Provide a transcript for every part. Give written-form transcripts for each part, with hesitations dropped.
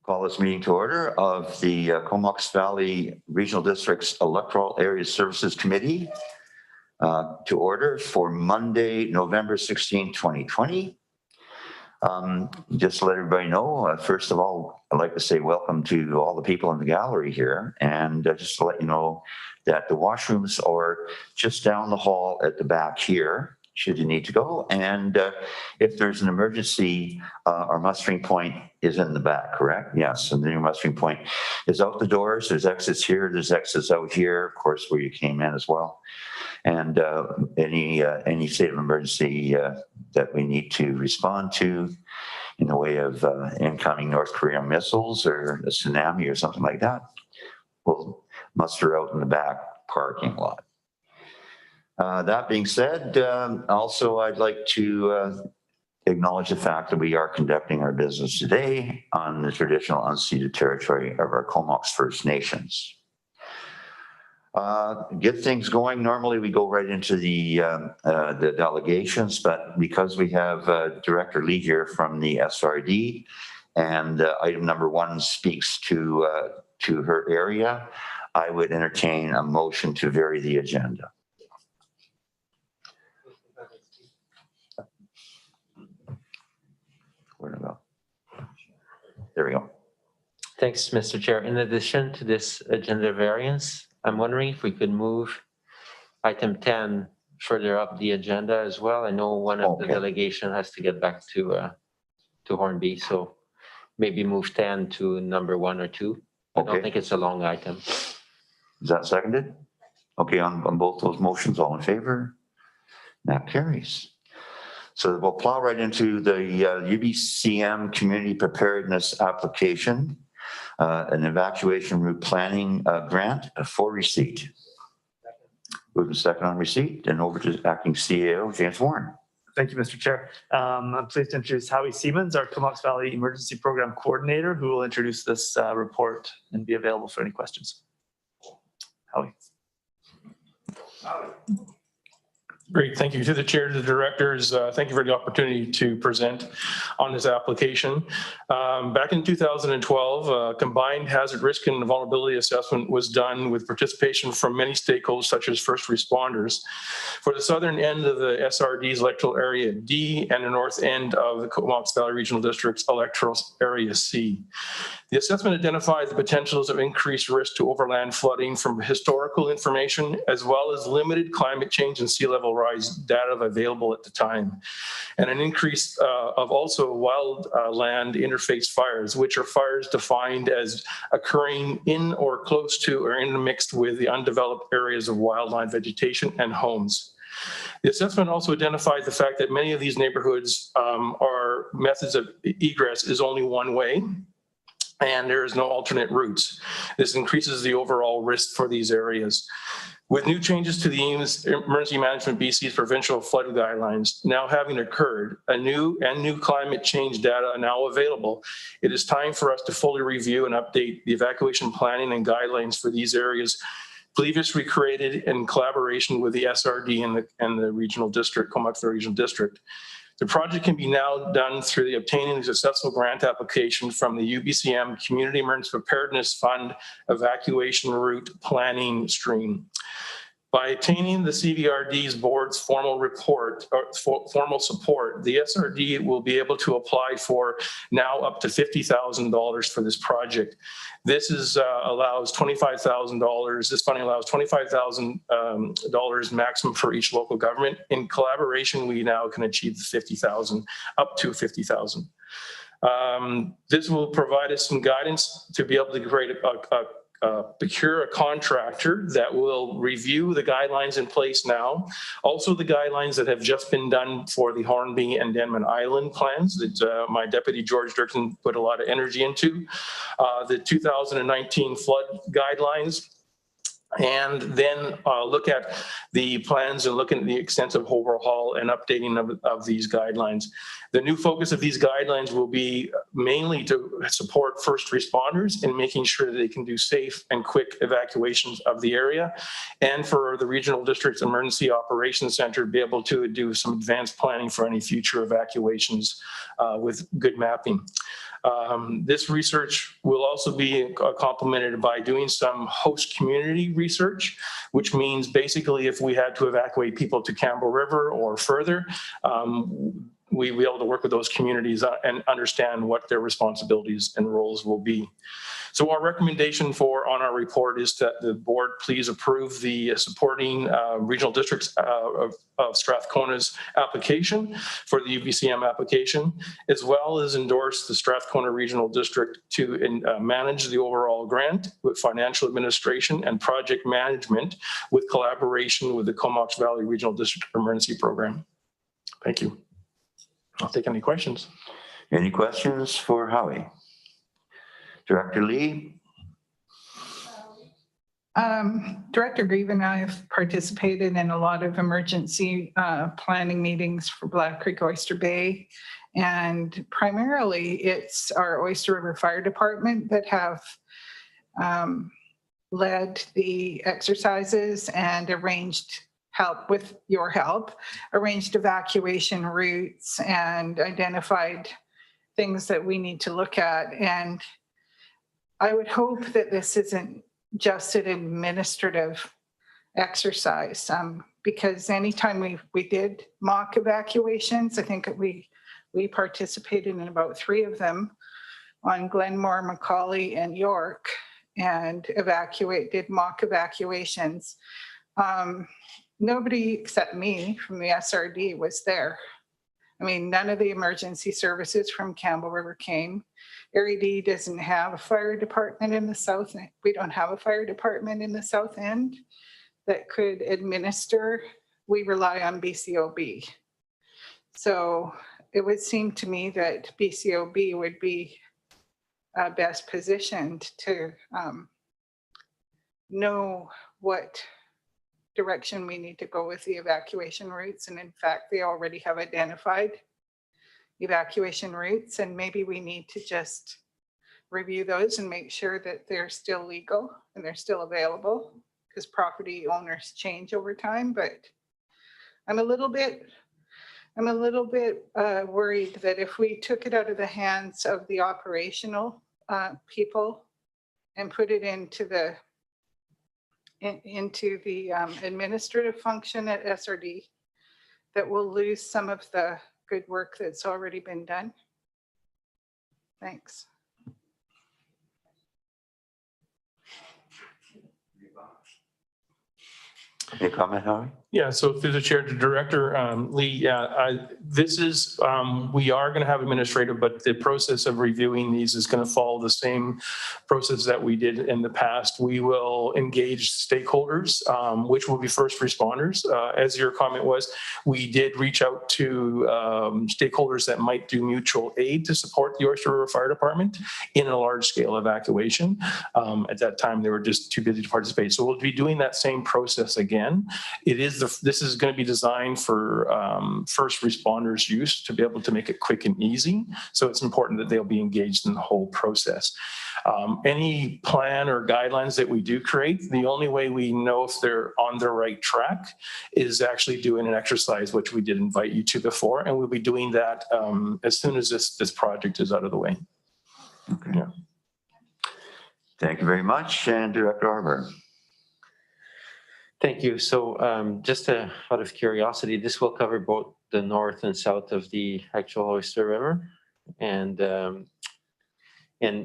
Call this meeting to order of the Comox Valley Regional District's Electoral Area Services Committee to order for Monday, November 16, 2020. Just to let everybody know, first of all, I'd like to say welcome to all the people in the gallery here. And just to let you know that the washrooms are just down the hall at the back here, should you need to go. And if there's an emergency, our mustering point is in the back, correct? Yes, and the new mustering point is out the doors. There's exits here, there's exits out here, of course, where you came in as well. And any state of emergency that we need to respond to in the way of incoming North Korean missiles or a tsunami or something like that, we'll muster out in the back parking lot. That being said, also I'd like to acknowledge the fact that we are conducting our business today on the traditional unceded territory of our Comox First Nations. Get things going. Normally we go right into the delegations, but because we have Director Lee here from the SRD, and item number 1 speaks to her area, I would entertain a motion to vary the agenda. Where to go? There we go. Thanks, Mr. Chair. In addition to this agenda variance, I'm wondering if we could move item 10 further up the agenda as well. I know one of the delegation has to get back to Hornby, so maybe move 10 to number 1 or 2. I don't think it's a long item. Is that seconded? Okay, on both those motions, all in favor? That carries. So we'll plow right into the UBCM Community Preparedness Application, an evacuation route planning grant for receipt. Moving second on receipt, and over to Acting CAO, James Warren. Thank you, Mr. Chair. I'm pleased to introduce Howie Siemens, our Comox Valley Emergency Program Coordinator, who will introduce this report and be available for any questions. Howie. Great, thank you to the chair, to the directors. Thank you for the opportunity to present on this application. Back in 2012, combined hazard risk and vulnerability assessment was done with participation from many stakeholders, such as first responders, for the southern end of the SRD's electoral area D and the north end of the Comox Valley Regional District's electoral area C. The assessment identified the potentials of increased risk to overland flooding from historical information, as well as limited climate change and sea level rise data available at the time, and an increase of also wildland interface fires, which are fires defined as occurring in or close to or intermixed with the undeveloped areas of wildland vegetation and homes. The assessment also identified the fact that many of these neighborhoods are methods of egress is only one way, and there is no alternate routes. This increases the overall risk for these areas. With new changes to the Emergency Management BC's provincial flood guidelines now having occurred, new climate change data are now available, it is time for us to fully review and update the evacuation planning and guidelines for these areas previously created in collaboration with the SRD and the regional district, Comox Regional District. The project can be now done through the obtaining a successful grant application from the UBCM Community Emergency Preparedness Fund Evacuation Route Planning Stream. By attaining the CVRD's board's formal report or formal support, the SRD will be able to apply for now up to $50,000 for this project. This allows $25,000. This funding allows $25,000 maximum for each local government. In collaboration, we now can achieve the $50,000, up to $50,000. This will provide us some guidance to be able to create procure a contractor that will review the guidelines in place now. Also the guidelines that have just been done for the Hornby and Denman Island plans that my deputy George Dirksen put a lot of energy into. The 2019 flood guidelines, and then look at the plans and look at the extensive overhaul and updating of these guidelines. The new focus of these guidelines will be mainly to support first responders in making sure that they can do safe and quick evacuations of the area, and for the Regional District's Emergency Operations Center to be able to do some advanced planning for any future evacuations with good mapping. This research will also be complemented by doing some host community research, which means basically if we had to evacuate people to Campbell River or further, we'll be able to work with those communities and understand what their responsibilities and roles will be. So our recommendation on our report is that the board please approve the supporting regional districts of Strathcona's application for the UBCM application, as well as endorse the Strathcona Regional District to manage the overall grant with financial administration and project management with collaboration with the Comox Valley Regional District Emergency Program. Thank you. I'll take any questions. Any questions for Howie? Director Lee? Director Grieve and I have participated in a lot of emergency planning meetings for Black Creek Oyster Bay. And primarily it's our Oyster River Fire Department that have led the exercises and arranged help with your help, arranged evacuation routes and identified things that we need to look at. And I would hope that this isn't just an administrative exercise, because anytime we did mock evacuations, I think we participated in about 3 of them on Glenmore, Macaulay, and York, and did mock evacuations. Nobody except me from the SRD was there. I mean, none of the emergency services from Campbell River came. Area D doesn't have a fire department in the south end. We don't have a fire department in the south end that could administer. We rely on BCOB. So it would seem to me that BCOB would be best positioned to know what direction we need to go with the evacuation routes. And in fact, they already have identified evacuation routes, and maybe we need to just review those and make sure that they're still legal and they're still available, because property owners change over time. But I'm a little bit worried that if we took it out of the hands of the operational people and put it into the administrative function at SRD, that we'll lose some of the good work that's already been done. Thanks. Any comment, Howie? Yeah, so through the chair to director, Lee, this is, we are going to have administrative, but the process of reviewing these is going to follow the same process that we did in the past. We will engage stakeholders, which will be first responders. As your comment was, we did reach out to stakeholders that might do mutual aid to support the Oyster River Fire Department in a large scale evacuation. At that time, they were just too busy to participate. So we'll be doing that same process again. This is going to be designed for first responders use to be able to make it quick and easy. So it's important that they'll be engaged in the whole process. Any plan or guidelines that we do create, the only way we know if they're on the right track is actually doing an exercise, which we did invite you to before, and we'll be doing that as soon as this project is out of the way. Okay. Yeah. Thank you very much. And Director Arbor. Thank you. So just out of curiosity, this will cover both the north and south of the actual Oyster River. And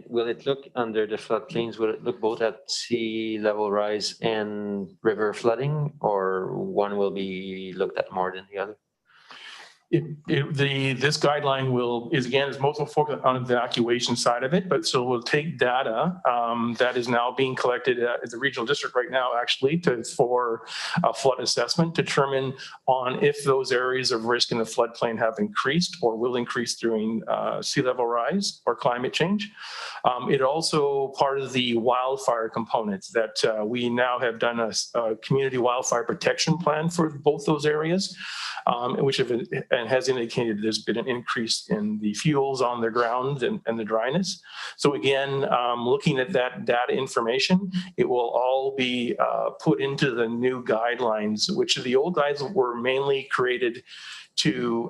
will it look under the floodplains? Will it look both at sea level rise and river flooding, or one will be looked at more than the other? This guideline is mostly focused on the evacuation side of it, but so we'll take data that is now being collected at the regional district right now, actually, for a flood assessment, determine on if those areas of risk in the floodplain have increased or will increase during sea level rise or climate change. It also part of the wildfire components that we now have done a community wildfire protection plan for both those areas, which has indicated there's been an increase in the fuels on the ground and the dryness. So again, looking at that data information, it will all be put into the new guidelines, which the old guidelines were mainly created to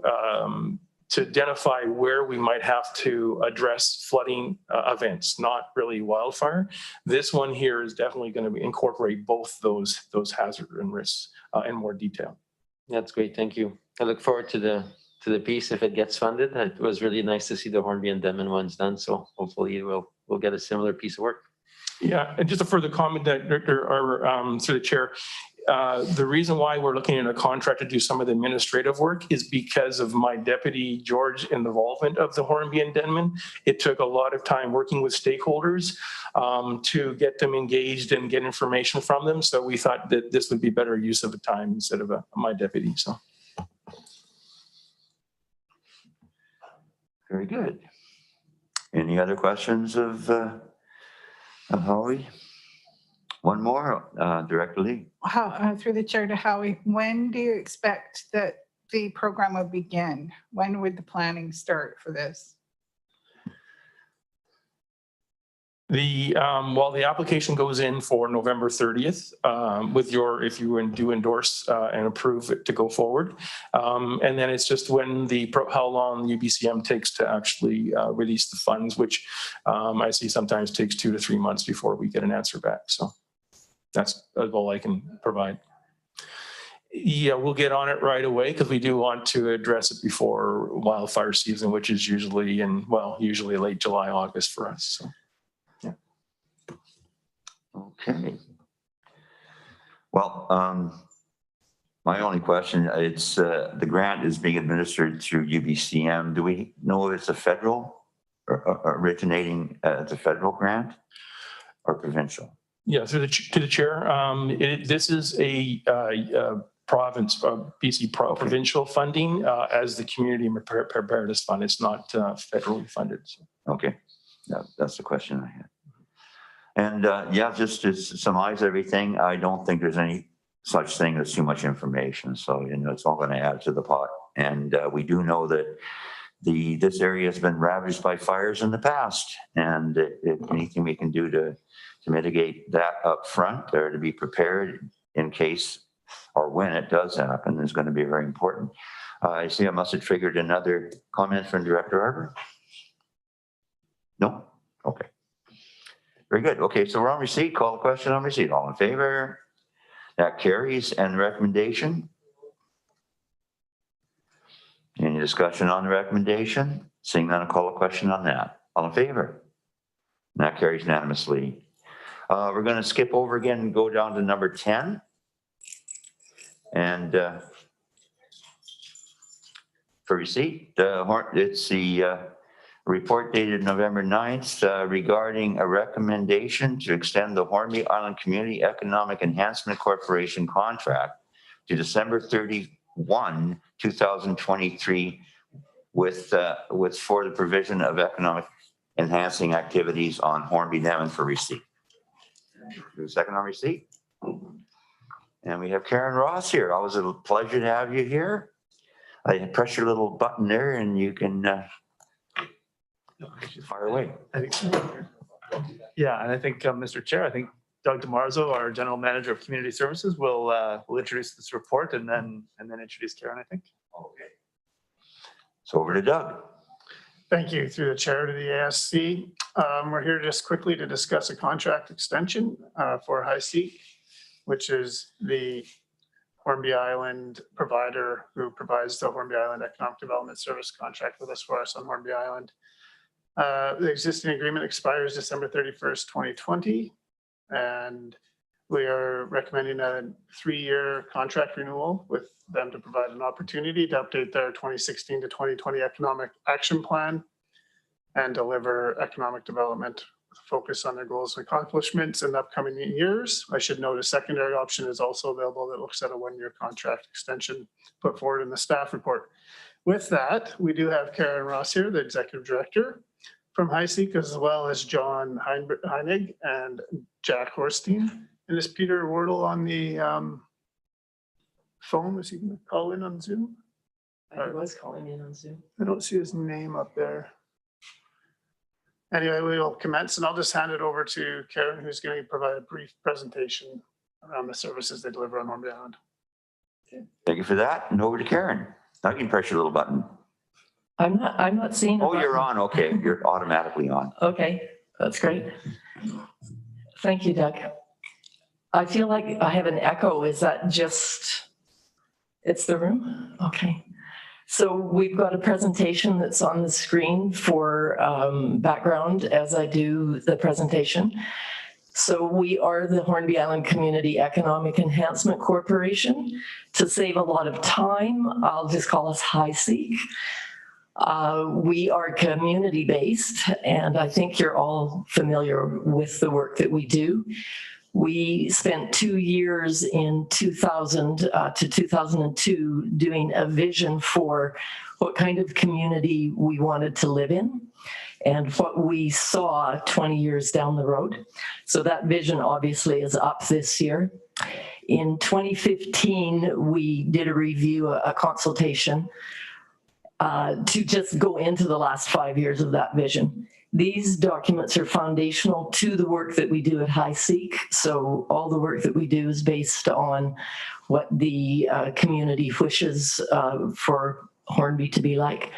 to identify where we might have to address flooding events, not really wildfire. This one here is definitely going to incorporate both those hazards and risks in more detail. That's great. Thank you. I look forward to the piece if it gets funded. It was really nice to see the Hornby and Denman ones done. So hopefully we'll get a similar piece of work. Yeah, and just a further comment that through the chair, the reason why we're looking at a contract to do some of the administrative work is because of my deputy George involvement of the Hornby and Denman. It took a lot of time working with stakeholders to get them engaged and get information from them. So we thought that this would be better use of the time instead of my deputy. So. Very good. Any other questions of Howie? One more, Director Lee. How, through the chair to Howie, when do you expect that the program will begin? When would the planning start for this? Well, the application goes in for November 30th if you do endorse and approve it to go forward. And then it's just when how long UBCM takes to actually release the funds, which I see sometimes takes 2 to 3 months before we get an answer back. So that's all I can provide. Yeah, we'll get on it right away because we do want to address it before wildfire season, which is usually usually late July, August for us. So. Okay. Well, my only question, it's the grant is being administered through UBCM. Do we know if it's a federal or originating as a federal grant or provincial? Yeah, to the chair. This is a province, BC provincial funding as the community preparedness fund. It's not federally funded. So. Okay, that's the question I had. And yeah, just to summarize everything, I don't think there's any such thing as too much information. So, it's all going to add to the pot. And we do know that this area has been ravaged by fires in the past. And if anything we can do to mitigate that up front or to be prepared in case or when it does happen is going to be very important. I see I must have triggered another comment from Director Arbor. No? Okay. Very good. Okay, so we're on receipt. Call the question on receipt. All in favor? That carries. And recommendation? Any discussion on the recommendation? Seeing none, I'll call a question on that. All in favor? That carries unanimously. We're going to skip over again and go down to number 10. And for receipt, it's the report dated November 9th regarding a recommendation to extend the Hornby Island Community Economic Enhancement Corporation contract to December 31, 2023 with for the provision of economic enhancing activities on Hornby Dam for receipt. Do a second on receipt. And we have Karen Ross here. Always a pleasure to have you here. I press your little button there and you can fire away. Yeah, and I think, Mr. Chair, I think Doug DeMarzo, our General Manager of Community Services, will introduce this report and then introduce Karen, I think. Okay. So over to Doug. Thank you. Through the chair to the ASC. We're here just quickly to discuss a contract extension for Hiseek, which is the Hornby Island provider who provides the Hornby Island Economic Development Service contract with us for us on Hornby Island. The existing agreement expires December 31st, 2020, and we are recommending a 3-year contract renewal with them to provide an opportunity to update their 2016 to 2020 economic action plan and deliver economic development with a focus on their goals and accomplishments in the upcoming years. I should note a secondary option is also available that looks at a 1-year contract extension put forward in the staff report. With that, we do have Karen Ross here, the Executive Director from Hiseek, as well as John Heinig and Jack Horstein. And is Peter Wardle on the phone? Was he going to call in on Zoom? I was calling in on Zoom. I don't see his name up there. Anyway, we will commence and I'll just hand it over to Karen, who's going to provide a brief presentation around the services they deliver on Hornby Island. Thank you for that. And over to Karen. Now you can press your little button. I'm not seeing. a Oh, you're button. on. Okay, you're automatically on. Okay, that's great. Thank you, Doug. I feel like I have an echo. Is that just, it's the room? Okay. So we've got a presentation that's on the screen for background as I do the presentation. So we are the Hornby Island Community Economic Enhancement Corporation. To save a lot of time, I'll just call us Hiseek. We are community-based, and I think you're all familiar with the work that we do. We spent 2 years in 2000 to 2002 doing a vision for what kind of community we wanted to live in and what we saw 20 years down the road. So that vision obviously is up this year. In 2015, we did a review, a consultation to just go into the last 5 years of that vision. These documents are foundational to the work that we do at Hiseek. So all the work that we do is based on what the community wishes for Hornby to be like.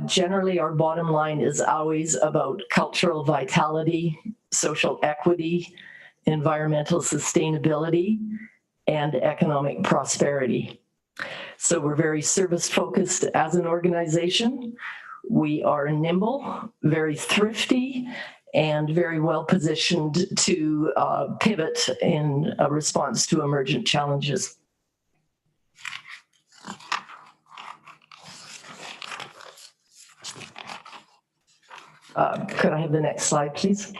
Generally, our bottom line is always about cultural vitality, social equity, environmental sustainability, and economic prosperity. So we're very service-focused as an organization. We are nimble, very thrifty, and very well positioned to pivot in a response to emergent challenges. Could I have the next slide, please?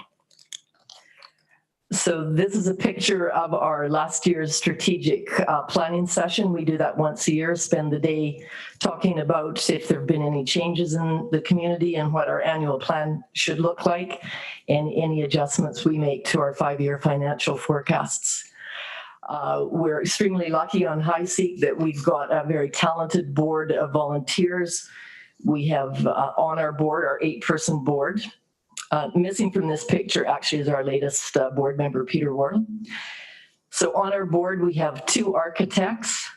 So this is a picture of our last year's strategic planning session. We do that once a year, spend the day talking about if there have been any changes in the community and what our annual plan should look like and any adjustments we make to our 5-year financial forecasts. We're extremely lucky on Hiseek that we've got a very talented board of volunteers. We have on our board, our 8-person board. Missing from this picture actually is our latest board member, Peter Warren. So on our board, we have 2 architects,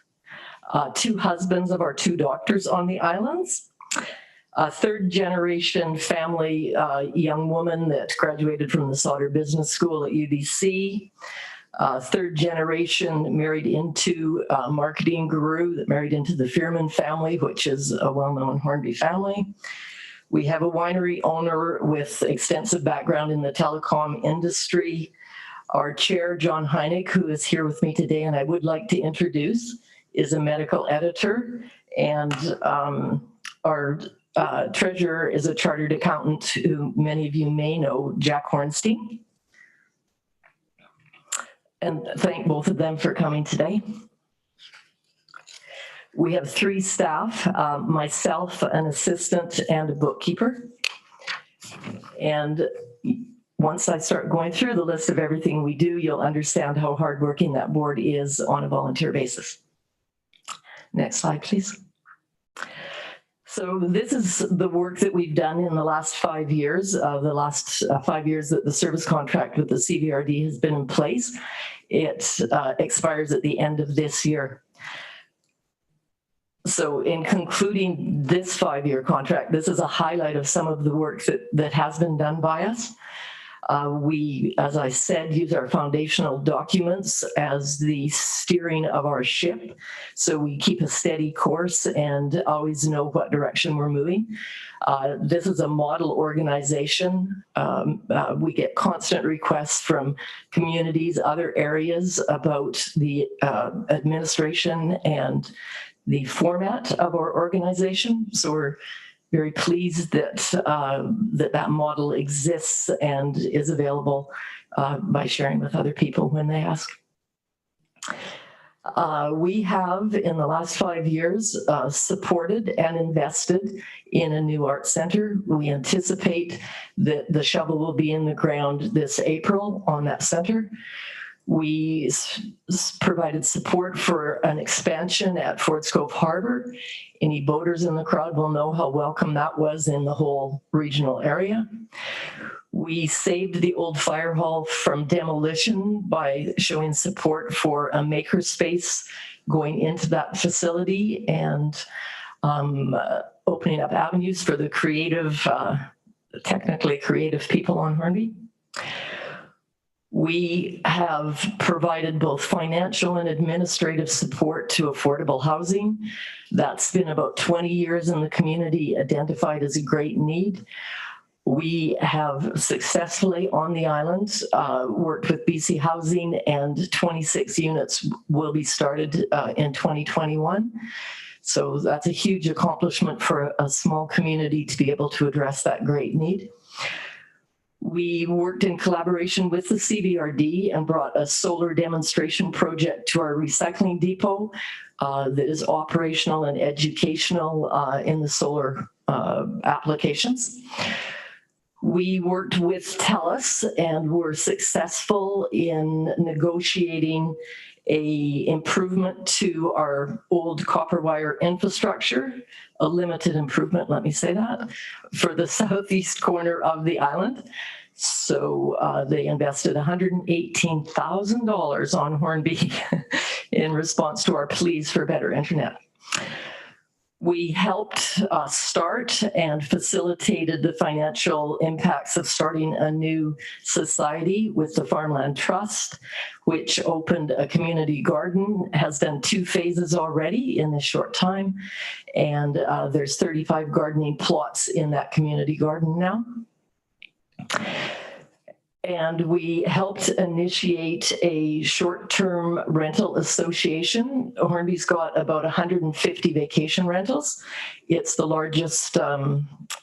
2 husbands of our 2 doctors on the islands, a 3rd-generation family young woman that graduated from the Sauder Business School at UBC, 3rd generation married into a marketing guru that married into the Fearman family, which is a well-known Hornby family. We have a winery owner with extensive background in the telecom industry. Our chair, John Hiseek, who is here with me today, and I would like to introduce, is a medical editor. And our treasurer is a chartered accountant who many of you may know, Jack Hornstein. And thank both of them for coming today. We have 3 staff, myself, an assistant, and a bookkeeper. And once I start going through the list of everything we do, you'll understand how hardworking that board is on a volunteer basis. Next slide, please. So this is the work that we've done in the last 5 years, the last 5 years that the service contract with the CVRD has been in place. It expires at the end of this year. So in concluding this 5-year contract, this is a highlight of some of the work that has been done by us. We, as I said, use our foundational documents as the steering of our ship. So we keep a steady course and always know what direction we're moving. This is a model organization. We get constant requests from communities, other areas about the administration and the format of our organization. So we're very pleased that that model exists and is available by sharing with other people when they ask. We have, in the last 5 years, supported and invested in a new art center. We anticipate that the shovel will be in the ground this April on that center. We provided support for an expansion at Forts Cove Harbor. Any boaters in the crowd will know how welcome that was in the whole regional area. We saved the old fire hall from demolition by showing support for a makerspace going into that facility, and opening up avenues for the creative, technically creative people on Hornby. We have provided both financial and administrative support to affordable housing. That's been about 20 years in the community, identified as a great need. We have successfully on the island worked with BC Housing, and 26 units will be started in 2021. So that's a huge accomplishment for a small community to be able to address that great need. We worked in collaboration with the CBRD and brought a solar demonstration project to our recycling depot that is operational and educational in the solar applications. We worked with TELUS and were successful in negotiating a improvement to our old copper wire infrastructure, a limited improvement, let me say that, for the southeast corner of the island. So they invested $118,000 on Hornby in response to our pleas for better internet. We helped start and facilitated the financial impacts of starting a new society with the Farmland Trust, which opened a community garden, has done 2 phases already in this short time, and there's 35 gardening plots in that community garden now. And we helped initiate a short-term rental association. Hornby's got about 150 vacation rentals. It's the largest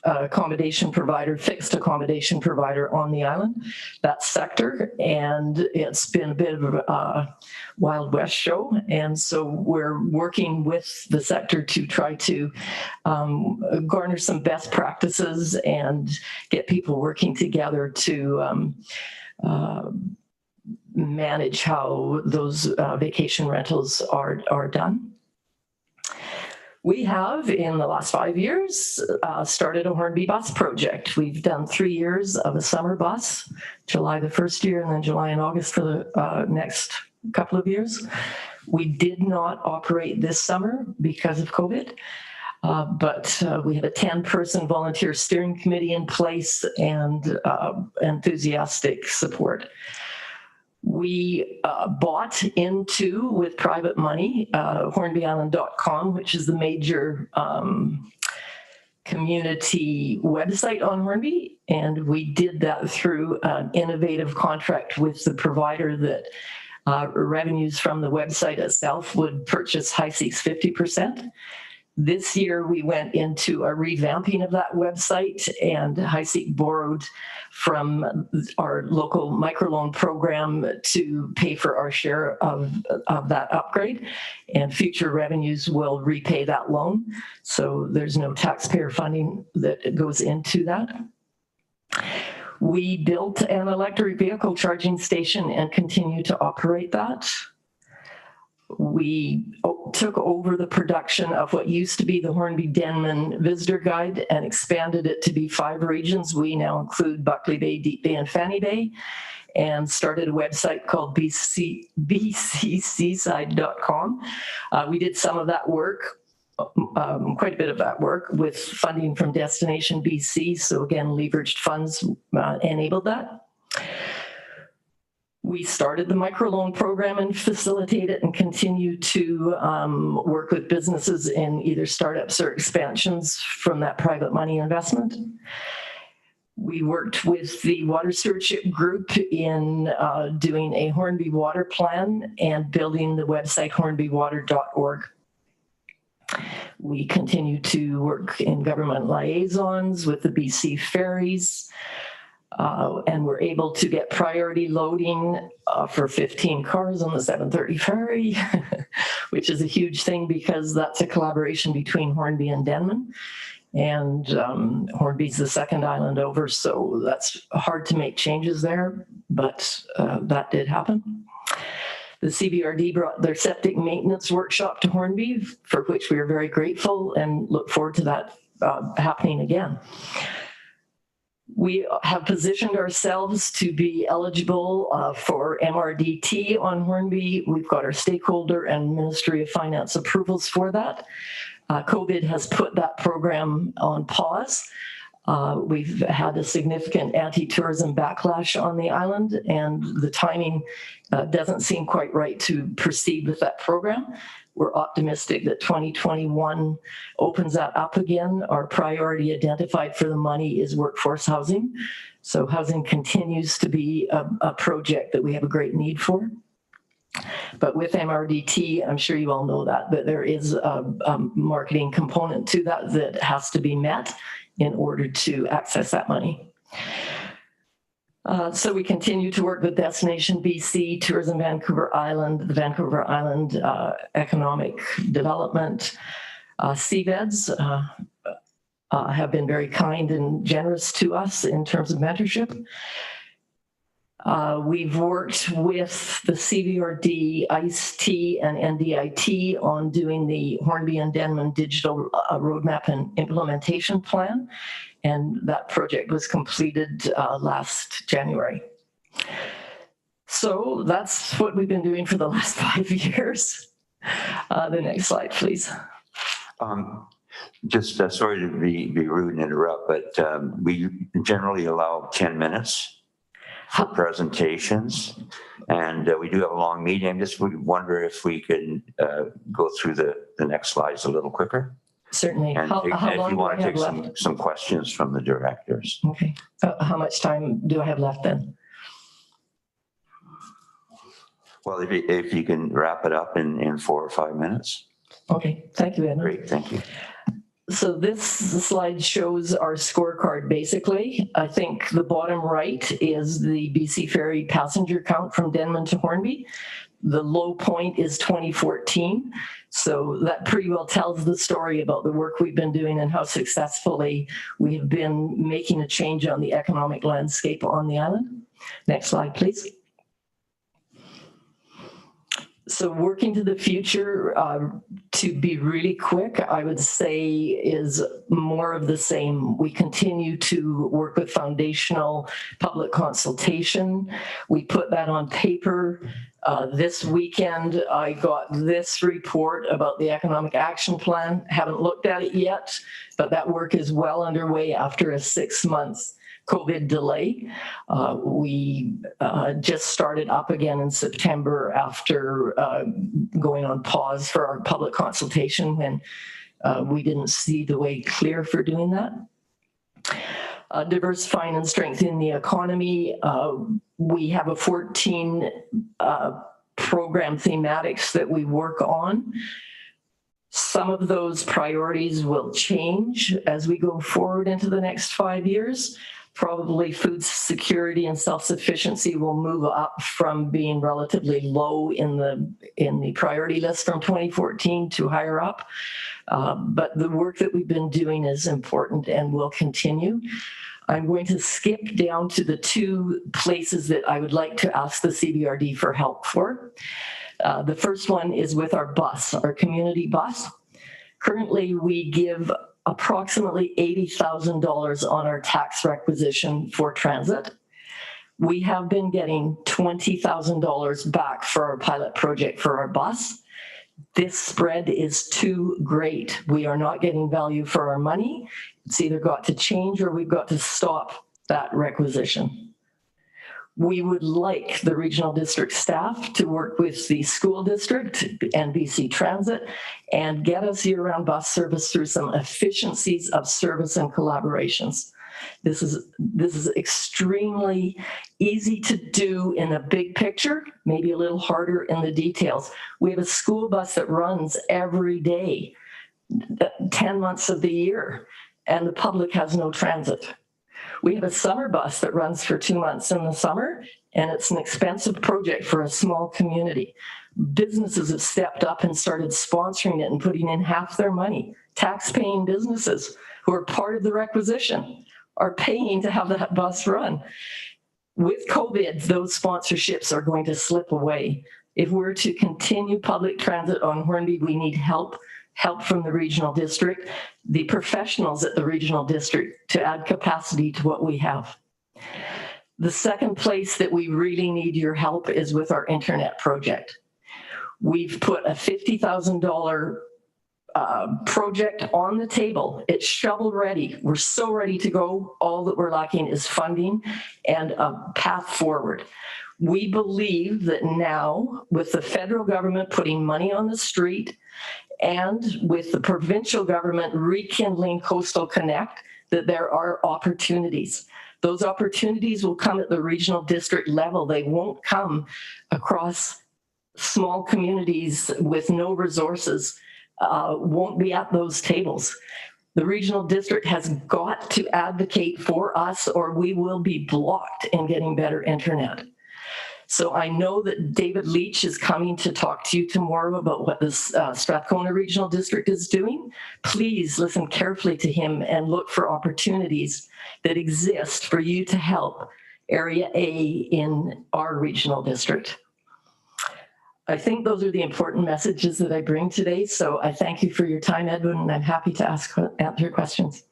accommodation provider, fixed accommodation provider on the island, that sector. And it's been a bit of a Wild West show. And so we're working with the sector to try to garner some best practices and get people working together to manage how those vacation rentals are done. We have, in the last 5 years, started a Hornby bus project. We've done 3 years of a summer bus, July the first year, and then July and August for the next couple of years. We did not operate this summer because of COVID, but we had a 10-person volunteer steering committee in place and enthusiastic support. We bought into, with private money, hornbyisland.com, which is the major community website on Hornby. And we did that through an innovative contract with the provider that revenues from the website itself would purchase Hiseek's 50%. This year, we went into a revamping of that website, and Hiseek borrowed from our local microloan program to pay for our share of that upgrade, and future revenues will repay that loan. So there's no taxpayer funding that goes into that. We built an electric vehicle charging station and continue to operate that. We took over the production of what used to be the Hornby Denman Visitor Guide and expanded it to be 5 regions. We now include Buckley Bay, Deep Bay, and Fanny Bay, and started a website called bcseaside.com. We did some of that work, quite a bit of that work, with funding from Destination BC. So again, leveraged funds enabled that. We started the microloan program and facilitate it and continue to work with businesses in either startups or expansions from that private money investment. We worked with the Water Stewardship Group in doing a Hornby water plan and building the website hornbywater.org. We continue to work in government liaisons with the BC ferries. And we're able to get priority loading for 15 cars on the 730 ferry, which is a huge thing because that's a collaboration between Hornby and Denman. And Hornby's the second island over, so that's hard to make changes there, but that did happen. The CBRD brought their septic maintenance workshop to Hornby, for which we are very grateful and look forward to that happening again. We have positioned ourselves to be eligible for MRDT on Hornby. We've got our stakeholder and Ministry of Finance approvals for that. COVID has put that program on pause. We've had a significant anti-tourism backlash on the island, and the timing doesn't seem quite right to proceed with that program. We're optimistic that 2021 opens that up again. Our priority identified for the money is workforce housing. So housing continues to be a project that we have a great need for. But with MRDT, I'm sure you all know that there is a marketing component to that that has to be met in order to access that money. So we continue to work with Destination BC, Tourism Vancouver Island, the Vancouver Island Economic Development. CVEDs have been very kind and generous to us in terms of mentorship. We've worked with the CVRD, ICE-T, and NDIT on doing the Hornby and Denman Digital Roadmap and Implementation Plan, and that project was completed last January. So that's what we've been doing for the last 5 years. The next slide, please. Just sorry to be rude and interrupt, but we generally allow 10 minutes for presentations, and we do have a long meeting. I just would wonder if we could go through the next slides a little quicker. Certainly. And How if long you do I want to have take left? some questions from the directors. Okay. How much time do I have left then? Well, if you can wrap it up in 4 or 5 minutes. Okay. Thank you, Edna. Great, thank you. So this slide shows our scorecard, basically. I think the bottom right is the BC Ferry passenger count from Denman to Hornby. The low point is 2014. So that pretty well tells the story about the work we've been doing and how successfully we have been making a change on the economic landscape on the island. Next slide, please. So working to the future, to be really quick, I would say is more of the same. We continue to work with foundational public consultation. We put that on paper. This weekend, I got this report about the Economic Action Plan. Haven't looked at it yet, but that work is well underway after a 6-month COVID delay. We just started up again in September after going on pause for our public consultation when we didn't see the way clear for doing that. Diversifying and strengthening the economy. We have a 14 program thematics that we work on. Some of those priorities will change as we go forward into the next 5 years. Probably food security and self-sufficiency will move up from being relatively low in the priority list from 2014 to higher up. But the work that we've been doing is important and will continue. I'm going to skip down to the 2 places that I would like to ask the CBRD for help for. The first one is with our bus, our community bus. Currently, we give approximately $80,000 on our tax requisition for transit. We have been getting $20,000 back for our pilot project for our bus. This spread is too great. We are not getting value for our money. It's either got to change or we've got to stop that requisition. We would like the regional district staff to work with the school district and BC Transit and get us year-round bus service through some efficiencies of service and collaborations. This is extremely easy to do in a big picture, maybe a little harder in the details. We have a school bus that runs every day, 10 months of the year, and the public has no transit. We have a summer bus that runs for 2 months in the summer, and it's an expensive project for a small community. Businesses have stepped up and started sponsoring it and putting in half their money. Tax-paying businesses who are part of the requisition are paying to have that bus run. With COVID, those sponsorships are going to slip away. If we're to continue public transit on Hornby, we need help from the regional district, the professionals at the regional district to add capacity to what we have. The second place that we really need your help is with our internet project. We've put a $50,000 project on the table. It's shovel ready. We're so ready to go. All that we're lacking is funding and a path forward. We believe that now, with the federal government putting money on the street and with the provincial government rekindling Coastal Connect, that there are opportunities. Those opportunities will come at the regional district level. They won't come across small communities with no resources, won't be at those tables. The regional district has got to advocate for us or we will be blocked in getting better internet. So I know that David Leach is coming to talk to you tomorrow about what the Strathcona Regional District is doing. Please listen carefully to him and look for opportunities that exist for you to help Area A in our regional district. I think those are the important messages that I bring today. So I thank you for your time, Edwin, and I'm happy to answer questions.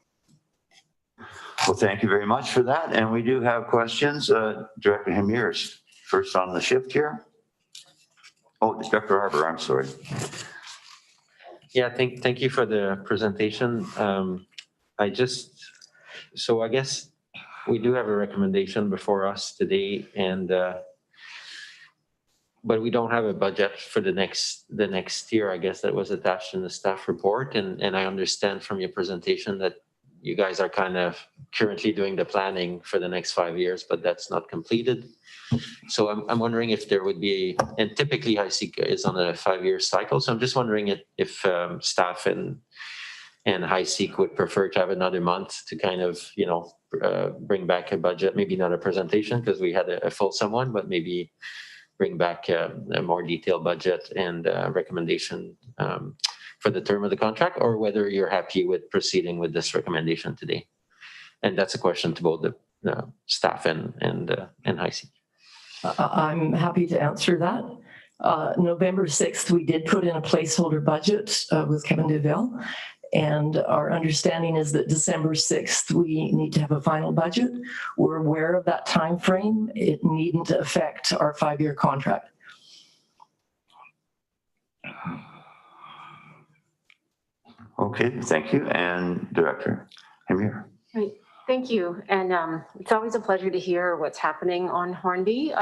Well, thank you very much for that. And we do have questions. Director Hemirs, first on the shift here. Oh, Dr. Harbour, I'm sorry. Yeah, thank you for the presentation. I guess we do have a recommendation before us today, and but we don't have a budget for the next year. I guess that was attached in the staff report, and I understand from your presentation that you guys are kind of currently doing the planning for the next 5 years, but that's not completed. So I'm wondering if there would be, and typically Hiseek is on a 5-year cycle. So I'm just wondering if staff and Hiseek would prefer to have another month to kind of, bring back a budget, maybe not a presentation because we had a fulsome one, but maybe bring back a more detailed budget and recommendation for the term of the contract, or whether you're happy with proceeding with this recommendation today. And that's a question to both the staff and Hiseek. I'm happy to answer that. November 6th, we did put in a placeholder budget with Kevin DeVille. And our understanding is that December 6th, we need to have a final budget. We're aware of that time frame. It needn't affect our 5-year contract. Okay, thank you. And Director Hemirs. Right. Thank you. And it's always a pleasure to hear what's happening on Hornby.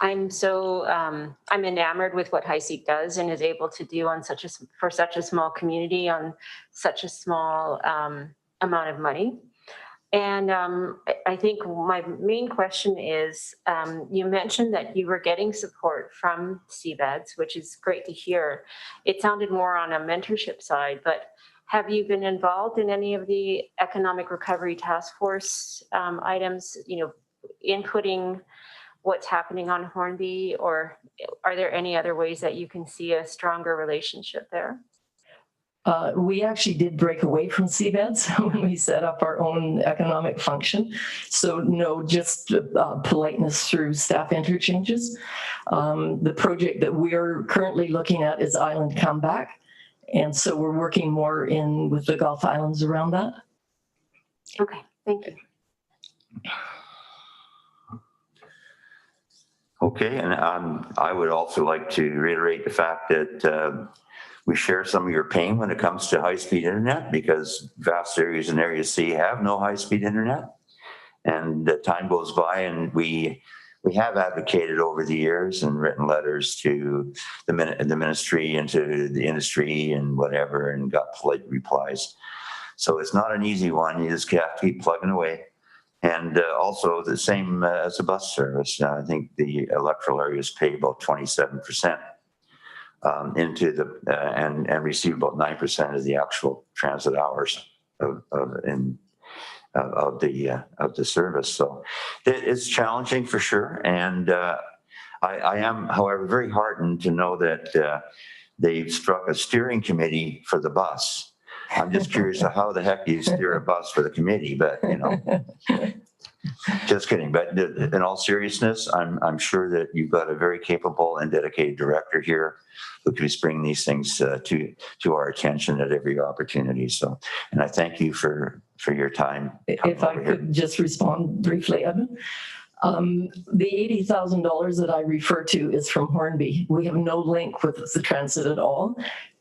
I'm enamored with what Hiseek does and is able to do for such a small community on such a small amount of money. And I think my main question is, you mentioned that you were getting support from CBEDS, which is great to hear. It sounded more on a mentorship side, but have you been involved in any of the Economic Recovery Task Force items, inputting what's happening on Hornby, or are there any other ways that you can see a stronger relationship there? We actually did break away from CBEDS when we set up our own economic function. So no, just politeness through staff interchanges. The project that we're currently looking at is Island Comeback. And so we're working more with the Gulf Islands around that. Okay, thank you. Okay, and I would also like to reiterate the fact that we share some of your pain when it comes to high-speed internet, because vast areas in Area C have no high-speed internet. And time goes by, and we have advocated over the years and written letters to the ministry and to the industry and whatever, and got polite replies. So it's not an easy one. You just have to keep plugging away. And also the same as the bus service. I think the electoral areas pay about 27% into the and receive about 9% of the actual transit hours of the service. So it's challenging for sure. And I am, however, very heartened to know that they've struck a steering committee for the bus. I'm just curious how the heck you steer a bus for the committee, but just kidding. But in all seriousness, I'm sure that you've got a very capable and dedicated director here who can bring these things to our attention at every opportunity. So, and I thank you for your time. If I could just respond briefly, Evan. The $80,000 that I refer to is from Hornby. We have no link with the transit at all.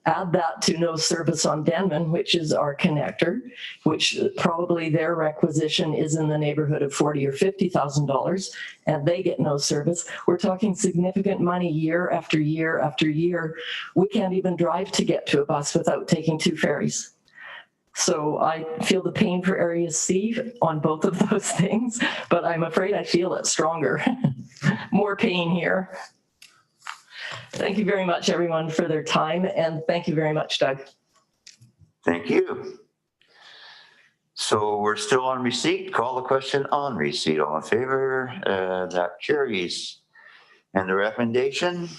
Add that to no service on Denman, which is our connector, which probably their requisition is in the neighborhood of $40,000 or $50,000, and they get no service. We're talking significant money year after year after year. We can't even drive to get to a bus without taking 2 ferries. So I feel the pain for Area C on both of those things, but I'm afraid I feel it stronger. More pain here. Thank you very much, everyone, for their time, and thank you very much, Doug. Thank you. So we're still on receipt. Call the question on receipt. All in favor? That carries. And the recommendation?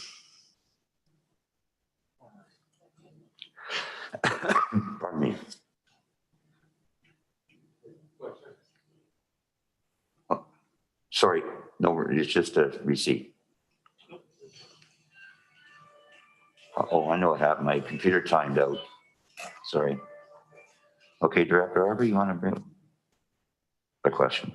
Pardon me. Oh, sorry, no, it's just a receipt. Oh, I know what happened. My computer timed out. Sorry. Okay, Director Arber, you want to bring a question?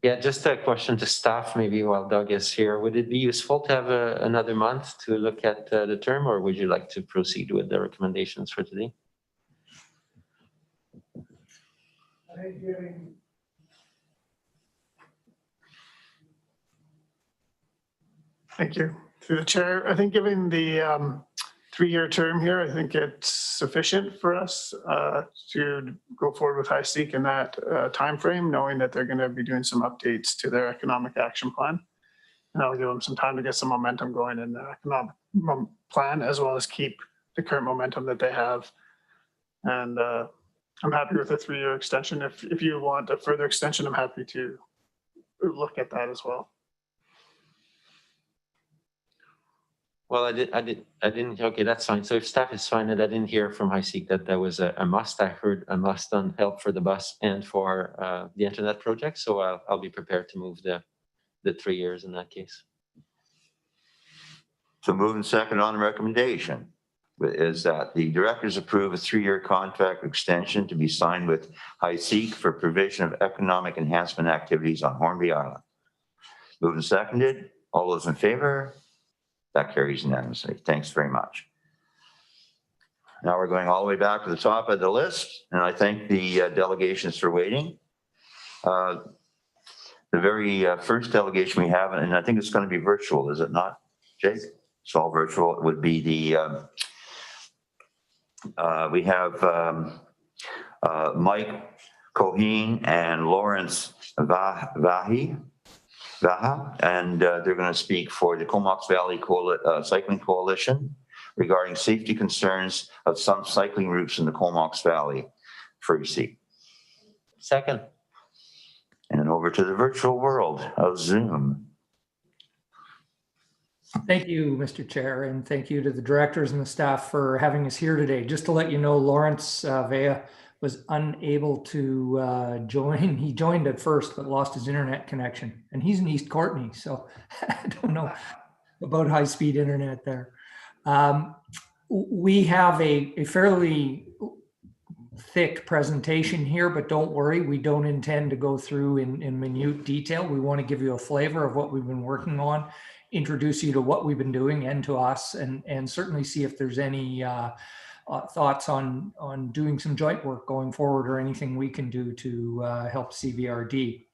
Yeah, just a question to staff maybe while Doug is here. Would it be useful to have another month to look at the term, or would you like to proceed with the recommendations for today? Thank you. Through the chair, I think given the 3-year term here, I think it's sufficient for us to go forward with Hiseek in that timeframe, knowing that they're going to be doing some updates to their economic action plan. And I'll give them some time to get some momentum going in the economic plan, as well as keep the current momentum that they have. And I'm happy with the 3-year extension. If you want a further extension, I'm happy to look at that as well. Well, I didn't, okay, that's fine. So if staff is fine, and I didn't hear from Hiseek that that was a must. I heard a must on help for the bus and for the internet project. So I'll be prepared to move the 3 years in that case. So moving second on the recommendation is that the directors approve a 3-year contract extension to be signed with Hiseek for provision of economic enhancement activities on Hornby Island. Moved and seconded. All those in favor? That carries unanimously. Thanks very much. Now we're going all the way back to the top of the list, and I thank the delegations for waiting. The very first delegation we have, and I think it's going to be virtual, is it not, Jake? It's all virtual. It would be the, we have Mike Coheen and Lawrence Vaha, and they're going to speak for the Comox Valley Cycling Coalition regarding safety concerns of some cycling routes in the Comox Valley. For seat. Second. And over to the virtual world of Zoom. Thank you, Mr. Chair, and thank you to the directors and the staff for having us here today. Just to let you know, Lawrence Vea was unable to join. He joined at first, but lost his internet connection. And he's in East Courtenay, so I don't know about high-speed internet there. We have a fairly thick presentation here, but don't worry, we don't intend to go through in minute detail. We want to give you a flavor of what we've been working on, introduce you to what we've been doing and to us, and certainly see if there's any thoughts on doing some joint work going forward or anything we can do to help CVRD.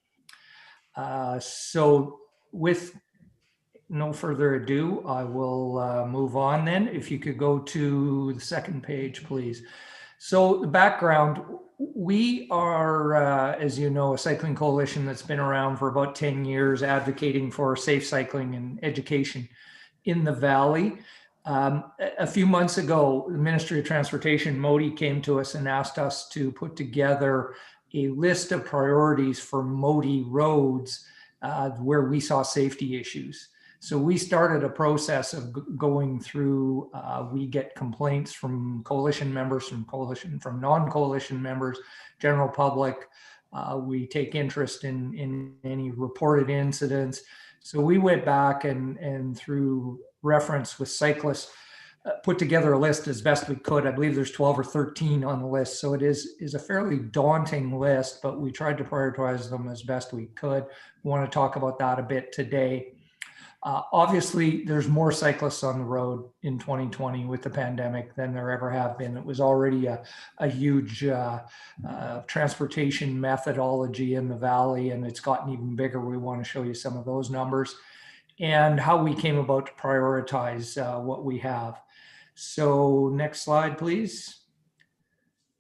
So with no further ado, I will move on then. If you could go to the second page, please. So the background, we are, as you know, a cycling coalition that's been around for about 10 years, advocating for safe cycling and education in the Valley. A few months ago, the Ministry of Transportation, Modi, came to us and asked us to put together a list of priorities for Modi roads where we saw safety issues. So we started a process of going through, we get complaints from coalition members, from non-coalition members, general public. We take interest in any reported incidents. So we went back and through reference with cyclists, put together a list as best we could. I believe there's 12 or 13 on the list. So it is a fairly daunting list, but we tried to prioritize them as best we could. We want to talk about that a bit today. Obviously, there's more cyclists on the road in 2020 with the pandemic than there ever have been. It was already a huge transportation methodology in the valley, and it's gotten even bigger. We want to show you some of those numbers and how we came about to prioritize what we have. So next slide, please.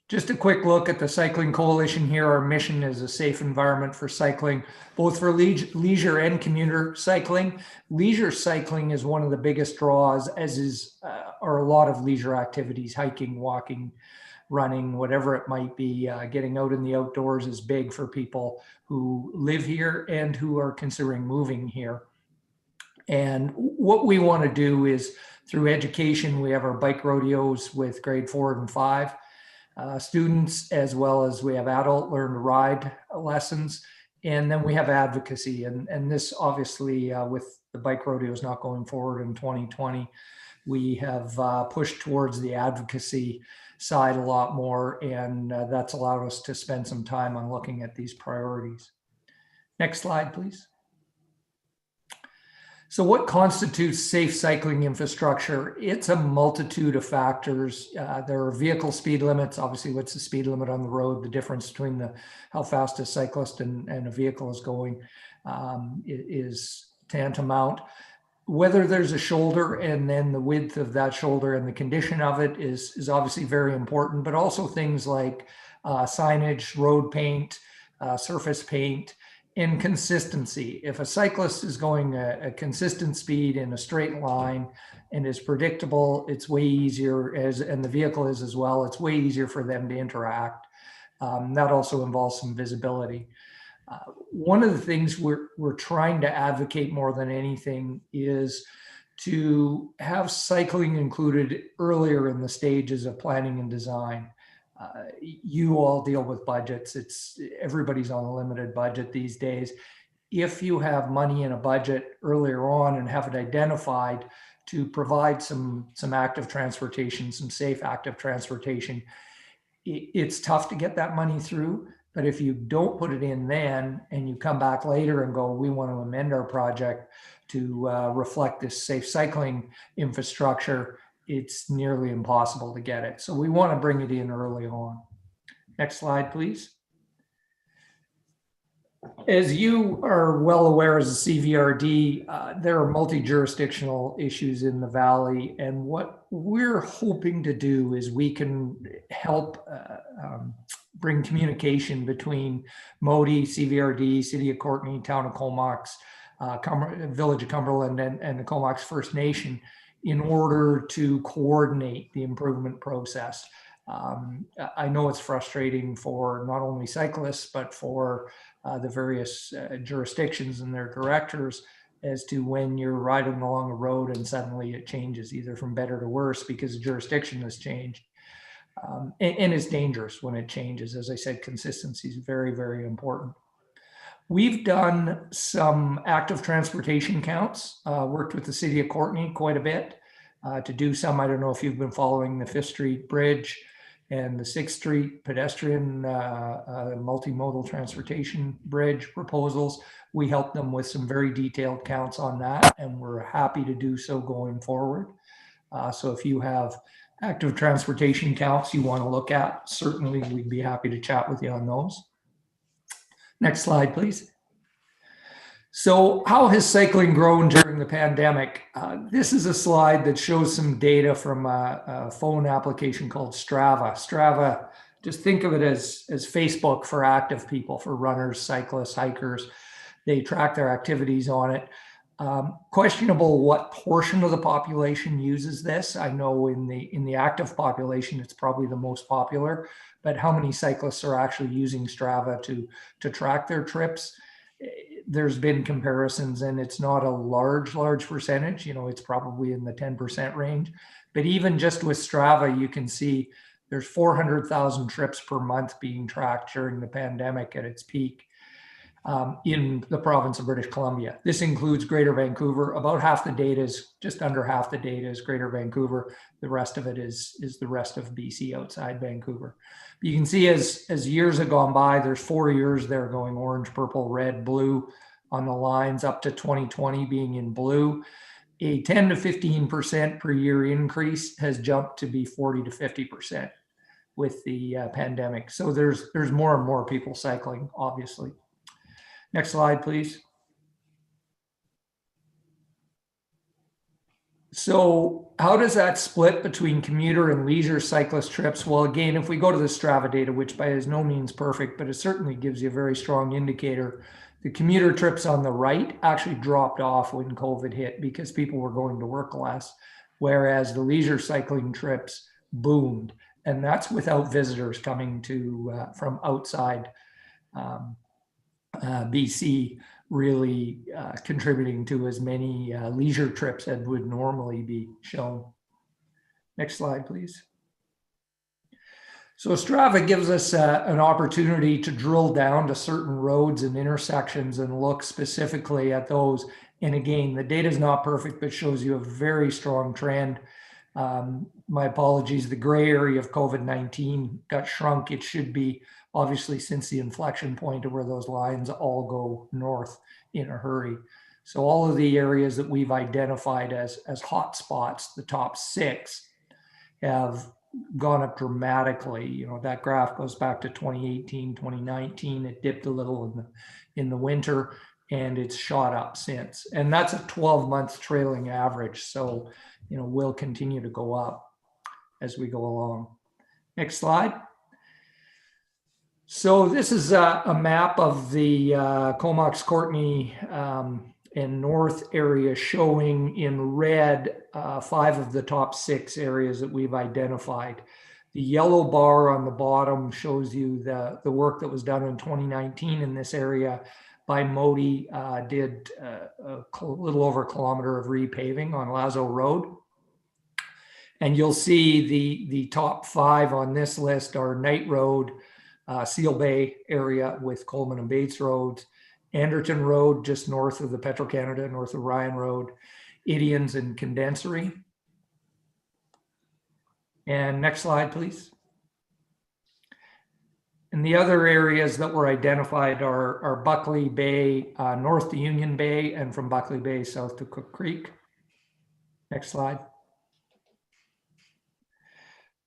Just a quick look at the Cycling Coalition here. Our mission is a safe environment for cycling, both for leisure and commuter cycling. Leisure cycling is one of the biggest draws, as are a lot of leisure activities, hiking, walking, running, whatever it might be. Getting out in the outdoors is big for people who live here and who are considering moving here. And what we want to do is, through education, we have our bike rodeos with grade 4 and 5. Students, as well as we have adult learn to ride lessons, and then we have advocacy, and this obviously with the bike rodeos not going forward in 2020, we have pushed towards the advocacy side a lot more, and that's allowed us to spend some time on looking at these priorities. Next slide, please. So what constitutes safe cycling infrastructure? It's a multitude of factors. There are vehicle speed limits. Obviously, what's the speed limit on the road? The difference between how fast a cyclist and a vehicle is going is tantamount. Whether there's a shoulder and then the width of that shoulder and the condition of it is obviously very important, but also things like signage, road paint, surface paint, and consistency. If a cyclist is going a consistent speed in a straight line and is predictable, it's way easier, and the vehicle is as well, it's way easier for them to interact. That also involves some visibility. One of the things we're trying to advocate more than anything is to have cycling included earlier in the stages of planning and design. You all deal with budgets. Everybody's on a limited budget these days. If you have money in a budget earlier on and have it identified to provide some active transportation, some safe active transportation, it's tough to get that money through. But if you don't put it in then and you come back later and go, we want to amend our project to reflect this safe cycling infrastructure, it's nearly impossible to get it. So we want to bring it in early on. Next slide, please. As you are well aware as a CVRD, there are multi-jurisdictional issues in the Valley. And what we're hoping to do is we can help bring communication between MODI, CVRD, City of Courtenay, Town of Comox, Village of Cumberland, and the Comox First Nation in order to coordinate the improvement process. I know it's frustrating for not only cyclists, but for the various jurisdictions and their directors as to when you're riding along a road and suddenly it changes either from better to worse because the jurisdiction has changed. And it's dangerous when it changes. As I said, consistency is very, very important. We've done some active transportation counts, worked with the City of Courtenay quite a bit to do some. I don't know if you've been following the 5th Street Bridge and the 6th Street pedestrian multimodal transportation bridge proposals. We helped them with some very detailed counts on that, and we're happy to do so going forward. So if you have active transportation counts you want to look at, certainly we'd be happy to chat with you on those. Next slide, please. So how has cycling grown during the pandemic? This is a slide that shows some data from a phone application called Strava. Strava, just think of it as Facebook for active people, for runners, cyclists, hikers. They track their activities on it. Questionable what portion of the population uses this. I know in the active population, it's probably the most popular, but how many cyclists are actually using Strava to track their trips? There's been comparisons and it's not a large percentage, it's probably in the 10% range, but even just with Strava, you can see there's 400,000 trips per month being tracked during the pandemic at its peak in the province of British Columbia. This includes Greater Vancouver. About half the data is, just under half the data is Greater Vancouver. The rest of it is the rest of BC outside Vancouver. You can see as years have gone by, there's 4 years there going orange, purple, red, blue. on the lines up to 2020 being in blue. A 10 to 15% per year increase has jumped to be 40 to 50% with the pandemic. So there's more and more people cycling, obviously. Next slide, please. So how does that split between commuter and leisure cyclist trips? Well, again, if we go to the Strava data, which by is no means perfect, but it certainly gives you a very strong indicator, the commuter trips on the right actually dropped off when COVID hit because people were going to work less, whereas the leisure cycling trips boomed. And that's without visitors coming to from outside BC really contributing to as many leisure trips as would normally be shown. Next slide, please. So Strava gives us an opportunity to drill down to certain roads and intersections and look specifically at those. And again, the data is not perfect, but shows you a very strong trend. My apologies, the gray area of COVID-19 got shrunk. It should be obviously since the inflection point of where those lines all go north in a hurry. So all of the areas that we've identified as hot spots, the top 6, have gone up dramatically. You know, that graph goes back to 2018, 2019. It dipped a little in the winter and it's shot up since. And that's a 12-month trailing average. So, you know, will continue to go up as we go along. Next slide. So this is a map of the Comox, Courtenay, and North area showing in red 5 of the top 6 areas that we've identified. The yellow bar on the bottom shows you the work that was done in 2019 in this area by Modi, did a little over a kilometer of repaving on Lazo Road. And you'll see the top 5 on this list are Knight Road, Seal Bay area with Coleman and Bates Roads, Anderton Road just north of the Petro-Canada, north of Ryan Road, Idians and Condensory. And next slide, please. And the other areas that were identified are Buckley Bay, north to Union Bay, and from Buckley Bay south to Cook Creek. Next slide.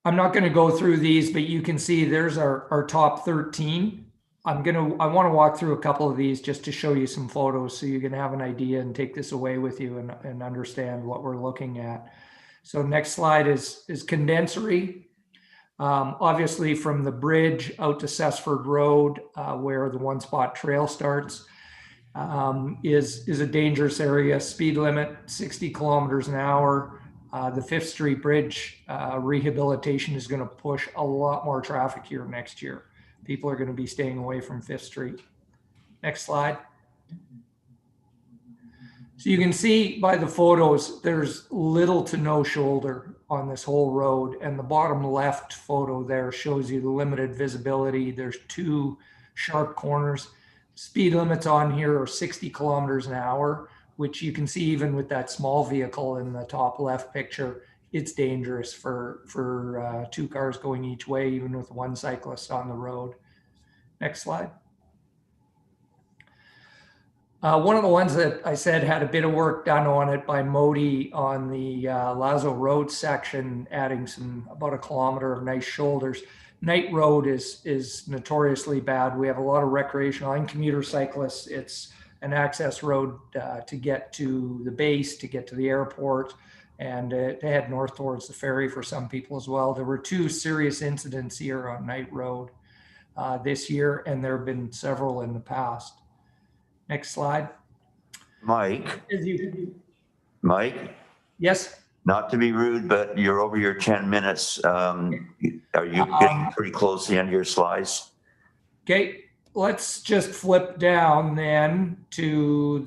I'm not going to go through these, but you can see there's our top 13. I want to walk through a couple of these just to show you some photos so you can have an idea and take this away with you and understand what we're looking at. So next slide is Condensory. Obviously from the bridge out to Cessford Road, where the One Spot Trail starts, is a dangerous area. Speed limit 60 kilometers an hour. The 5th Street Bridge rehabilitation is going to push a lot more traffic here next year. People are going to be staying away from 5th Street. Next slide. So you can see by the photos, there's little to no shoulder on this whole road. And the bottom left photo there shows you the limited visibility. There's 2 sharp corners. Speed limits on here are 60 kilometers an hour, which you can see even with that small vehicle in the top left picture. It's dangerous for 2 cars going each way, even with 1 cyclist on the road. Next slide. One of the ones that I said had a bit of work done on it by Modi on the Lazo Road section, adding about a kilometer of nice shoulders. Knight Road is notoriously bad. We have a lot of recreational and commuter cyclists. It's an access road to get to the base, to get to the airport, and to head north towards the ferry for some people as well. There were 2 serious incidents here on Knight Road this year, and there have been several in the past. Next slide. Mike, Yes. not to be rude, but you're over your 10 minutes. Are you getting pretty close to the end of your slides? Okay, let's just flip down then to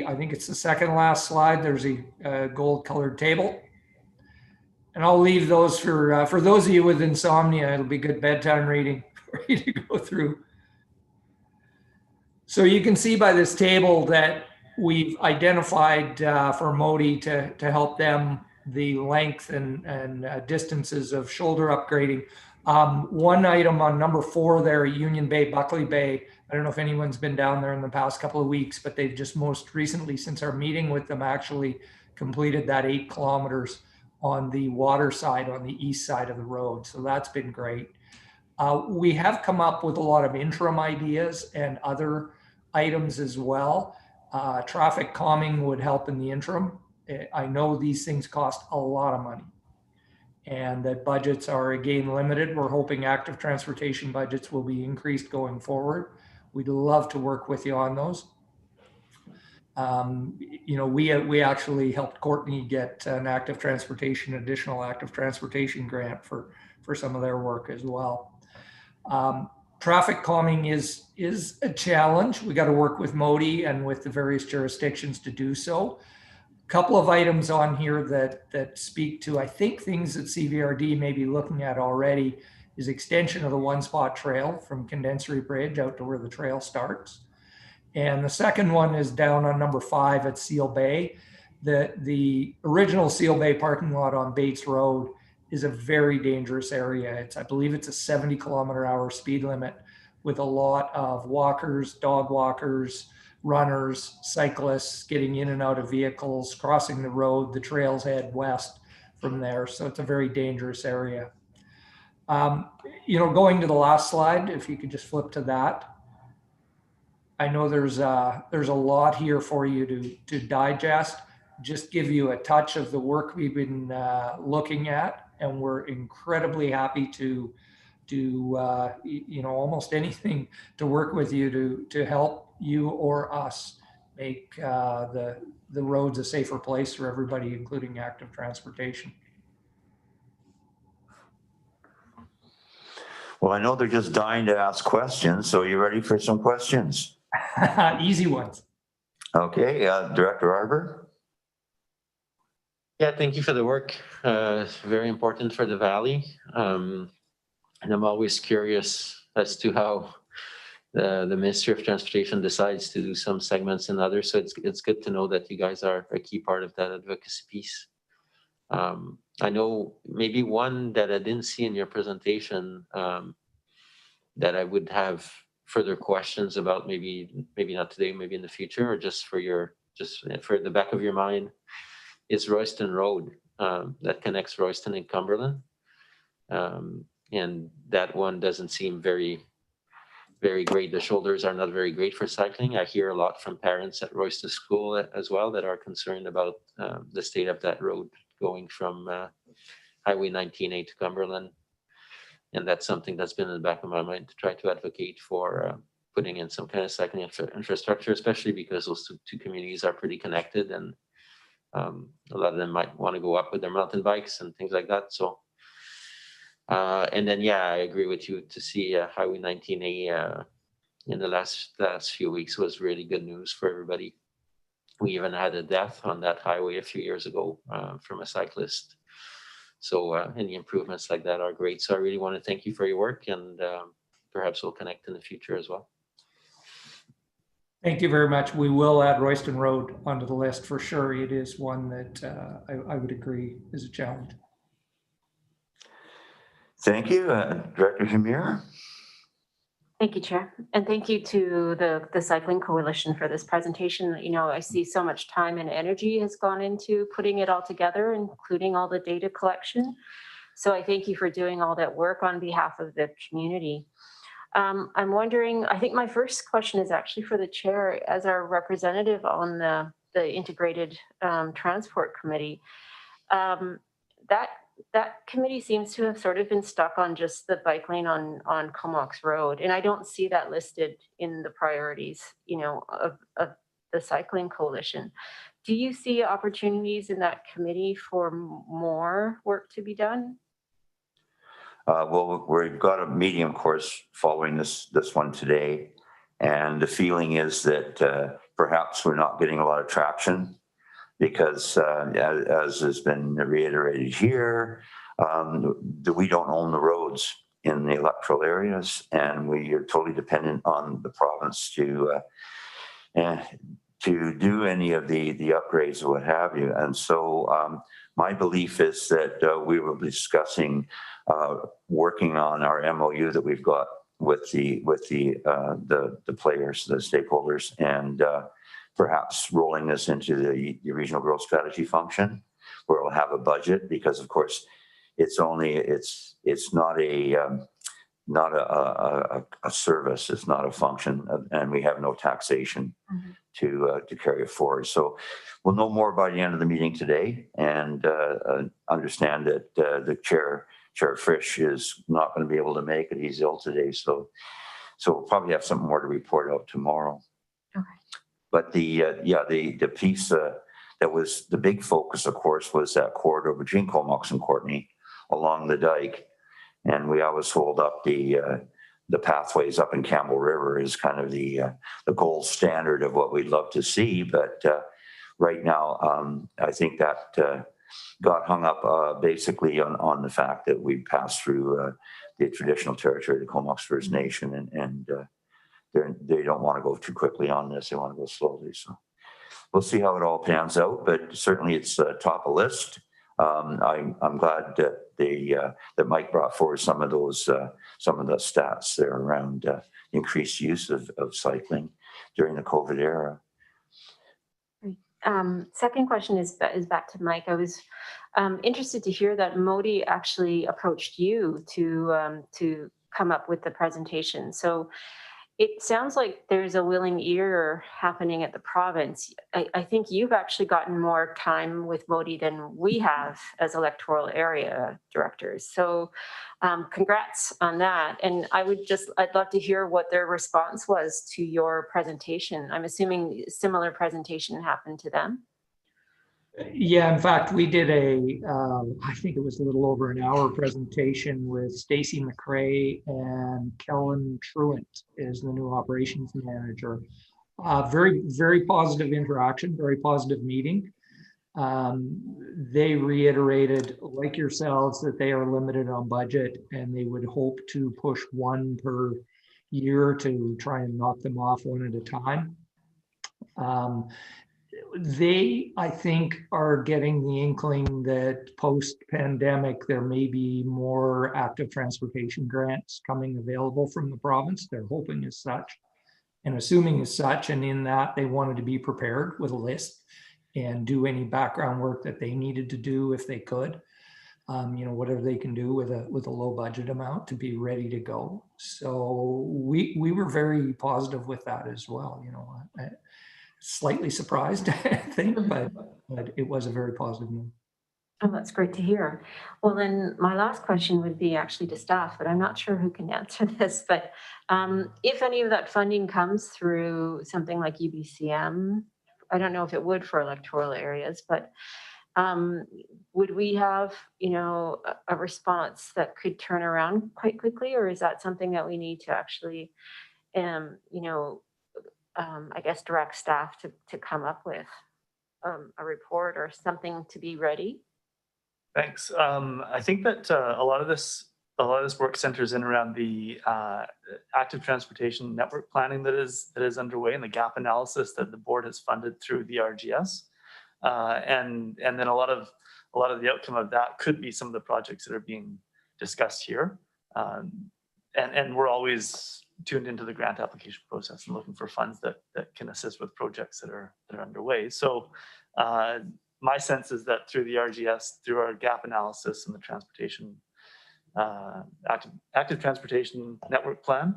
I think it's the second last slide. There's a gold colored table. And I'll leave those for those of you with insomnia. It'll be good bedtime reading for you to go through. So you can see by this table that we've identified for Modi to help them the length and distances of shoulder upgrading. One item on number 4 there, Union Bay, Buckley Bay. I don't know if anyone's been down there in the past couple of weeks, but they've just most recently, since our meeting with them, actually completed that 8 kilometers on the water side, on the east side of the road. So that's been great. We have come up with a lot of interim ideas and other items as well. Traffic calming would help in the interim. I know these things cost a lot of money and that budgets are again limited. We're hoping active transportation budgets will be increased going forward. We'd love to work with you on those. You know, we actually helped Courtney get an additional active transportation grant for some of their work as well. Traffic calming is a challenge. We got to work with MODI and with the various jurisdictions to do so. A couple of items on here that speak to, I think, things that CVRD may be looking at already is extension of the one spot trail from Condensory Bridge out to where the trail starts. And the second one is down on number 5 at Seal Bay. The original Seal Bay parking lot on Bates Road is a very dangerous area. I believe it's a 70 km/h speed limit with a lot of walkers, dog walkers, runners, cyclists getting in and out of vehicles, crossing the road. The trails head west from there. So it's a very dangerous area. You know, going to the last slide, if you could just flip to that. I know there's a lot here for you to digest. Just give you a touch of the work we've been looking at, and we're incredibly happy to you know, almost anything to work with you to help you or us make the roads a safer place for everybody, including active transportation. Well, I know they're just dying to ask questions, so you ready for some questions? Easy ones. Okay, Director Arbor. Yeah, thank you for the work. It's very important for the Valley. And I'm always curious as to how the Ministry of Transportation decides to do some segments and others. So it's good to know that you guys are a key part of that advocacy piece. I know maybe one that I didn't see in your presentation that I would have further questions about, maybe not today, maybe in the future, or just for the back of your mind, is Royston Road that connects Royston and Cumberland. And that one doesn't seem very great. The shoulders are not very great for cycling. I hear a lot from parents at Royston School as well that are concerned about the state of that road going from Highway 19A to Cumberland. And that's something that's been in the back of my mind to try to advocate for putting in some kind of cycling infrastructure, especially because those two communities are pretty connected, and a lot of them might want to go up with their mountain bikes and things like that. So, and then, yeah, I agree with you to see Highway 19A in the last few weeks was really good news for everybody. We even had a death on that highway a few years ago from a cyclist. So any improvements like that are great. So I really want to thank you for your work, and perhaps we'll connect in the future as well. Thank you very much. We will add Royston Road onto the list for sure. It is one that I would agree is a challenge. Thank you, Director Hamir. Thank you, Chair. And thank you to the Cycling Coalition for this presentation. You know, I see so much time and energy has gone into putting it all together, including all the data collection. So I thank you for doing all that work on behalf of the community. I'm wondering, I think my first question is actually for the Chair as our representative on the Integrated Transport Committee. That committee seems to have sort of been stuck on just the bike lane on Comox Road. And I don't see that listed in the priorities, you know, of the Cycling Coalition. Do you see opportunities in that committee for more work to be done? Well, we've got a meeting, of course, following this one today. And the feeling is that perhaps we're not getting a lot of traction, because as has been reiterated here, we don't own the roads in the electoral areas, and we are totally dependent on the province to do any of the upgrades or what have you. And so my belief is that we will be discussing working on our MOU that we've got with the players, the stakeholders, and perhaps rolling this into the regional growth strategy function, where we'll have a budget, because of course it's not a service, it's not a function, and we have no taxation to carry it forward. So we'll know more by the end of the meeting today, and understand that the Chair Frisch is not going to be able to make it. He's ill today, so we'll probably have something more to report out tomorrow. Okay. But the piece that was the big focus, of course, was that corridor between Comox and Courtney along the dike, and we always hold up the pathways up in Campbell River is kind of the gold standard of what we'd love to see. But right now, I think that got hung up basically on the fact that we passed through the traditional territory of the Comox First Nation, and they don't want to go too quickly on this. They want to go slowly. So we'll see how it all pans out, but certainly it's top of list. I'm glad that Mike brought forward some of the stats there around increased use of cycling during the COVID era. Second question is back to Mike. I was interested to hear that Modi actually approached you to come up with the presentation. So it sounds like there's a willing ear happening at the province. I think you've actually gotten more time with Modi than we have as electoral area directors. So congrats on that. And I'd love to hear what their response was to your presentation. I'm assuming similar presentation happened to them. Yeah, in fact, we did I think it was a little over an hour presentation with Stacey McRae and Kellen Truant is the new operations manager. Very, very positive interaction, very positive meeting. They reiterated, like yourselves, that they are limited on budget and they would hope to push one per year to try and knock them off one at a time. They, I think, are getting the inkling that post-pandemic, there may be more active transportation grants coming available from the province. They're hoping as such and assuming as such, and in that they wanted to be prepared with a list and do any background work that they needed to do if they could. Whatever they can do with a low budget amount to be ready to go. So we were very positive with that as well. Slightly surprised, I think, but it was a very positive move. Oh, that's great to hear. Well, then my last question would be actually to staff, but I'm not sure who can answer this. But if any of that funding comes through something like UBCM, I don't know if it would for electoral areas, but would we have, a response that could turn around quite quickly, or is that something that we need to actually, I guess, direct staff to come up with a report or something to be ready? Thanks. I think that a lot of this work centers in around the active transportation network planning that is underway and the gap analysis that the board has funded through the RGS, and then a lot of the outcome of that could be some of the projects that are being discussed here, and we're always tuned into the grant application process and looking for funds that can assist with projects that are underway. So my sense is that through the RGS, through our gap analysis and the transportation active transportation network plan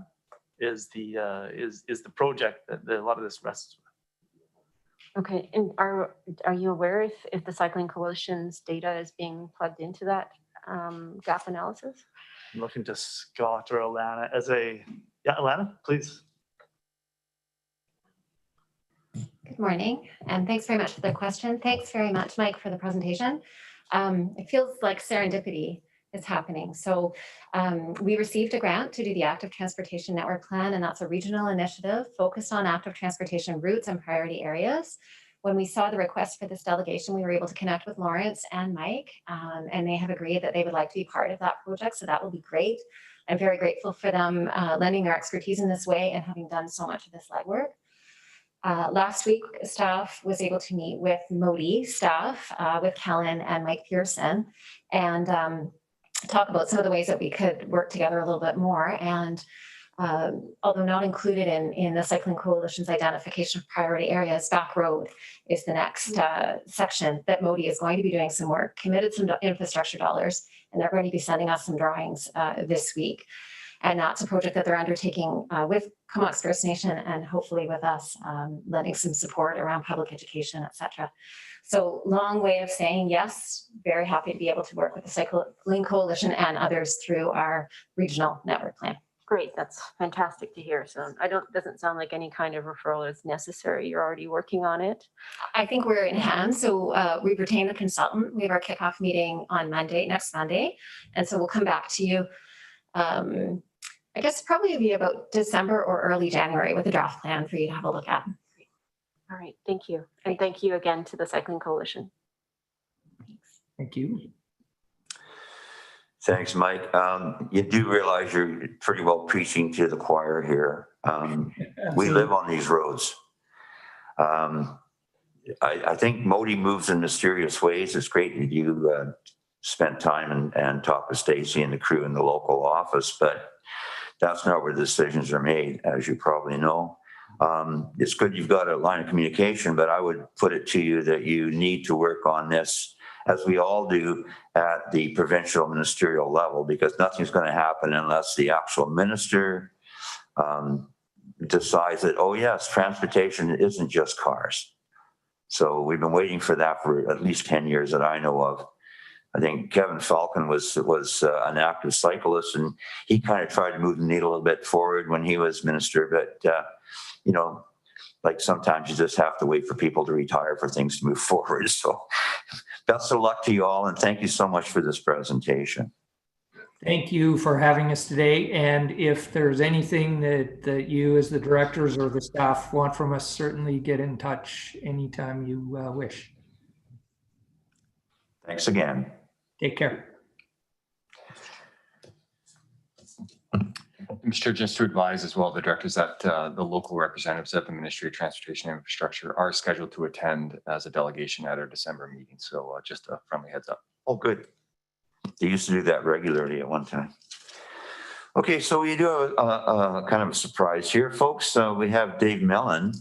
is the project that a lot of this rests with. Okay, and are you aware if the Cycling Coalition's data is being plugged into that gap analysis? I'm looking to Scott or Alana Alana, please. Good morning, and thanks very much for the question. Thanks very much, Mike, for the presentation. It feels like serendipity is happening. So we received a grant to do the Active Transportation Network Plan, and that's a regional initiative focused on active transportation routes and priority areas. When we saw the request for this delegation, we were able to connect with Lawrence and Mike, and they have agreed that they would like to be part of that project, so that will be great. I'm very grateful for them lending their expertise in this way and having done so much of this legwork. Last week, staff was able to meet with Modi staff, with Kellen and Mike Pearson, and talk about some of the ways that we could work together a little bit more. And although not included in the Cycling Coalition's identification of priority areas, Back Road is the next section that Modi is going to be doing some work, committed some infrastructure dollars, and they're going to be sending us some drawings this week. And that's a project that they're undertaking with Comox First Nation and hopefully with us, lending some support around public education, et cetera. So long way of saying yes, very happy to be able to work with the Cycling Coalition and others through our regional network plan. Great, that's fantastic to hear. So doesn't sound like any kind of referral is necessary. You're already working on it. I think we're in hand. So we've retained the consultant. We have our kickoff meeting on next Monday. And so we'll come back to you. I guess probably be about December or early January with a draft plan for you to have a look at. All right, thank you. And thank you again to the Cycling Coalition. Thank you. Thanks, Mike. You do realize you're pretty well preaching to the choir here. We live on these roads. I think Modi moves in mysterious ways. It's great that you spent time and talked with Stacy and the crew in the local office, but that's not where the decisions are made, as you probably know. It's good you've got a line of communication, but I would put it to you that you need to work on this, as we all do, at the provincial ministerial level, because nothing's going to happen unless the actual minister decides that, oh yes, transportation isn't just cars. So we've been waiting for that for at least 10 years that I know of. I think Kevin Falcon was an active cyclist, and he kind of tried to move the needle a little bit forward when he was minister. But, you know, like sometimes you just have to wait for people to retire for things to move forward. So best of luck to you all, and thank you so much for this presentation. Thank you for having us today. And if there's anything that you as the directors or the staff want from us, certainly get in touch anytime you wish. Thanks again. Take care. Mr. Chair, just to advise as well, the directors that the local representatives of the Ministry of Transportation and Infrastructure are scheduled to attend as a delegation at our December meeting. So just a friendly heads up. Oh, good. They used to do that regularly at one time. Okay, so we do have a kind of a surprise here, folks. We have Dave Mellon,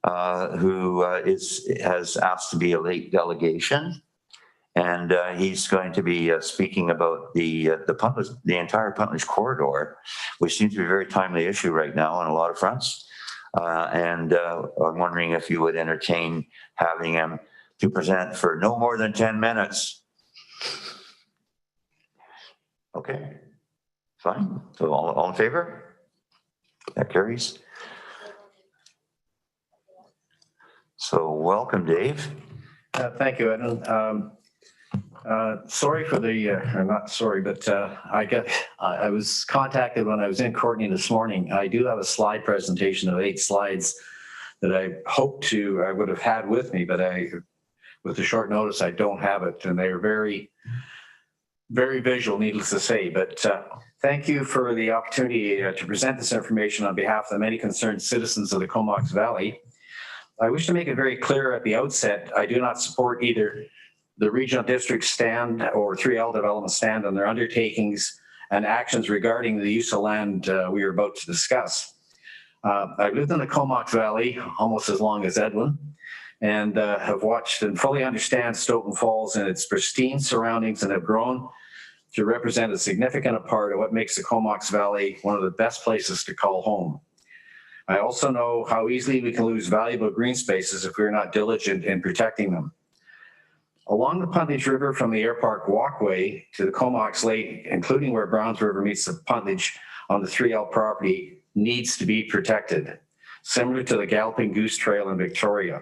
who has asked to be a late delegation. And he's going to be speaking about the entire Puntledge corridor, which seems to be a very timely issue right now on a lot of fronts. And I'm wondering if you would entertain having him to present for no more than 10 minutes. Okay, fine. So all in favor? That carries. So welcome, Dave. Thank you, Edmund. Sorry for the, or not sorry, but I was contacted when I was in Courtney this morning. I do have a slide presentation of 8 slides that I would have had with me, but with the short notice, I don't have it. And they are very, very visual, needless to say. But thank you for the opportunity to present this information on behalf of the many concerned citizens of the Comox Valley. I wish to make it very clear at the outset, I do not support either the regional district stand or 3L development stand on their undertakings and actions regarding the use of land we are about to discuss. I've lived in the Comox Valley almost as long as Edwin, and have watched and fully understand Stoughton Falls and its pristine surroundings, and have grown to represent a significant part of what makes the Comox Valley one of the best places to call home. I also know how easily we can lose valuable green spaces if we're not diligent in protecting them. Along the Puntledge River from the Air Park Walkway to the Comox Lake, including where Browns River meets the Puntledge on the 3L property, needs to be protected, similar to the Galloping Goose Trail in Victoria.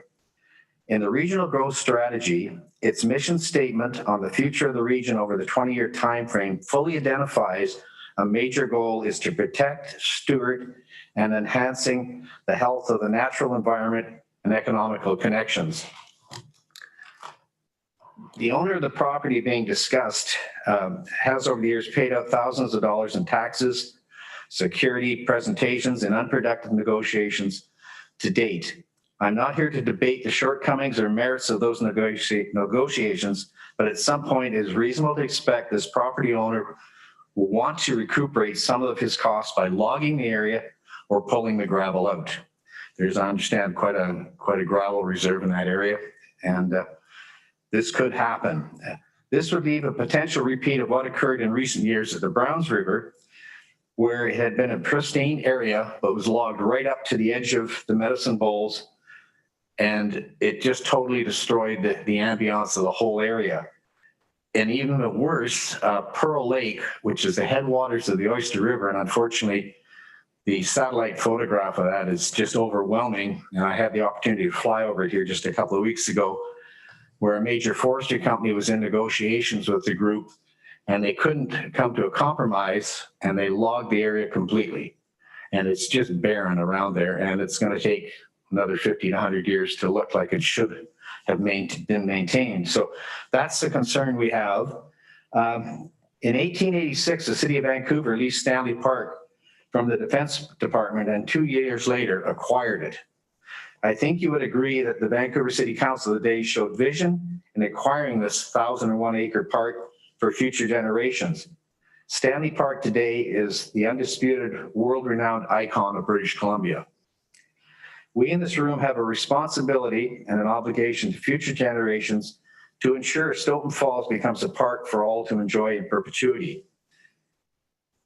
In the regional growth strategy, its mission statement on the future of the region over the 20-year timeframe fully identifies a major goal is to protect, steward, and enhancing the health of the natural environment and economical connections. The owner of the property being discussed has over the years paid out thousands of dollars in taxes, security, presentations, and unproductive negotiations to date. I'm not here to debate the shortcomings or merits of those negotiations, but at some point it is reasonable to expect this property owner will want to recuperate some of his costs by logging the area or pulling the gravel out. There's, I understand, quite a gravel reserve in that area, and this could happen. This would be a potential repeat of what occurred in recent years at the Browns River, where it had been a pristine area, but was logged right up to the edge of the Medicine Bowls, and it just totally destroyed the ambiance of the whole area. And even worse, Pearl Lake, which is the headwaters of the Oyster River, and unfortunately, the satellite photograph of that is just overwhelming. And I had the opportunity to fly over here just a couple of weeks ago, where a major forestry company was in negotiations with the group, and they couldn't come to a compromise, and they logged the area completely. And it's just barren around there, and it's going to take another 50 to 100 years to look like it should have been maintained. So that's the concern we have. In 1886, the city of Vancouver leased Stanley Park from the Defense Department, and 2 years later acquired it. I think you would agree that the Vancouver City Council of the day showed vision in acquiring this 1,001 acre park for future generations. Stanley Park today is the undisputed world-renowned icon of British Columbia. We in this room have a responsibility and an obligation to future generations to ensure Stoughton Falls becomes a park for all to enjoy in perpetuity.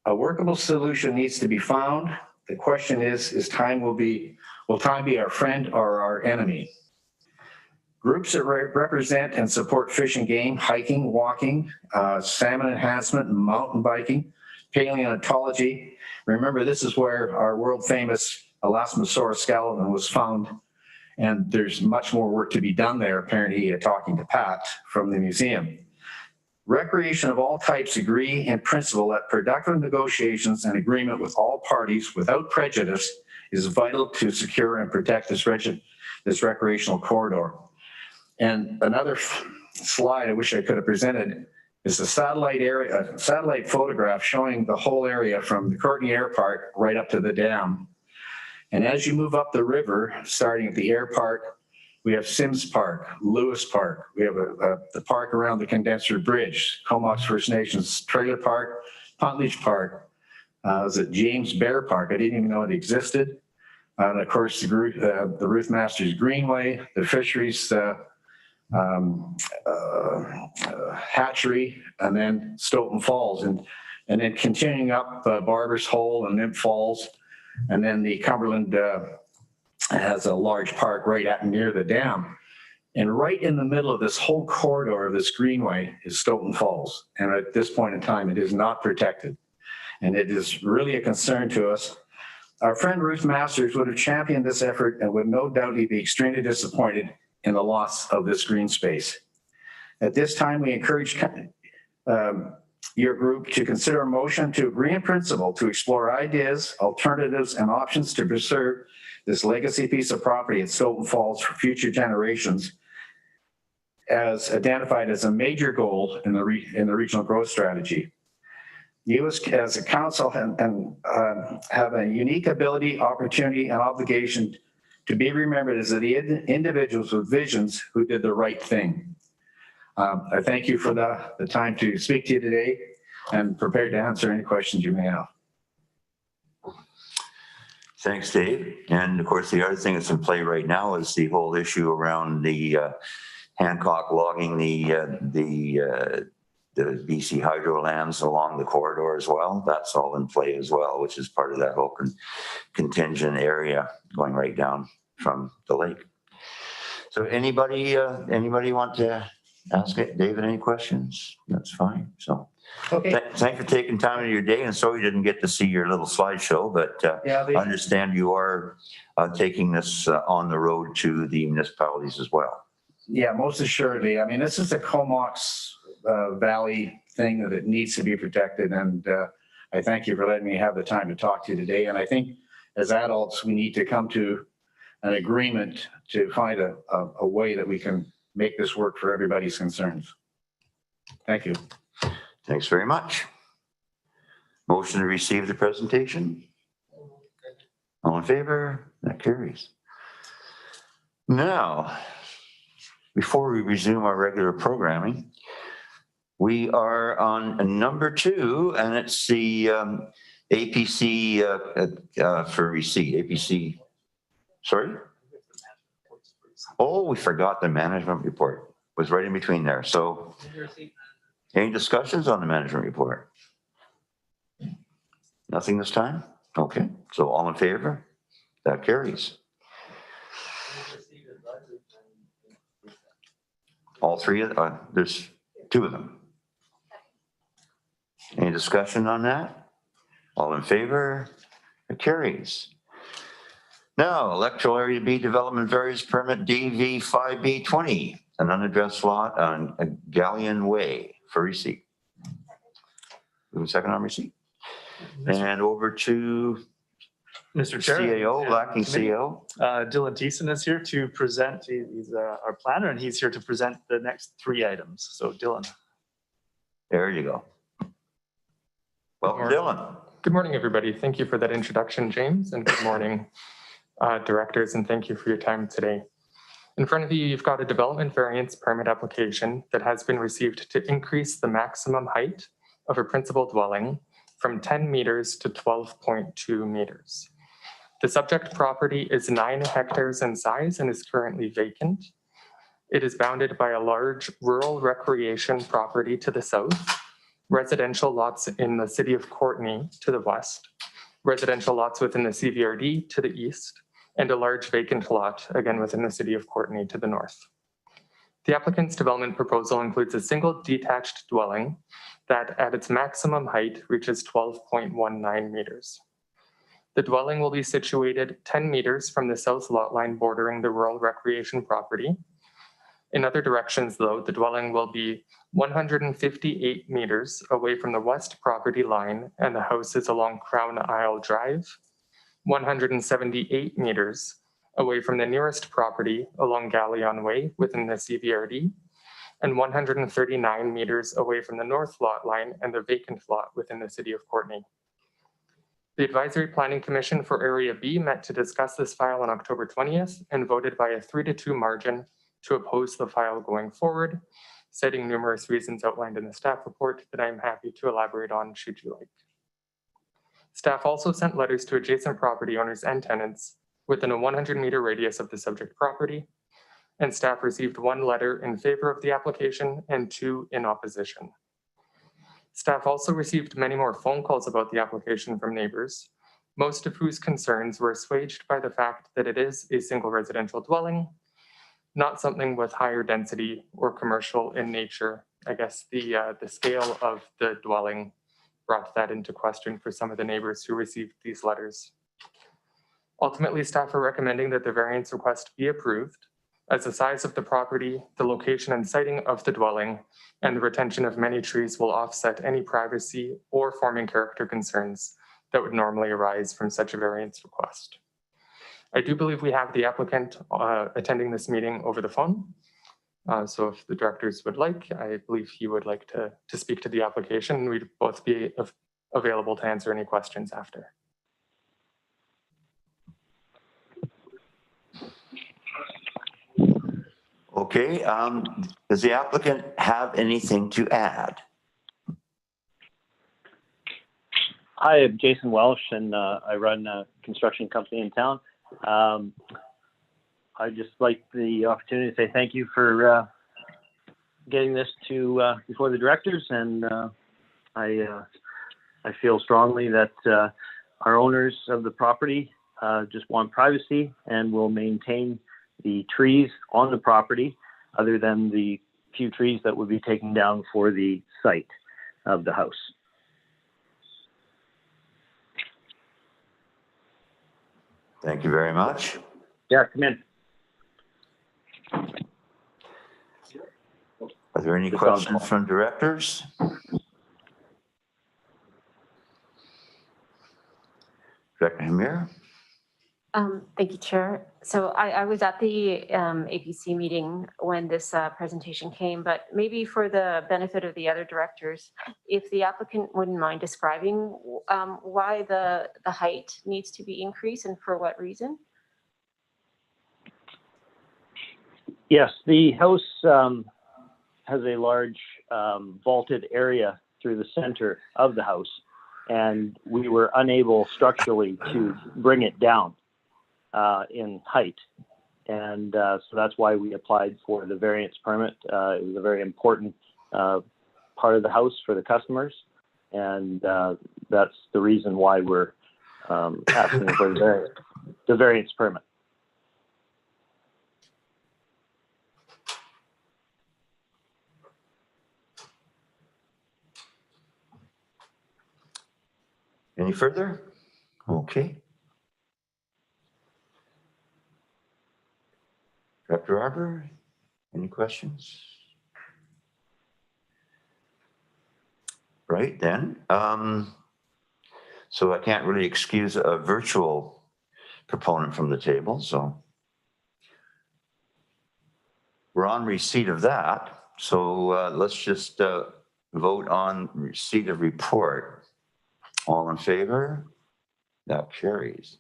A workable solution needs to be found. The question is will time be our friend or our enemy? Groups that represent and support fish and game, hiking, walking, salmon enhancement, and mountain biking, paleontology. Remember, this is where our world famous Elasmosaurus skeleton was found, and there's much more work to be done there, apparently, talking to Pat from the museum. Recreation of all types agree in principle that productive negotiations and agreement with all parties without prejudice is vital to secure and protect this recreational corridor. And another slide I wish I could have presented is a satellite photograph showing the whole area from the Courtney Air Park right up to the dam. And as you move up the river, starting at the Air Park, we have Sims Park, Lewis Park. We have the park around the Condenser Bridge, Comox First Nations Trailer Park, Puntledge Park. Was it James Bear Park? I didn't even know it existed. And of course, the Ruth Masters Greenway, the Fisheries Hatchery, and then Stoughton Falls. And then continuing up Barber's Hole and Nymph Falls. And then the Cumberland has a large park right near the dam. And right in the middle of this whole corridor of this greenway is Stoughton Falls. And at this point in time, it is not protected. And it is really a concern to us. Our friend Ruth Masters would have championed this effort and would no doubt be extremely disappointed in the loss of this green space. At this time, we encourage your group to consider a motion to agree in principle to explore ideas, alternatives, and options to preserve this legacy piece of property at Stoughton Falls for future generations, as identified as a major goal in the regional growth strategy. You as a council have a unique ability, opportunity, and obligation to be remembered as the individuals with visions who did the right thing. I thank you for the time to speak to you today, and prepared to answer any questions you may have. Thanks, Dave. And of course, the other thing that's in play right now is the whole issue around the Hancock logging the BC hydro lands along the corridor as well. That's all in play as well, which is part of that whole contingent area going right down from the lake. So anybody want to ask David any questions? That's fine. So Okay. Thank you for taking time out of your day, and sorry you didn't get to see your little slideshow, but I understand you are taking this on the road to the municipalities as well. Yeah, most assuredly. I mean, this is a Comox Valley thing that it needs to be protected, and I thank you for letting me have the time to talk to you today. And I think as adults, we need to come to an agreement to find a way that we can make this work for everybody's concerns. Thank you. Thanks very much. Motion to receive the presentation. All in favor? That carries. Now, before we resume our regular programming, we are on number 2, and it's the APC for receipt. APC, sorry? Oh, we forgot the management report. Was right in between there. So any discussions on the management report? Nothing this time? Okay, so all in favor? That carries. All three, there's 2 of them. Any discussion on that? All in favor? It carries. Now, Electoral Area B Development Variance Permit DV 5B20, an unaddressed lot on Galleon Way for receipt. Move second on receipt. And over to Mr. Chair. CAO, lacking Committee. CAO. Dylan Thiessen is here to present. He's our planner, and he's here to present the next 3 items. So Dylan. There you go. Welcome, Dylan. Good morning, everybody. Thank you for that introduction, James, and good morning, directors, and thank you for your time today. In front of you, you've got a development variance permit application that has been received to increase the maximum height of a principal dwelling from 10 meters to 12.2 meters. The subject property is 9 hectares in size and is currently vacant. It is bounded by a large rural recreation property to the south, residential lots in the city of Courtenay to the west, residential lots within the CVRD to the east, and a large vacant lot, again within the city of Courtenay to the north. The applicant's development proposal includes a single detached dwelling that at its maximum height reaches 12.19 meters. The dwelling will be situated 10 meters from the south lot line bordering the rural recreation property. In other directions, though, the dwelling will be 158 meters away from the west property line and the house is along Crown Isle Drive, 178 meters away from the nearest property along Galleon Way within the CVRD, and 139 meters away from the north lot line and the vacant lot within the city of Courtenay. The Advisory Planning Commission for Area B met to discuss this file on October 20th and voted by a 3-2 margin to oppose the file going forward, citing numerous reasons outlined in the staff report that I'm happy to elaborate on should you like. Staff also sent letters to adjacent property owners and tenants within a 100-meter radius of the subject property, and staff received 1 letter in favor of the application and 2 in opposition. Staff also received many more phone calls about the application from neighbors, most of whose concerns were assuaged by the fact that it is a single residential dwelling, not something with higher density or commercial in nature. I guess the scale of the dwelling brought that into question for some of the neighbors who received these letters. Ultimately, staff are recommending that the variance request be approved, as the size of the property, the location and siting of the dwelling, and the retention of many trees will offset any privacy or forming character concerns that would normally arise from such a variance request. I do believe we have the applicant attending this meeting over the phone. So if the directors would like, I believe he would like to speak to the application. We'd both be available to answer any questions after. Okay, does the applicant have anything to add? Hi, I'm Jason Welsh, and I run a construction company in town. I'd just like the opportunity to say thank you for getting this to before the directors, and I feel strongly that our owners of the property just want privacy and will maintain the trees on the property other than the few trees that would be taken down for the site of the house. Thank you very much. Yeah, come in. Are there any questions from directors? Director Hamir? Thank you, Chair. So I was at the APC meeting when this presentation came, but maybe for the benefit of the other directors, if the applicant wouldn't mind describing why the height needs to be increased and for what reason? Yes, the house has a large vaulted area through the center of the house, and we were unable structurally to bring it down in height. And so that's why we applied for the variance permit. It was a very important part of the house for the customers, and that's the reason why we're asking for the variance permit. Any further? Okay. Director Arbor, any questions? Right then. So I can't really excuse a virtual proponent from the table, so we're on receipt of that. So let's just vote on receipt of report. All in favor? That carries.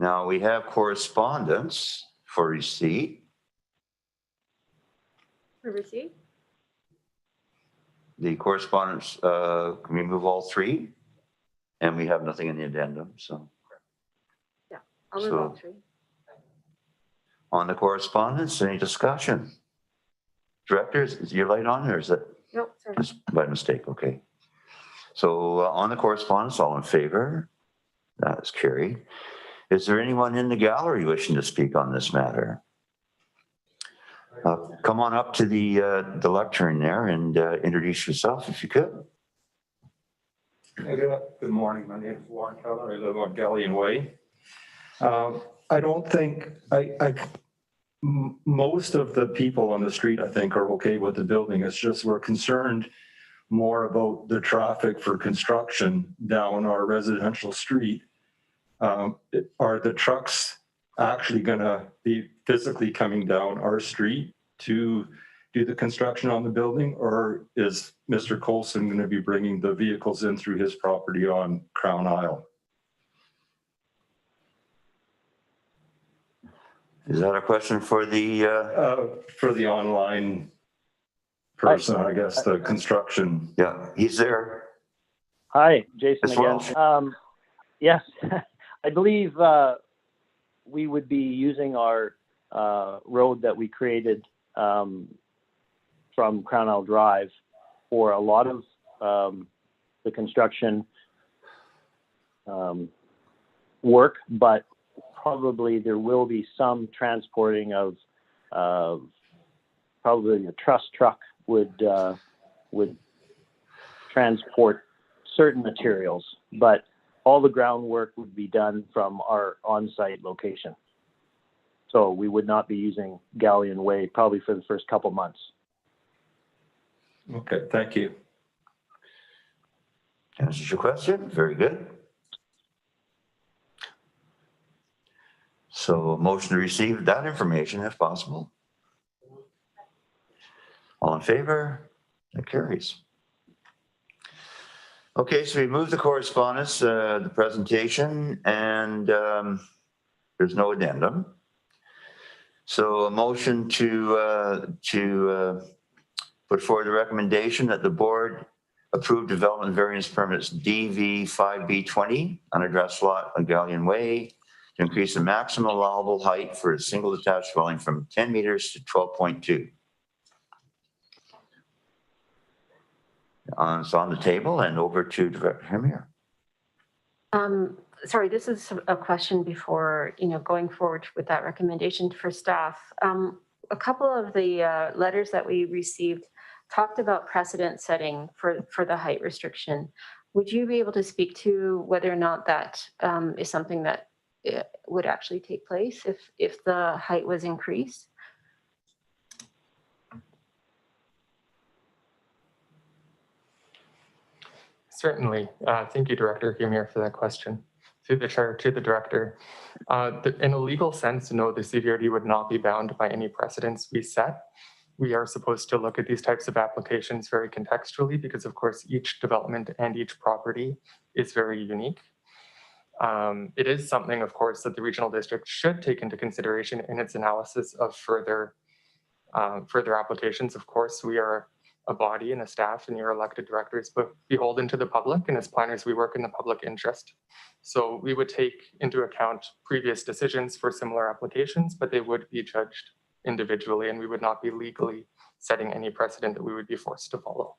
Now we have correspondence for receipt. For receipt? The correspondence, can we move all three? And we have nothing in the addendum, so. Yeah, I'll move all three. On the correspondence, any discussion? Directors, is your light on or is it Nope, sorry. just by mistake? Okay. So on the correspondence, all in favor? That is carried. Is there anyone in the gallery wishing to speak on this matter? Come on up to the lectern there and introduce yourself if you could. Good morning. My name is Warren Keller. I live on Galleon Way. I don't think most of the people on the street, I think, are okay with the building. It's just we're concerned more about the traffic for construction down our residential street. Are the trucks actually going to be physically coming down our street to do the construction on the building, or is Mr. Colson going to be bringing the vehicles in through his property on Crown Isle? Is that a question for the online person, I guess, the construction? Yeah, he's there. Hi, Jason As again. well. Yes, I believe we would be using our road that we created from Crown Isle Drive for a lot of the construction work, but probably there will be some transporting of probably a truss truck would transport certain materials, but all the groundwork would be done from our on-site location. So we would not be using Galleon Way probably for the first couple months. Okay, thank you. Answers your question. Very good. So a motion to receive that information if possible. All in favor? That carries. Okay, so we moved the correspondence, the presentation, and there's no addendum. So a motion to put forward the recommendation that the board approve development variance permits DV 5B20 unaddressed lot on Galleon Way to increase the maximum allowable height for a single detached dwelling from 10 meters to 12.2. It's on the table and over to Director Hemier. Sorry, this is a question before, going forward with that recommendation for staff. A couple of the letters that we received talked about precedent setting for the height restriction. Would you be able to speak to whether or not that is something that would actually take place if the height was increased? Certainly. Thank you, Director Humier, for that question. Through the chair to the director. In a legal sense, no, the CVRD would not be bound by any precedents we set. We are supposed to look at these types of applications very contextually because, of course, each development and each property is very unique. It is something, of course, that the regional district should take into consideration in its analysis of further applications. Of course, we are a body and a staff and your elected directors, but beholden to the public, and as planners, we work in the public interest. So we would take into account previous decisions for similar applications, but they would be judged individually, and we would not be legally setting any precedent that we would be forced to follow.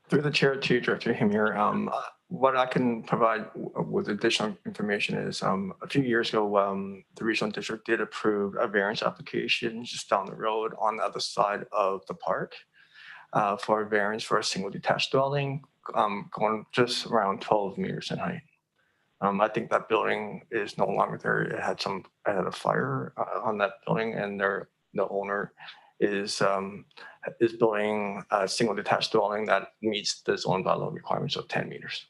Through the chair to Director Himir, what I can provide with additional information is a few years ago, the regional district did approve a variance application just down the road on the other side of the park for a variance for a single detached dwelling going just around 12 meters in height. I think that building is no longer there. It had a fire on that building, and the owner is building a single detached dwelling that meets the zone bylaw requirements of 10 meters.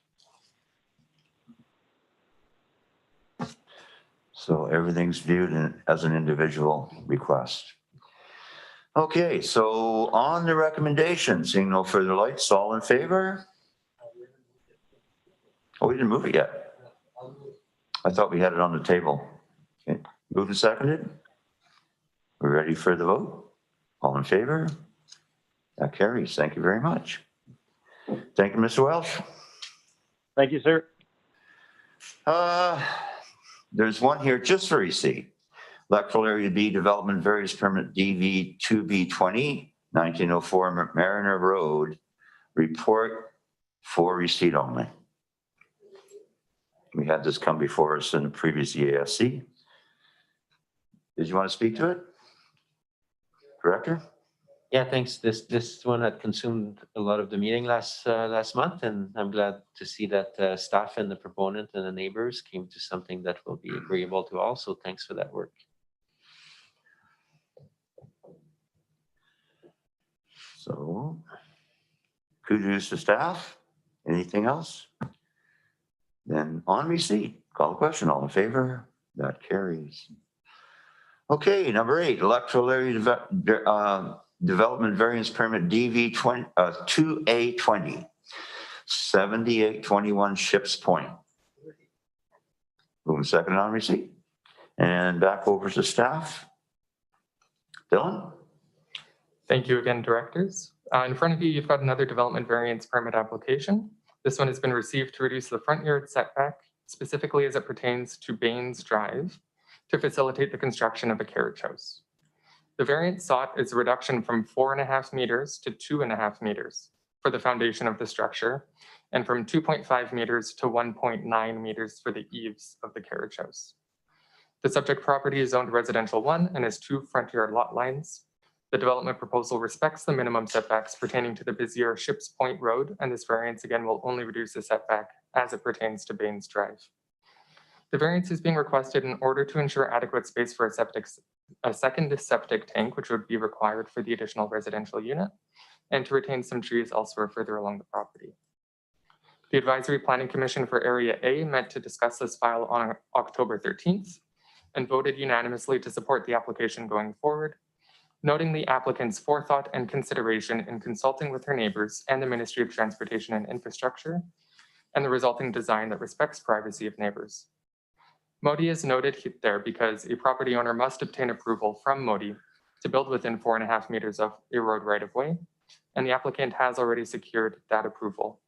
So everything's viewed as an individual request. Okay, so on the recommendation, seeing no further lights, all in favor? Oh, we didn't move it yet. I thought we had it on the table. Okay, moved and seconded. We're ready for the vote. All in favor? That carries. Thank you very much. Thank you, Mr. Welsh. Thank you, sir. There's one here just for Hiseek. Electoral Area B Development Various Permit DV 2B20, 1904 Mariner Road. Report for receipt only. We had this come before us in the previous EASC. Did you want to speak to it? Director? Yeah, thanks. This one had consumed a lot of the meeting last month, and I'm glad to see that staff and the proponent and the neighbors came to something that will be agreeable to all. So thanks for that work. So, kudos to staff. Anything else? Then on receipt, call the question. All in favor? That carries. Okay, number 8, Electoral Area Development Variance Permit DV 2A20, 7821 Ships Point. Moving second on receipt. And back over to staff. Dylan? Thank you again, directors. In front of you, you've got another development variance permit application. This one has been received to reduce the front yard setback, specifically as it pertains to Baines Drive, to facilitate the construction of a carriage house. The variance sought is a reduction from 4.5 meters to 2.5 meters for the foundation of the structure, and from 2.5 meters to 1.9 meters for the eaves of the carriage house. The subject property is zoned residential 1 and has 2 front yard lot lines. The development proposal respects the minimum setbacks pertaining to the busier Ships Point Road, and this variance again will only reduce the setback as it pertains to Baines Drive. The variance is being requested in order to ensure adequate space for a second septic tank, which would be required for the additional residential unit, and to retain some trees elsewhere further along the property. The Advisory Planning Commission for Area A met to discuss this file on October 13th and voted unanimously to support the application going forward, noting the applicant's forethought and consideration in consulting with her neighbors and the Ministry of Transportation and Infrastructure, and the resulting design that respects privacy of neighbors. MODI is noted there because a property owner must obtain approval from MODI to build within 4.5 meters of a road right-of-way, and the applicant has already secured that approval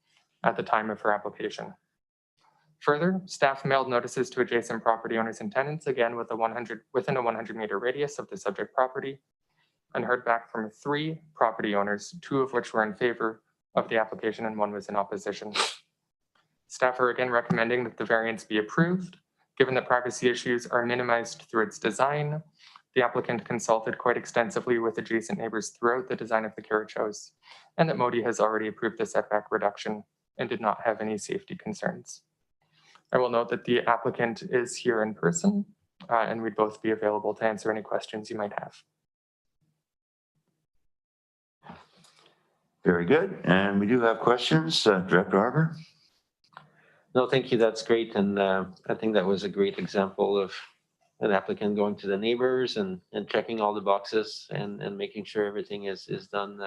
at the time of her application. Further, staff mailed notices to adjacent property owners and tenants, again within a 100-meter radius of the subject property, and heard back from 3 property owners, 2 of which were in favor of the application and 1 was in opposition. Staff are again recommending that the variance be approved. Given that privacy issues are minimized through its design, the applicant consulted quite extensively with adjacent neighbors throughout the design of the carriage house, and that MODI has already approved the setback reduction and did not have any safety concerns. I will note that the applicant is here in person, and we'd both be available to answer any questions you might have. Very good. And we do have questions. Director Harbour? No, thank you. That's great. And I think that was a great example of an applicant going to the neighbors and checking all the boxes and making sure everything is done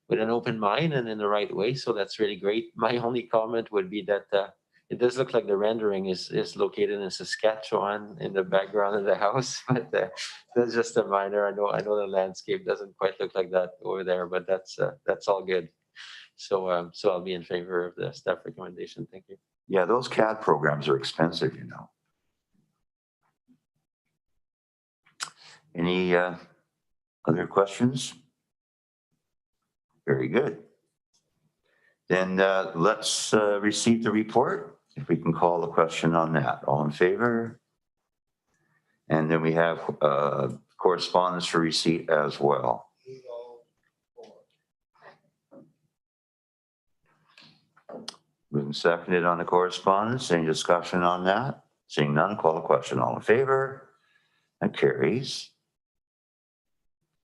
with an open mind and in the right way. So that's really great. My only comment would be that it does look like the rendering is located in Saskatchewan in the background of the house, but that's just a minor. I know the landscape doesn't quite look like that over there, but that's all good. So so I'll be in favor of the staff recommendation. Thank you. Yeah, those CAD programs are expensive, you know. Any other questions? Very good. Then let's receive the report. If we can call the question on that. All in favor? And then we have correspondence for receipt as well. Moved and seconded on the correspondence. Any discussion on that? Seeing none, call the question. All in favor? That carries.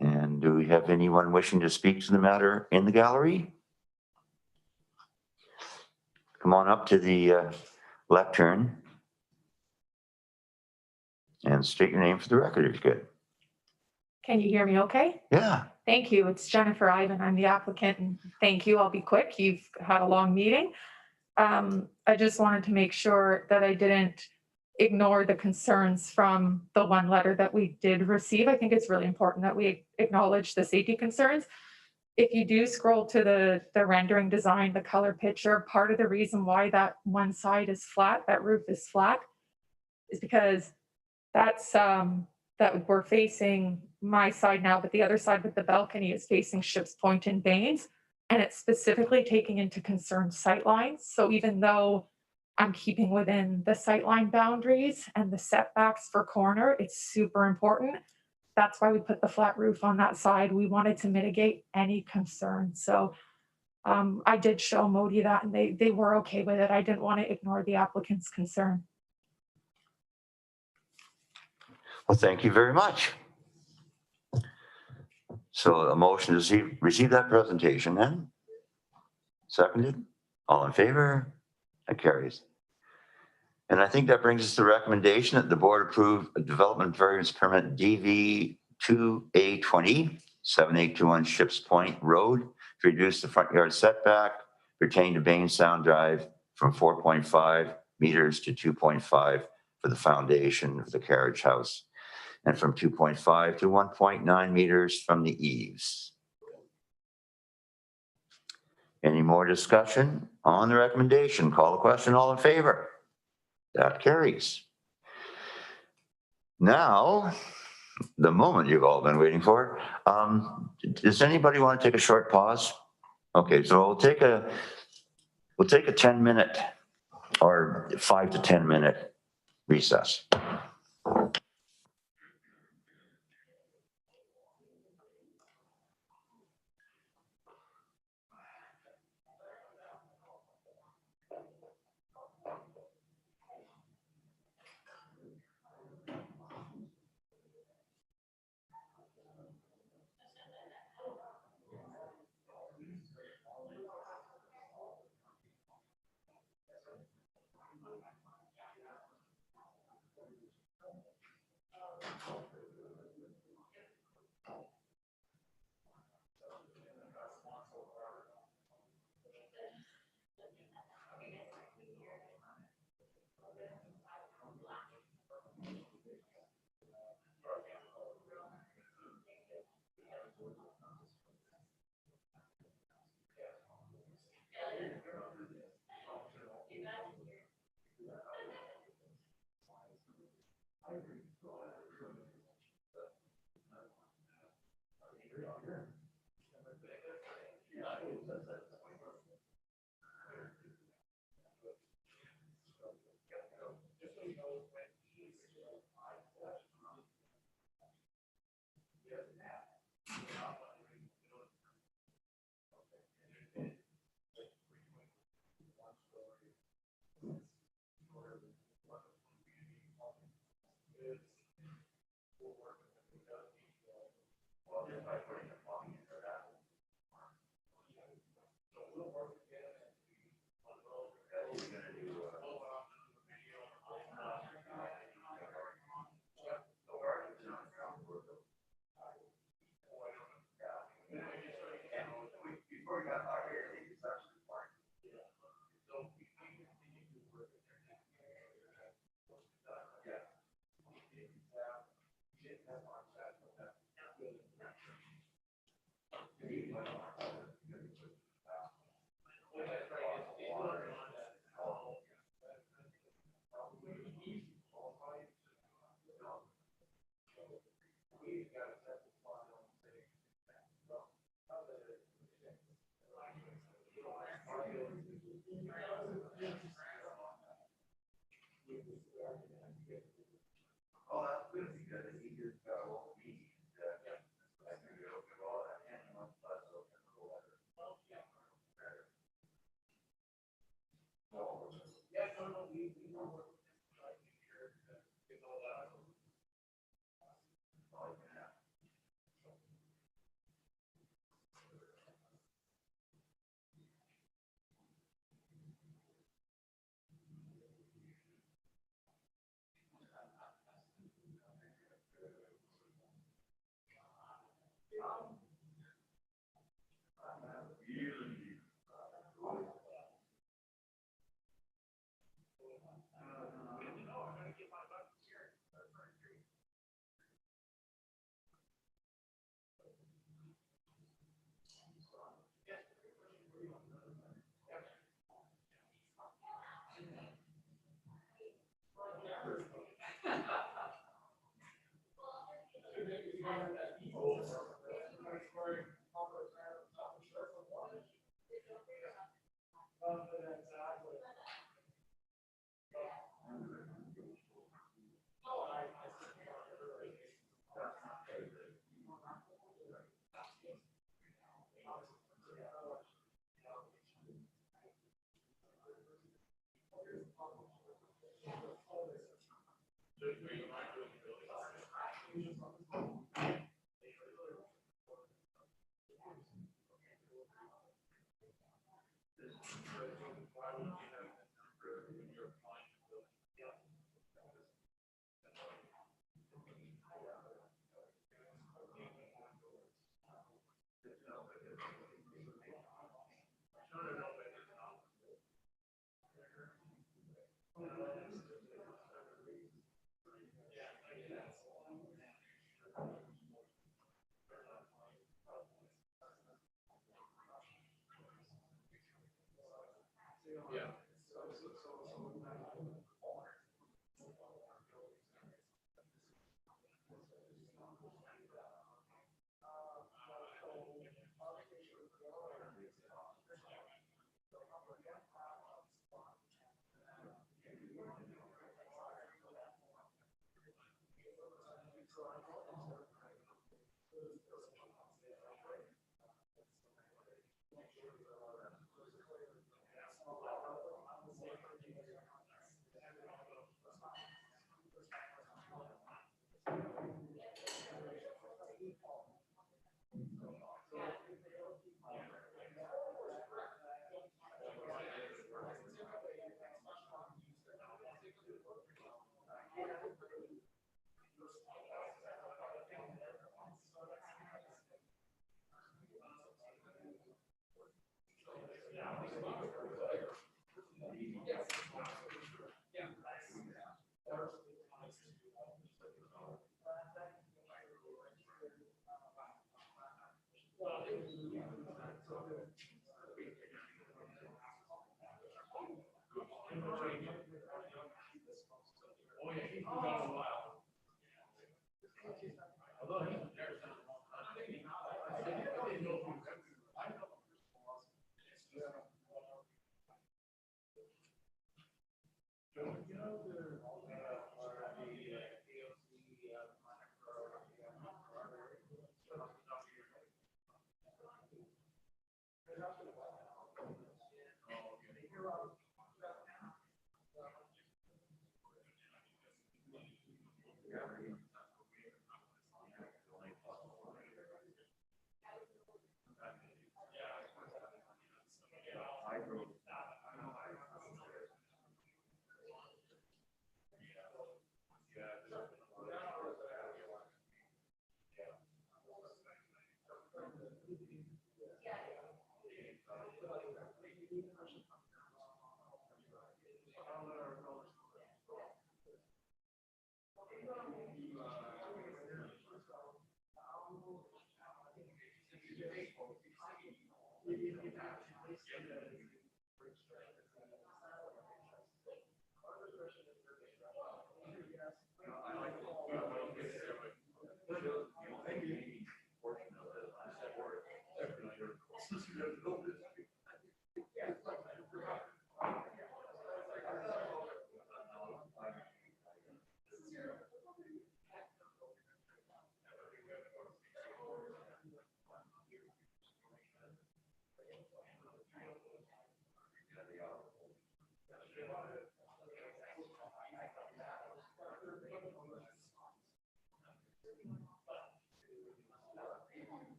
And do we have anyone wishing to speak to the matter in the gallery? Come on up to the lectern and state your name for the record if you could. Can you hear me okay? Yeah. Thank you. It's Jennifer Ivan. I'm the applicant, and thank you. I'll be quick. You've had a long meeting. I just wanted to make sure that I didn't ignore the concerns from the one letter that we did receive. I think it's really important that we acknowledge the safety concerns. If you do scroll to the rendering design, the color picture, part of the reason why that one side is flat, that roof is flat, is because that's that we're facing my side now, but the other side with the balcony is facing Ships Point and Baines, and it's specifically taking into concern sightlines. So even though I'm keeping within the sightline boundaries and the setbacks for corner, it's super important. That's why we put the flat roof on that side. We wanted to mitigate any concerns. So I did show Modi that, and they were okay with it. I didn't want to ignore the applicant's concern. Well, thank you very much. So a motion to receive that presentation then? Seconded? All in favor? That carries. And I think that brings us to the recommendation that the board approve a development variance permit DV 2A20 7821 Ships Point Road to reduce the front yard setback pertaining to Baines Sound Drive from 4.5 meters to 2.5 for the foundation of the carriage house, and from 2.5 to 1.9 meters from the eaves. Any more discussion on the recommendation? Call the question. All in favor? That carries. Now, the moment you've all been waiting for. Does anybody want to take a short pause? Okay, so we'll take a 10-minute or 5 to 10-minute recess.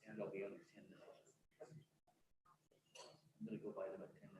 And I'll be under 10 minutes. I'm gonna go buy them at 10 minutes.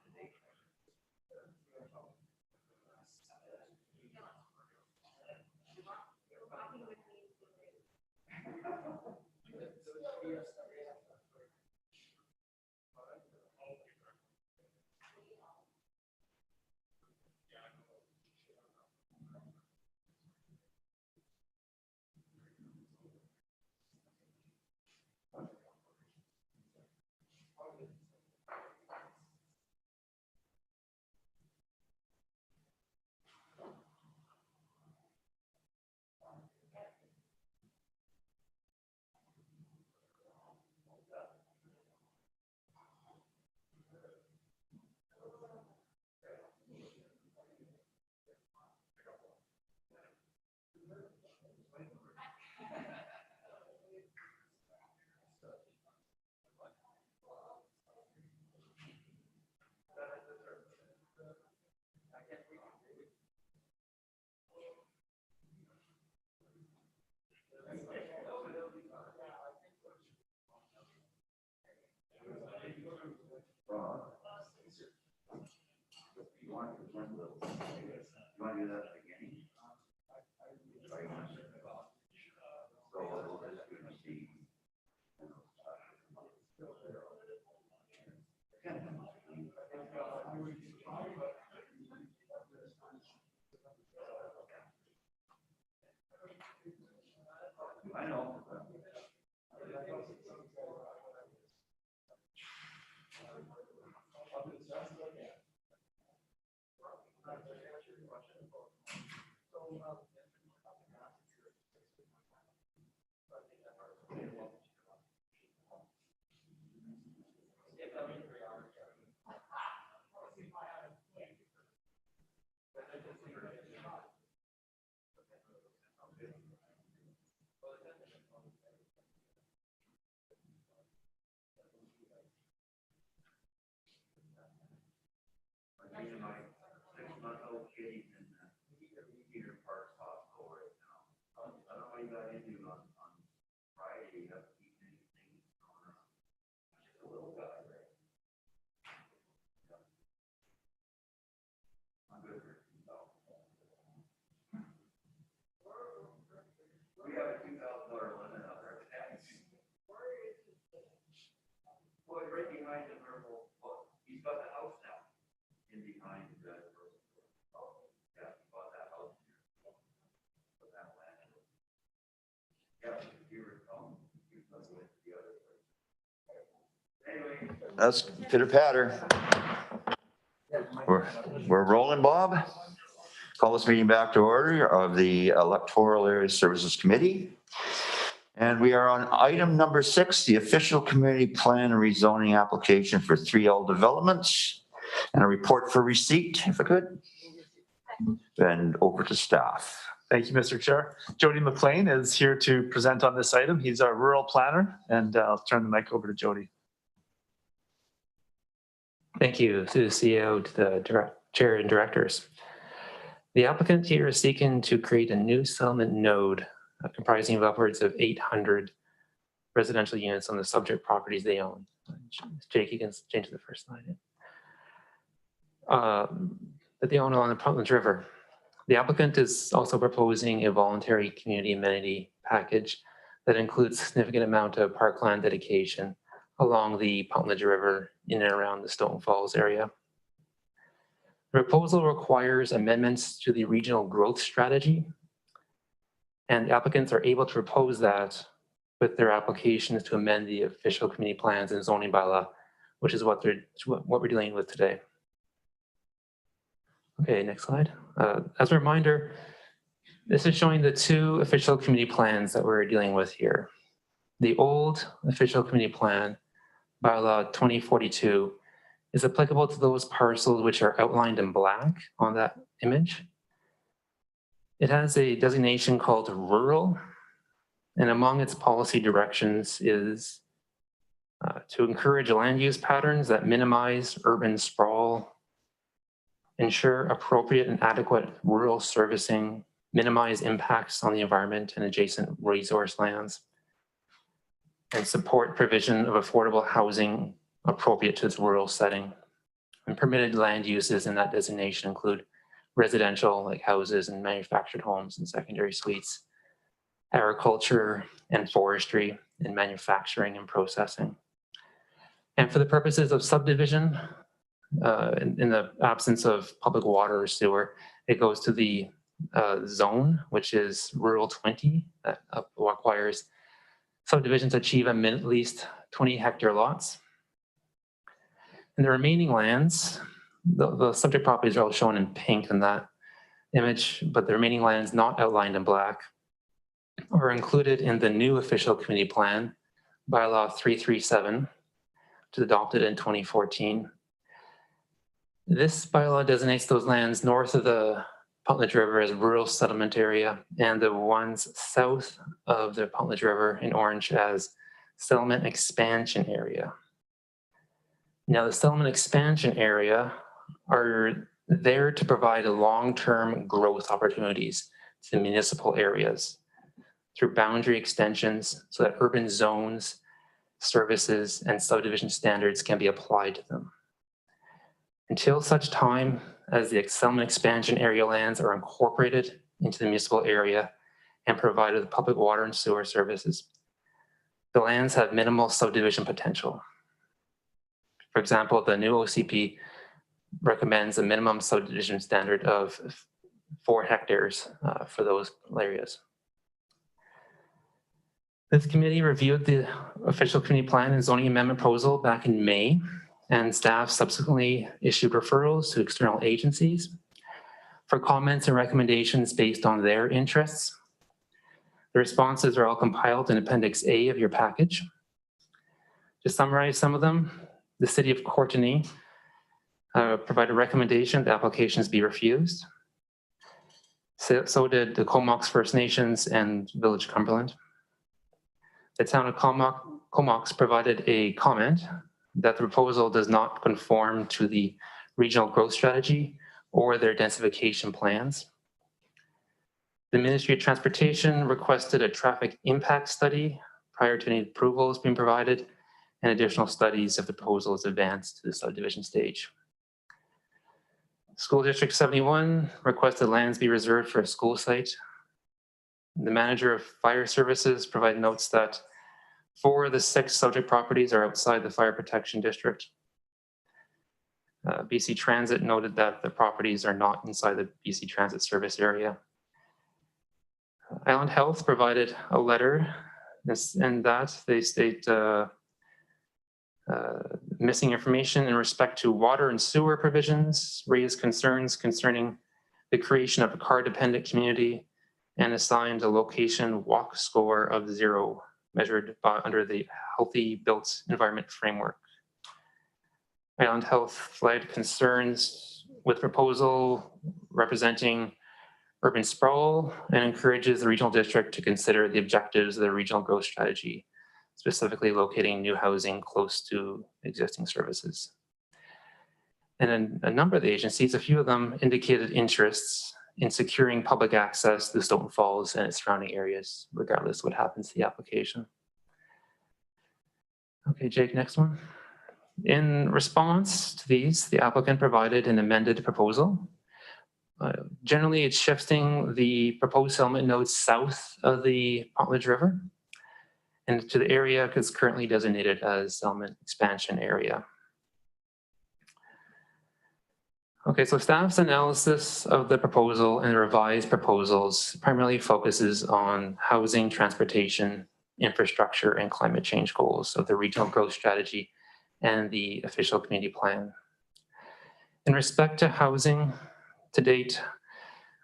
You want to do that at the beginning? I know. We have a $2,000 limit on our tax. Well, right behind the purple, well, he's got the house now in behind the purple. Yeah, he bought that house. Put that land. Yeah, you were calling. You went with the other place. Anyway. That's pitter patter. We're rolling, Bob. Call this meeting back to order of the Electoral Area Services Committee. And we are on item number 6, the official community plan and rezoning application for 3L developments and a report for receipt, if I could. And over to staff. Thank you, Mr. Chair. Jody McLean is here to present on this item. He's our rural planner, and I'll turn the mic over to Jody. Thank you to the CEO, to the chair and directors. The applicant here is seeking to create a new settlement node comprising of upwards of 800 residential units on the subject properties they own. Jake, you can change to the first slide. That they own along the Portland River. The applicant is also proposing a voluntary community amenity package that includes a significant amount of parkland dedication along the Portland River in and around the Stone Falls area. The proposal requires amendments to the regional growth strategy, and applicants are able to propose that with their applications to amend the official community plans and zoning bylaw, which is what we're dealing with today. Okay, next slide. As a reminder, this is showing the two official community plans that we're dealing with here. The old official community plan, bylaw 2042, is applicable to those parcels which are outlined in black on that image. It has a designation called rural, and among its policy directions is to encourage land use patterns that minimize urban sprawl, ensure appropriate and adequate rural servicing, minimize impacts on the environment and adjacent resource lands, and support provision of affordable housing appropriate to its rural setting. And permitted land uses in that designation include residential, like houses and manufactured homes and secondary suites, agriculture and forestry, and manufacturing and processing. And for the purposes of subdivision, in the absence of public water or sewer, it goes to the zone, which is rural 20, that requires subdivisions achieve at least 20 hectare lots. And the remaining lands, the subject properties are all shown in pink in that image, but the remaining lands not outlined in black are included in the new official community plan, bylaw 337, which was adopted in 2014. This bylaw designates those lands north of the Portland River as rural settlement area, and the ones south of the Portland River in orange as settlement expansion area. Now, the settlement expansion area are there to provide long-term growth opportunities to municipal areas through boundary extensions so that urban zones, services, and subdivision standards can be applied to them. Until such time as the settlement expansion area lands are incorporated into the municipal area and provided with public water and sewer services, the lands have minimal subdivision potential. For example, the new OCP recommends a minimum subdivision standard of 4 hectares for those areas. This committee reviewed the official community plan and zoning amendment proposal back in May, and staff subsequently issued referrals to external agencies for comments and recommendations based on their interests. The responses are all compiled in Appendix A of your package. To summarize some of them, the City of Courtenay provided a recommendation that applications be refused. So did the Comox First Nations and Village Cumberland. The town of Comox provided a comment that the proposal does not conform to the regional growth strategy or their densification plans. The Ministry of Transportation requested a traffic impact study prior to any approvals being provided, and additional studies if the proposal is advanced to the subdivision stage. School District 71 requested lands be reserved for a school site. The manager of fire services provided notes that 4 of the 6 subject properties are outside the fire protection district. BC Transit noted that the properties are not inside the BC Transit service area. Island Health provided a letter, and that they state missing information in respect to water and sewer provisions, raised concerns concerning the creation of a car-dependent community, and assigned a location walk score of 0 measured under the Healthy Built Environment Framework. Island Health flagged concerns with proposal representing urban sprawl and encourages the regional district to consider the objectives of the regional growth strategy, specifically locating new housing close to existing services. And then a number of the agencies, a few of them indicated interests in securing public access to Stoughton Falls and its surrounding areas, regardless of what happens to the application. Okay, Jake, next one. In response to these, the applicant provided an amended proposal. Generally, it's shifting the proposed settlement nodes south of the Potledge River and to the area that's currently designated as settlement expansion area. Okay, so staff's analysis of the proposal and the revised proposals primarily focuses on housing, transportation, infrastructure, and climate change goals of the regional growth strategy and the official community plan. In respect to housing, to date,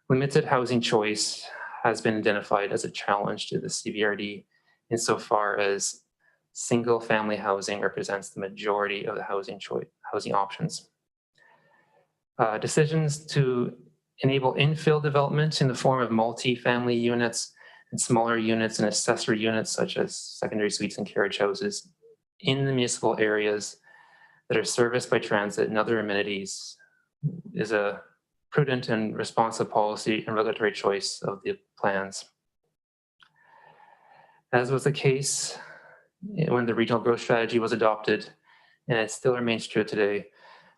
limited housing choice has been identified as a challenge to the CVRD insofar as single-family housing represents the majority of the housing options. Decisions to enable infill development in the form of multi-family units and smaller units and accessory units such as secondary suites and carriage houses in the municipal areas that are serviced by transit and other amenities is a prudent and responsive policy and regulatory choice of the plans. As was the case when the regional growth strategy was adopted, and it still remains true today,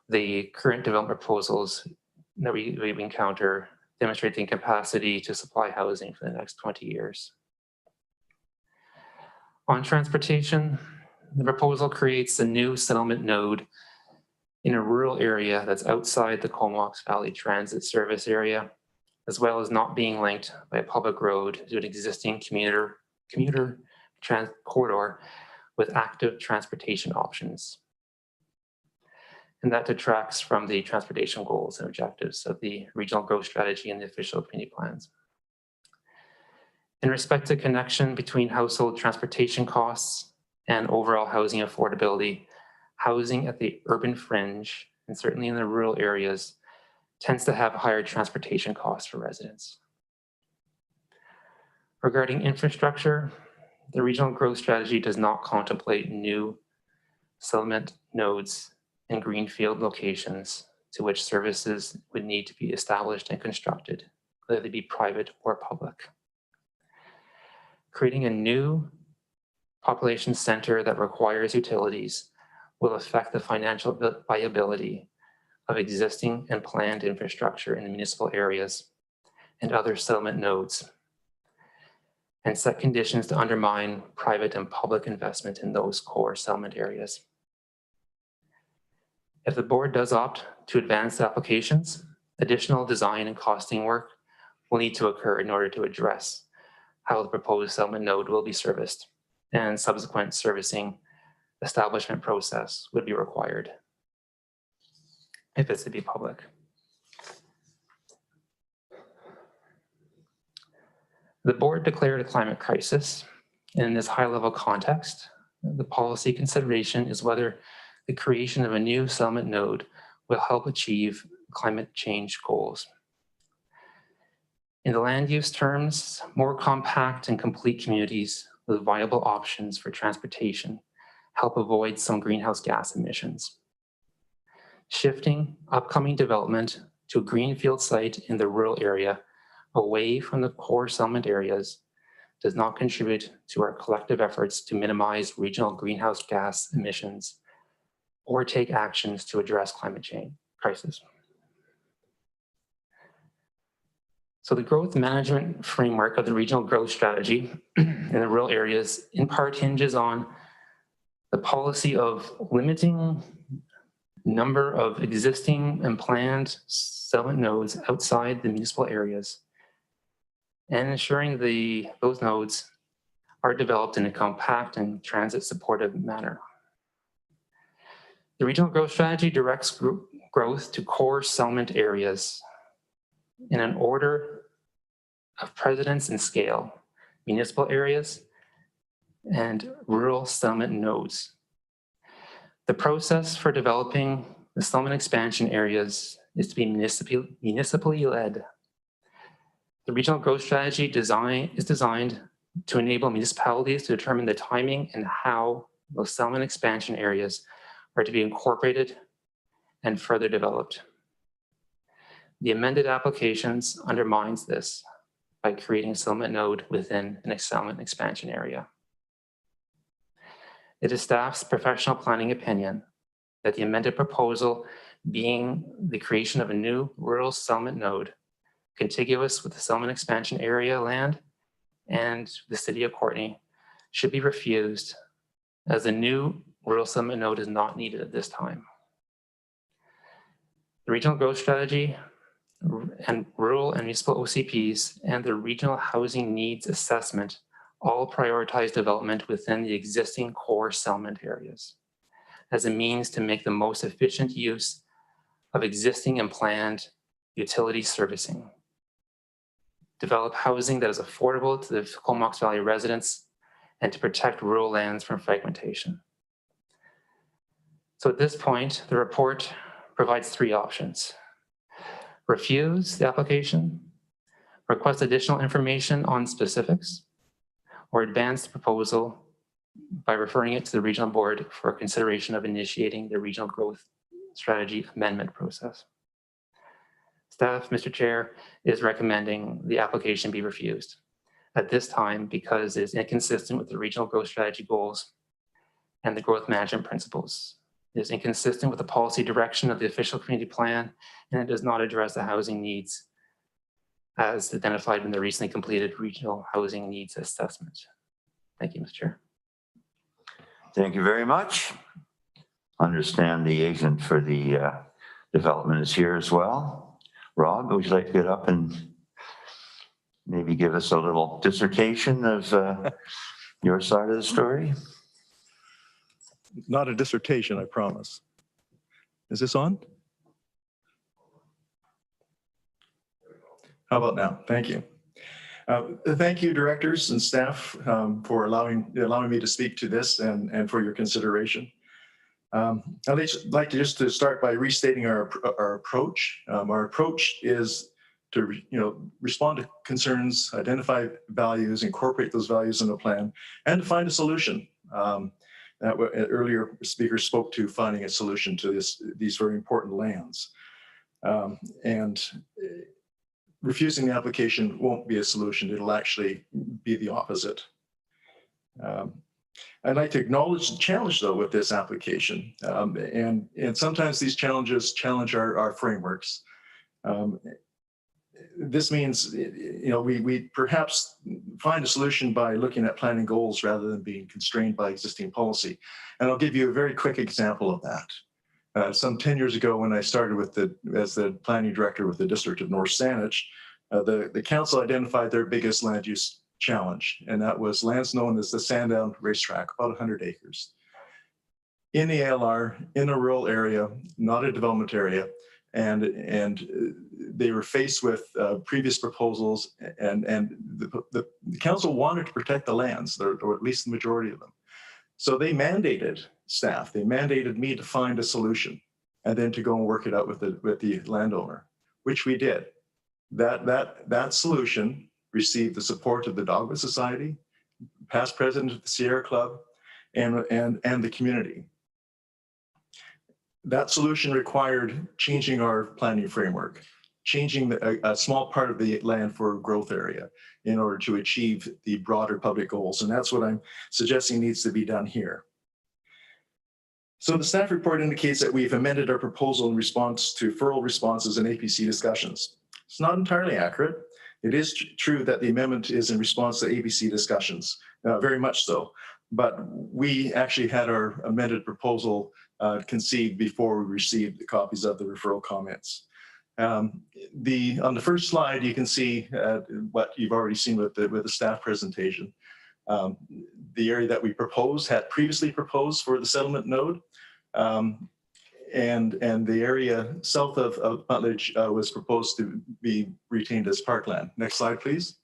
the current development proposals that we encounter demonstrate the incapacity to supply housing for the next 20 years. On transportation, the proposal creates a new settlement node in a rural area that's outside the Comox Valley Transit Service area, as well as not being linked by a public road to an existing commuter corridor with active transportation options. And that detracts from the transportation goals and objectives of the regional growth strategy and the official community plans. In respect to connection between household transportation costs and overall housing affordability, housing at the urban fringe, and certainly in the rural areas, tends to have higher transportation costs for residents. Regarding infrastructure, the regional growth strategy does not contemplate new settlement nodes and greenfield locations to which services would need to be established and constructed, whether they be private or public. Creating a new population center that requires utilities will affect the financial viability of existing and planned infrastructure in the municipal areas and other settlement nodes, and set conditions to undermine private and public investment in those core settlement areas. If the board does opt to advance applications, additional design and costing work will need to occur in order to address how the proposed settlement node will be serviced, and subsequent servicing establishment process would be required if it's to be public. The board declared a climate crisis. In this high-level context, the policy consideration is whether the creation of a new settlement node will help achieve climate change goals. In the land use terms, more compact and complete communities with viable options for transportation help avoid some greenhouse gas emissions. Shifting upcoming development to a greenfield site in the rural area away from the core settlement areas does not contribute to our collective efforts to minimize regional greenhouse gas emissions or take actions to address climate change crisis. So the growth management framework of the regional growth strategy in the rural areas in part hinges on the policy of limiting number of existing and planned settlement nodes outside the municipal areas and ensuring those nodes are developed in a compact and transit supportive manner. The regional growth strategy directs growth to core settlement areas in an order of precedence and scale, municipal areas and rural settlement nodes. The process for developing the settlement expansion areas is to be municipally led. The regional growth strategy is designed to enable municipalities to determine the timing and how those settlement expansion areas are to be incorporated and further developed. The amended applications undermines this by creating a settlement node within an settlement expansion area. It is staff's professional planning opinion that the amended proposal, being the creation of a new rural settlement node contiguous with the settlement expansion area land and the city of Courtenay, should be refused, as the new rural settlement node is not needed at this time. The regional growth strategy and rural and municipal OCPs and the regional housing needs assessment all prioritize development within the existing core settlement areas as a means to make the most efficient use of existing and planned utility servicing, develop housing that is affordable to the Comox Valley residents, and to protect rural lands from fragmentation. So at this point, the report provides 3 options. Refuse the application, request additional information on specifics, or advance the proposal by referring it to the regional board for consideration of initiating the regional growth strategy amendment process. Staff, Mr. Chair, is recommending the application be refused at this time because it is inconsistent with the regional growth strategy goals and the growth management principles. It is inconsistent with the policy direction of the official community plan, and it does not address the housing needs as identified in the recently completed regional housing needs assessment. Thank you, Mr. Chair. Thank you very much. Understand the agent for the development is here as well. Rob, would you like to get up and maybe give us a little dissertation of your side of the story? Not a dissertation, I promise. Is this on? How about now? Thank you. Thank you, directors and staff, for allowing me to speak to this and for your consideration. I'd like to start by restating our approach. Our approach is to respond to concerns, identify values, incorporate those values in a plan, and to find a solution. That earlier speakers spoke to finding a solution to these very important lands. Refusing the application won't be a solution. It'll actually be the opposite. I'd like to acknowledge the challenge, though, with this application. And sometimes these challenges challenge our frameworks. This means, we perhaps find a solution by looking at planning goals rather than being constrained by existing policy. And I'll give you a very quick example of that. Some 10 years ago, when I started as the planning director with the District of North Saanich, the council identified their biggest land use challenge, and that was lands known as the Sandown Racetrack, about 100 acres. In the ALR, in a rural area, not a development area, and they were faced with previous proposals, and the council wanted to protect the lands, or at least the majority of them. So they mandated staff, they mandated me to find a solution and then to go and work it out with the landowner, which we did. That solution received the support of the Dogwood Society, past president of the Sierra Club, and the community. That solution required changing our planning framework, changing a small part of the land for a growth area in order to achieve the broader public goals. And that's what I'm suggesting needs to be done here. So the staff report indicates that we've amended our proposal in response to referral responses and APC discussions. It's not entirely accurate. It is true that the amendment is in response to APC discussions, very much so. But we actually had our amended proposal conceived before we received the copies of the referral comments. On the first slide, you can see what you've already seen with the staff presentation. The area that we had previously proposed for the settlement node, and the area south of Rutledge was proposed to be retained as parkland. Next slide, please.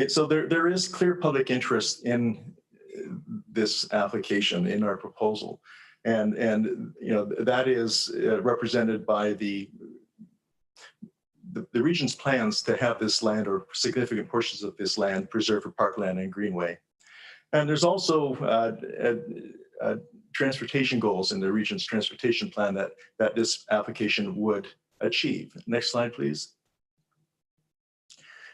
So there is clear public interest in this application, in our proposal, and that is represented by the region's plans to have this land or significant portions of this land preserved for parkland and greenway. And there's also transportation goals in the region's transportation plan that this application would achieve. Next slide, please.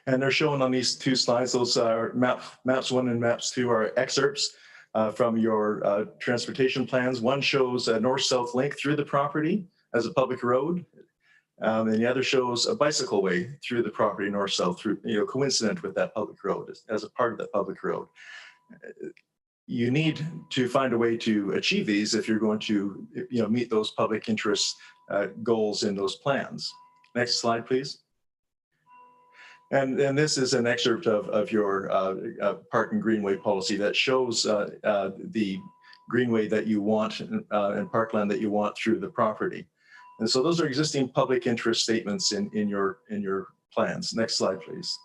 And they're shown on these two slides. Those are maps 1 and maps 2 are excerpts from your transportation plans. One shows a north-south link through the property as a public road. And the other shows a bicycle way through the property north-south, through, coincident with that public road, as a part of that public road. You need to find a way to achieve these if you're going to, meet those public interest goals in those plans. Next slide, please. And this is an excerpt of your park and greenway policy that shows the greenway that you want and parkland that you want through the property. And so those are existing public interest statements in your plans. Next slide, please.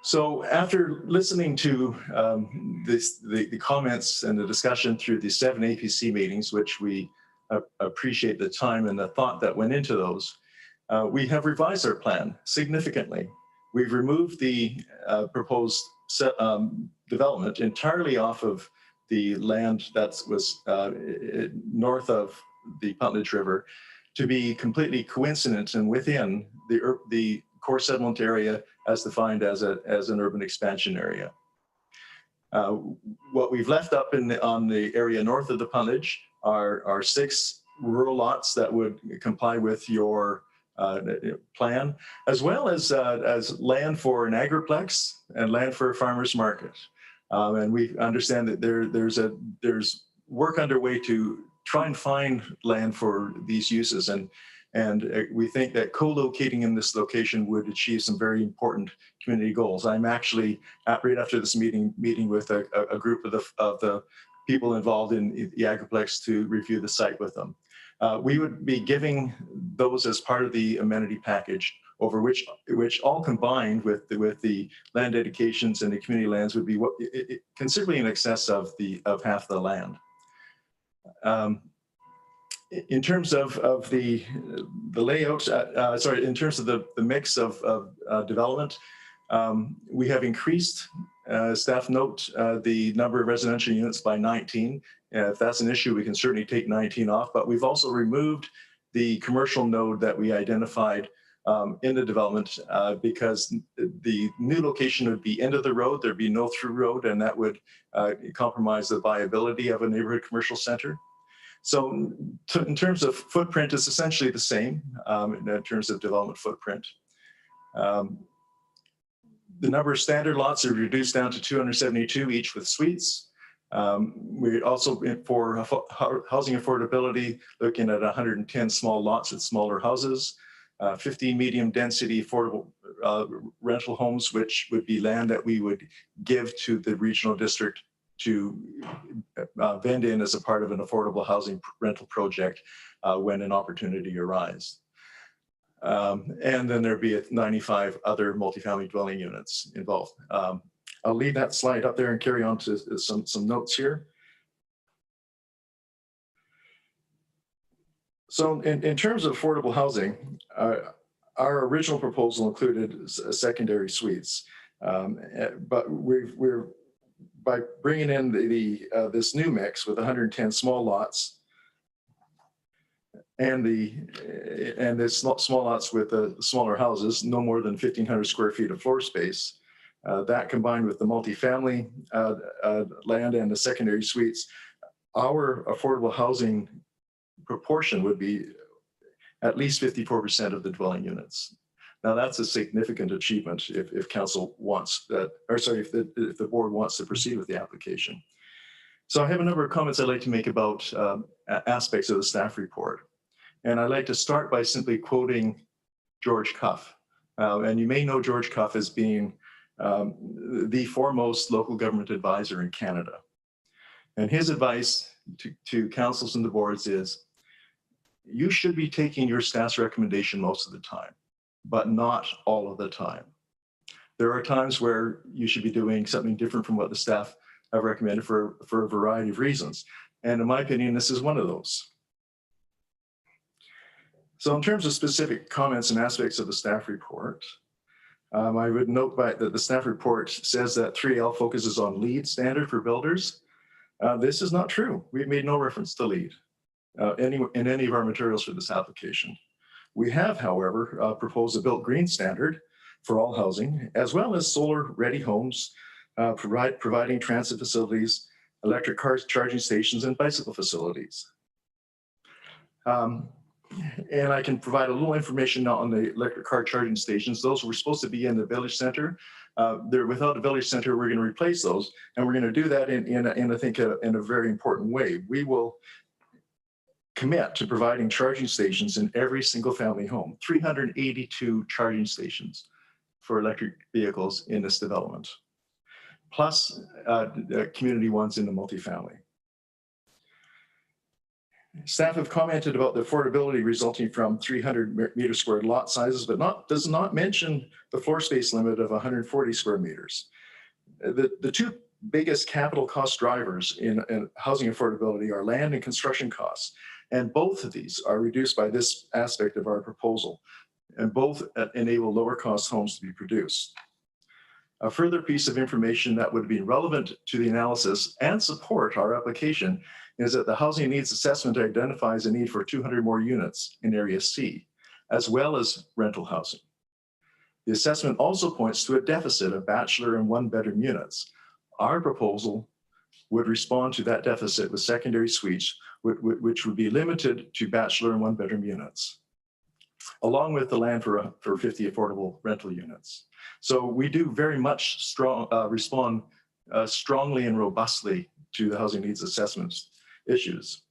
So after listening to the comments and the discussion through the 7 APC meetings, which we appreciate the time and the thought that went into those, we have revised our plan significantly. We've removed the proposed development entirely off of the land that was north of the Puntledge River to be completely coincident and within the core settlement area as defined as an urban expansion area. What we've left up on the area north of the Puntledge are 6 rural lots that would comply with your plan, as well as land for an agriplex and land for a farmer's market. And we understand that there's work underway to try and find land for these uses, and we think that co-locating in this location would achieve some very important community goals. I'm actually right after this meeting with a group of the people involved in the agriplex to review the site with them. We would be giving those as part of the amenity package, over which all combined with the land dedications and the community lands would be considerably in excess of half the land. In terms of the layout, in terms of the mix of development, we have increased, staff note, the number of residential units by 19. If that's an issue, we can certainly take 19 off, but we've also removed the commercial node that we identified in the development because the new location would be end of the road, there'd be no through road, and that would compromise the viability of a neighborhood commercial center. So in terms of footprint, it's essentially the same in terms of development footprint. The number of standard lots are reduced down to 272, each with suites. We also, for housing affordability, looking at 110 small lots at smaller houses, 15 medium density affordable rental homes, which would be land that we would give to the regional district to vend in as a part of an affordable housing rental project when an opportunity arises. And then there'd be 95 other multifamily dwelling units involved. I'll leave that slide up there and carry on to some notes here. So in terms of affordable housing, our original proposal included secondary suites, but we're by bringing in this new mix with 110 small lots and the small lots with the smaller houses, no more than 1,500 square feet of floor space. That combined with the multifamily land and the secondary suites, our affordable housing proportion would be at least 54% of the dwelling units. Now that's a significant achievement if council wants that, or sorry, if the board wants to proceed with the application. So I have a number of comments I'd like to make about aspects of the staff report. And I'd like to start by simply quoting George Cuff. And you may know George Cuff as being the foremost local government advisor in Canada. And his advice to councils and the boards is, you should be taking your staff's recommendation most of the time, but not all of the time. There are times where you should be doing something different from what the staff have recommended for a variety of reasons. And in my opinion, this is one of those. So in terms of specific comments and aspects of the staff report, I would note that the staff report says that 3L focuses on LEED standard for builders. This is not true. We've made no reference to LEED in any of our materials for this application. We have, however, proposed a built green standard for all housing, as well as solar-ready homes, providing transit facilities, electric car charging stations, and bicycle facilities. And I can provide a little information now on the electric car charging stations. Those were supposed to be in the village center. They're without a village center. We're going to replace those, and we're going to do that in I think, in a very important way. We will commit to providing charging stations in every single family home, 382 charging stations for electric vehicles in this development, plus community ones in the multifamily. Staff have commented about the affordability resulting from 300 meter squared lot sizes, but does not mention the floor space limit of 140 square meters. The two biggest capital cost drivers in housing affordability are land and construction costs. And both of these are reduced by this aspect of our proposal, and both enable lower cost homes to be produced. A further piece of information that would be relevant to the analysis and support our application is that the housing needs assessment identifies a need for 200 more units in Area C, as well as rental housing. The assessment also points to a deficit of bachelor and one-bedroom units. Our proposal would respond to that deficit with secondary suites, which would be limited to bachelor and one-bedroom units, along with the land for 50 affordable rental units. So we do very much respond strongly and robustly to the housing needs assessments issues.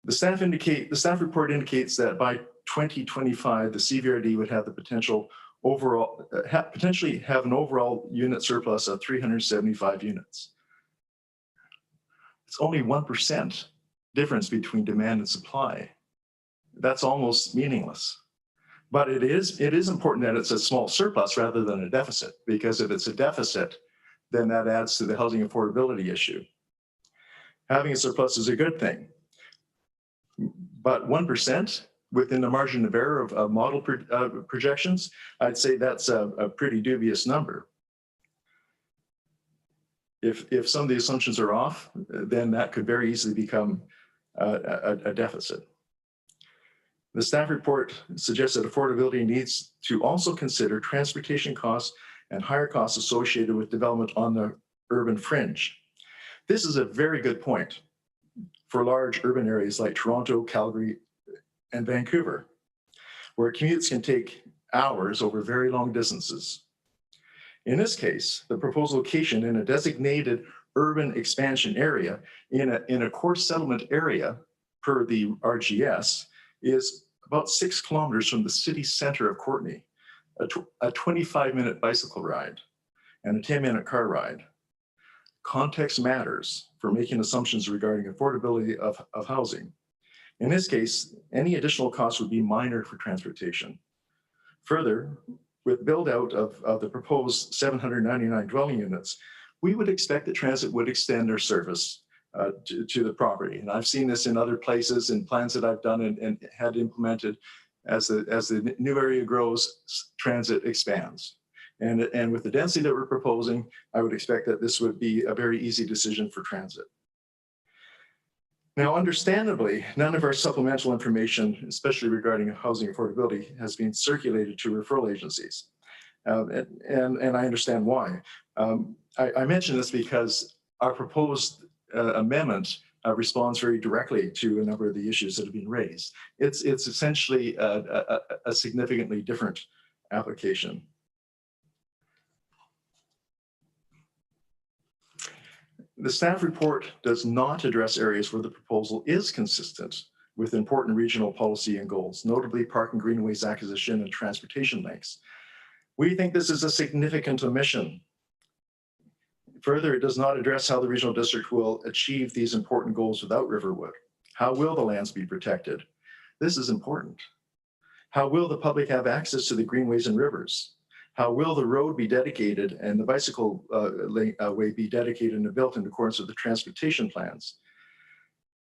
The staff report indicates that by 2025, the CVRD would have the potential potentially have an overall unit surplus of 375 units. It's only 1% difference between demand and supply. That's almost meaningless. But it is important that it's a small surplus rather than a deficit, because if it's a deficit, then that adds to the housing affordability issue. Having a surplus is a good thing, but 1% within the margin of error of model projections, I'd say that's a pretty dubious number. If some of the assumptions are off, then that could very easily become a deficit. The staff report suggests that affordability needs to also consider transportation costs and higher costs associated with development on the urban fringe. This is a very good point for large urban areas like Toronto, Calgary, and Vancouver, where commutes can take hours over very long distances. In this case, the proposed location in a designated urban expansion area in a core settlement area per the RGS is about 6 kilometers from the city center of Courtenay, a 25-minute bicycle ride and a 10-minute car ride. Context matters for making assumptions regarding affordability of housing. In this case, any additional costs would be minor for transportation. Further, with build out of the proposed 799 dwelling units, we would expect that transit would extend their service to the property. And I've seen this in other places in plans that I've done and had implemented. As the new area grows, transit expands. And with the density that we're proposing, I would expect that this would be a very easy decision for transit. Now, understandably, none of our supplemental information, especially regarding housing affordability, has been circulated to referral agencies. And I understand why. I mention this because our proposed amendment responds very directly to a number of the issues that have been raised. It's essentially a significantly different application. The staff report does not address areas where the proposal is consistent with important regional policy and goals, notably park and greenways acquisition and transportation links. We think this is a significant omission. Further, it does not address how the regional district will achieve these important goals without Riverwood. How will the lands be protected? This is important. How will the public have access to the greenways and rivers? How will the road be dedicated and the bicycle way be dedicated and built in accordance with the transportation plans?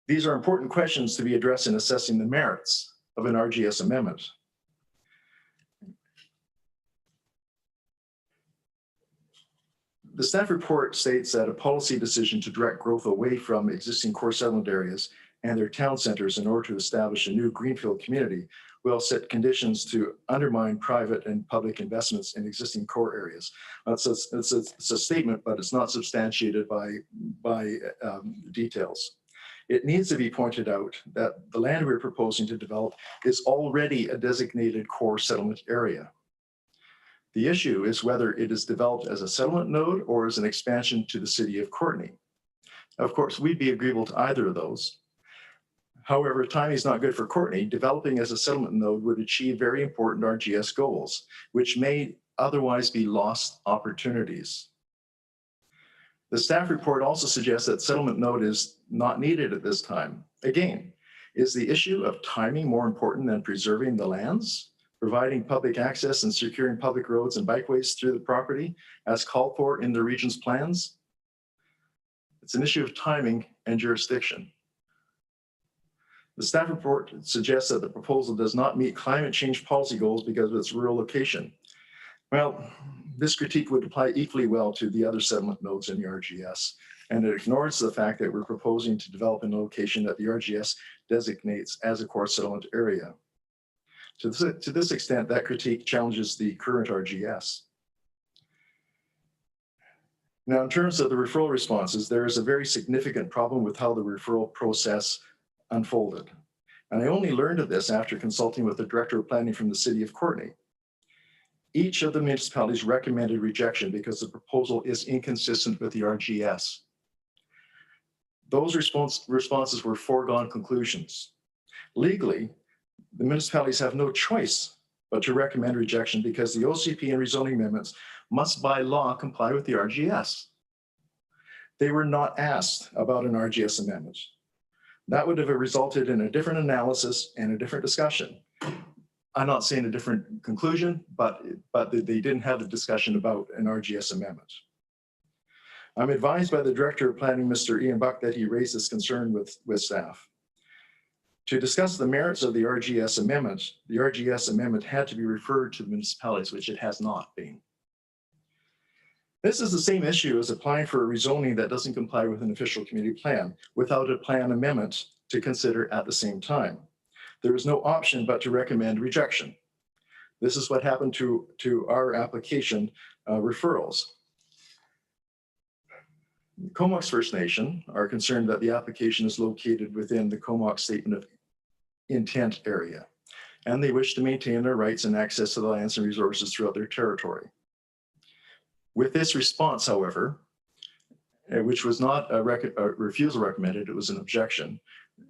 These are important questions to be addressed in assessing the merits of an RGS amendment. The staff report states that a policy decision to direct growth away from existing core settlement areas and their town centers in order to establish a new greenfield community will set conditions to undermine private and public investments in existing core areas. It's a statement, but it's not substantiated by details. It needs to be pointed out that the land we're proposing to develop is already a designated core settlement area. The issue is whether it is developed as a settlement node or as an expansion to the city of Courtenay. Of course, we'd be agreeable to either of those. However, timing is not good for Courtenay. Developing as a settlement node would achieve very important RGS goals, which may otherwise be lost opportunities. The staff report also suggests that settlement node is not needed at this time. Again, is the issue of timing more important than preserving the lands, providing public access and securing public roads and bikeways through the property as called for in the region's plans? It's an issue of timing and jurisdiction. The staff report suggests that the proposal does not meet climate change policy goals because of its rural location. Well, this critique would apply equally well to the other settlement nodes in the RGS, and it ignores the fact that we're proposing to develop in a location that the RGS designates as a core settlement area. To this extent, that critique challenges the current RGS. Now, in terms of the referral responses, there is a very significant problem with how the referral process unfolded. And I only learned of this after consulting with the Director of Planning from the City of Courtenay. Each of the municipalities recommended rejection because the proposal is inconsistent with the RGS. Those responses were foregone conclusions. Legally, the municipalities have no choice but to recommend rejection because the OCP and rezoning amendments must by law comply with the RGS. They were not asked about an RGS amendment. That would have resulted in a different analysis and a different discussion. I'm not saying a different conclusion, but they didn't have the discussion about an RGS amendment. I'm advised by the Director of Planning, Mr. Ian Buck, that he raised this concern with staff. To discuss the merits of the RGS amendment had to be referred to the municipalities, which it has not been. This is the same issue as applying for a rezoning that doesn't comply with an official community plan without a plan amendment to consider at the same time. There is no option but to recommend rejection. This is what happened to our application referrals. Comox First Nation are concerned that the application is located within the Comox Statement of Intent area, and they wish to maintain their rights and access to the lands and resources throughout their territory. With this response, however, which was not a refusal recommended, it was an objection,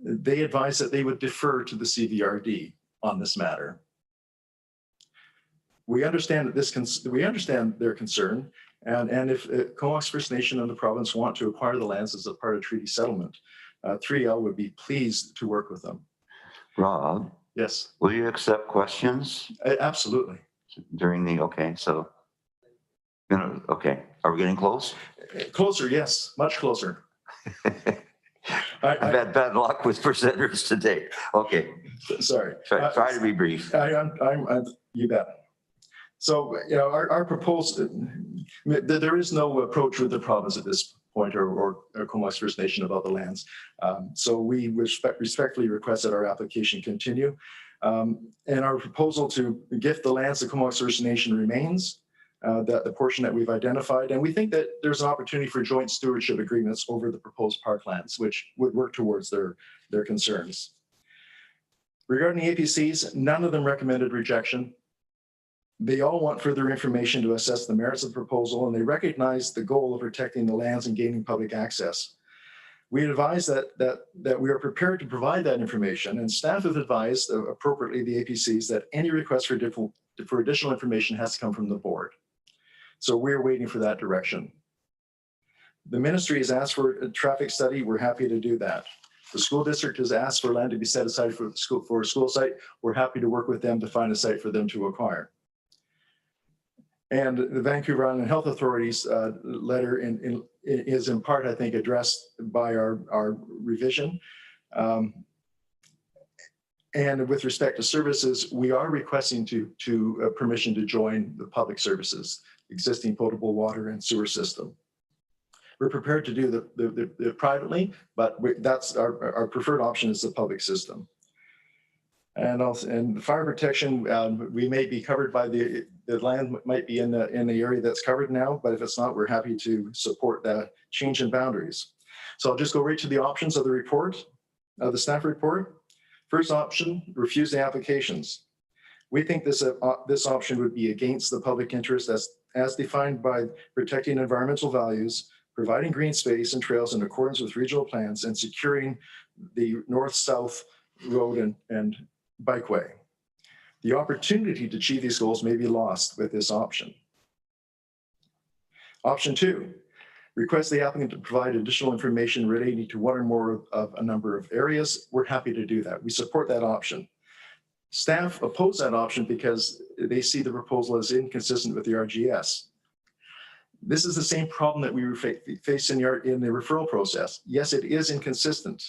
they advised that they would defer to the CVRD on this matter. We understand that we understand their concern, and if Comox First Nation and the province want to acquire the lands as a part of treaty settlement, 3L would be pleased to work with them. Rob? Yes. Will you accept questions? Absolutely. During the, okay, so, okay, are we getting close? Closer, yes, much closer. I've had bad luck with presenters today. Okay. Sorry. Try to be brief. You bet. So, you know, our proposal, there is no approach with the province at this point or Comox First Nation about the lands. So we respectfully request that our application continue. And our proposal to gift the lands to Comox First Nation remains, the portion that we've identified. And we think that there's an opportunity for joint stewardship agreements over the proposed parklands, which would work towards their concerns. Regarding the APCs, none of them recommended rejection. They all want further information to assess the merits of the proposal, and they recognize the goal of protecting the lands and gaining public access. We advise that we are prepared to provide that information, and staff have advised appropriately the APCs that any request for additional information has to come from the board. So we're waiting for that direction. The ministry has asked for a traffic study. We're happy to do that. The school district has asked for land to be set aside for a school site. We're happy to work with them to find a site for them to acquire. And the Vancouver Island Health Authority's letter is in part, I think, addressed by our revision. And with respect to services, we are requesting permission to join the public services, existing potable water and sewer system. We're prepared to do the privately, but that's our preferred option is the public system. And also, and fire protection, we may be covered by the land might be in the area that's covered now, but if it's not, we're happy to support that change in boundaries. So I'll just go right to the options of the report, of the staff report. First option, refuse the applications. We think this option would be against the public interest as defined by protecting environmental values, providing green space and trails in accordance with regional plans, and securing the north-south road and bikeway. The opportunity to achieve these goals may be lost with this option. Option 2, request the applicant to provide additional information relating to one or more of a number of areas. We're happy to do that. We support that option. Staff oppose that option because they see the proposal as inconsistent with the RGS. This is the same problem that we face in the referral process. Yes, it is inconsistent,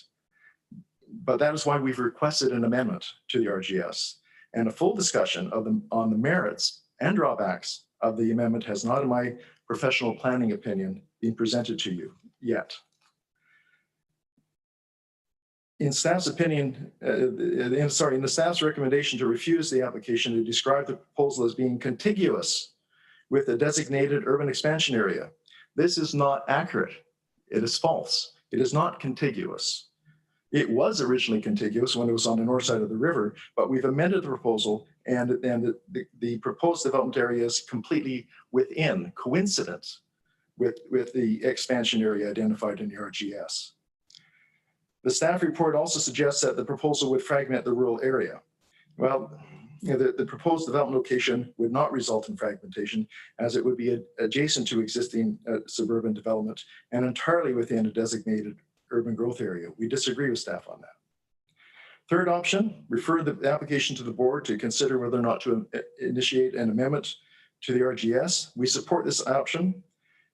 but that is why we've requested an amendment to the RGS. And a full discussion on the merits and drawbacks of the amendment has not, in my professional planning opinion, been presented to you yet. In staff's opinion, in the staff's recommendation to refuse the application to describe the proposal as being contiguous with a designated urban expansion area. This is not accurate. It is false. It is not contiguous. It was originally contiguous when it was on the north side of the river, but we've amended the proposal and the proposed development area is completely within, coincident with the expansion area identified in the RGS. The staff report also suggests that the proposal would fragment the rural area. Well, the proposed development location would not result in fragmentation as it would be adjacent to existing suburban development and entirely within a designated urban growth area. We disagree with staff on that. Third option, refer the application to the board to consider whether or not to initiate an amendment to the RGS. We support this option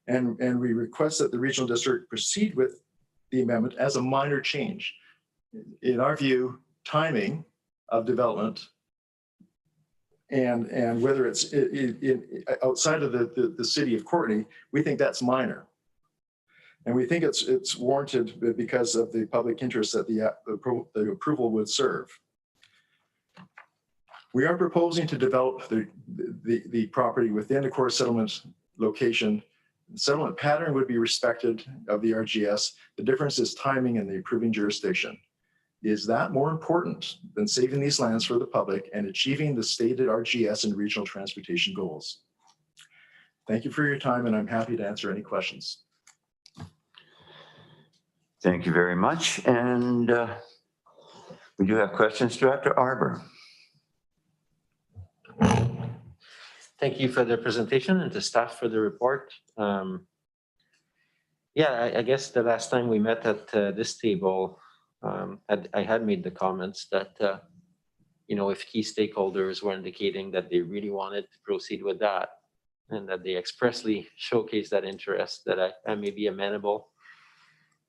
and we request that the regional district proceed with the amendment as a minor change. In our view, timing of development and whether it's outside of the city of Courtenay, we think that's minor. And we think it's warranted because of the public interest that the approval would serve. We are proposing to develop the property within a core settlement location. The settlement pattern would be respected of the RGS. The difference is timing and the approving jurisdiction. Is that more important than saving these lands for the public and achieving the stated RGS and regional transportation goals? Thank you for your time, and I'm happy to answer any questions. Thank you very much. And we do have questions, Director Arbor. Thank you for the presentation and to staff for the report. Yeah, I guess the last time we met at this table, I had made the comments that, if key stakeholders were indicating that they really wanted to proceed with that and that they expressly showcased that interest, that I may be amenable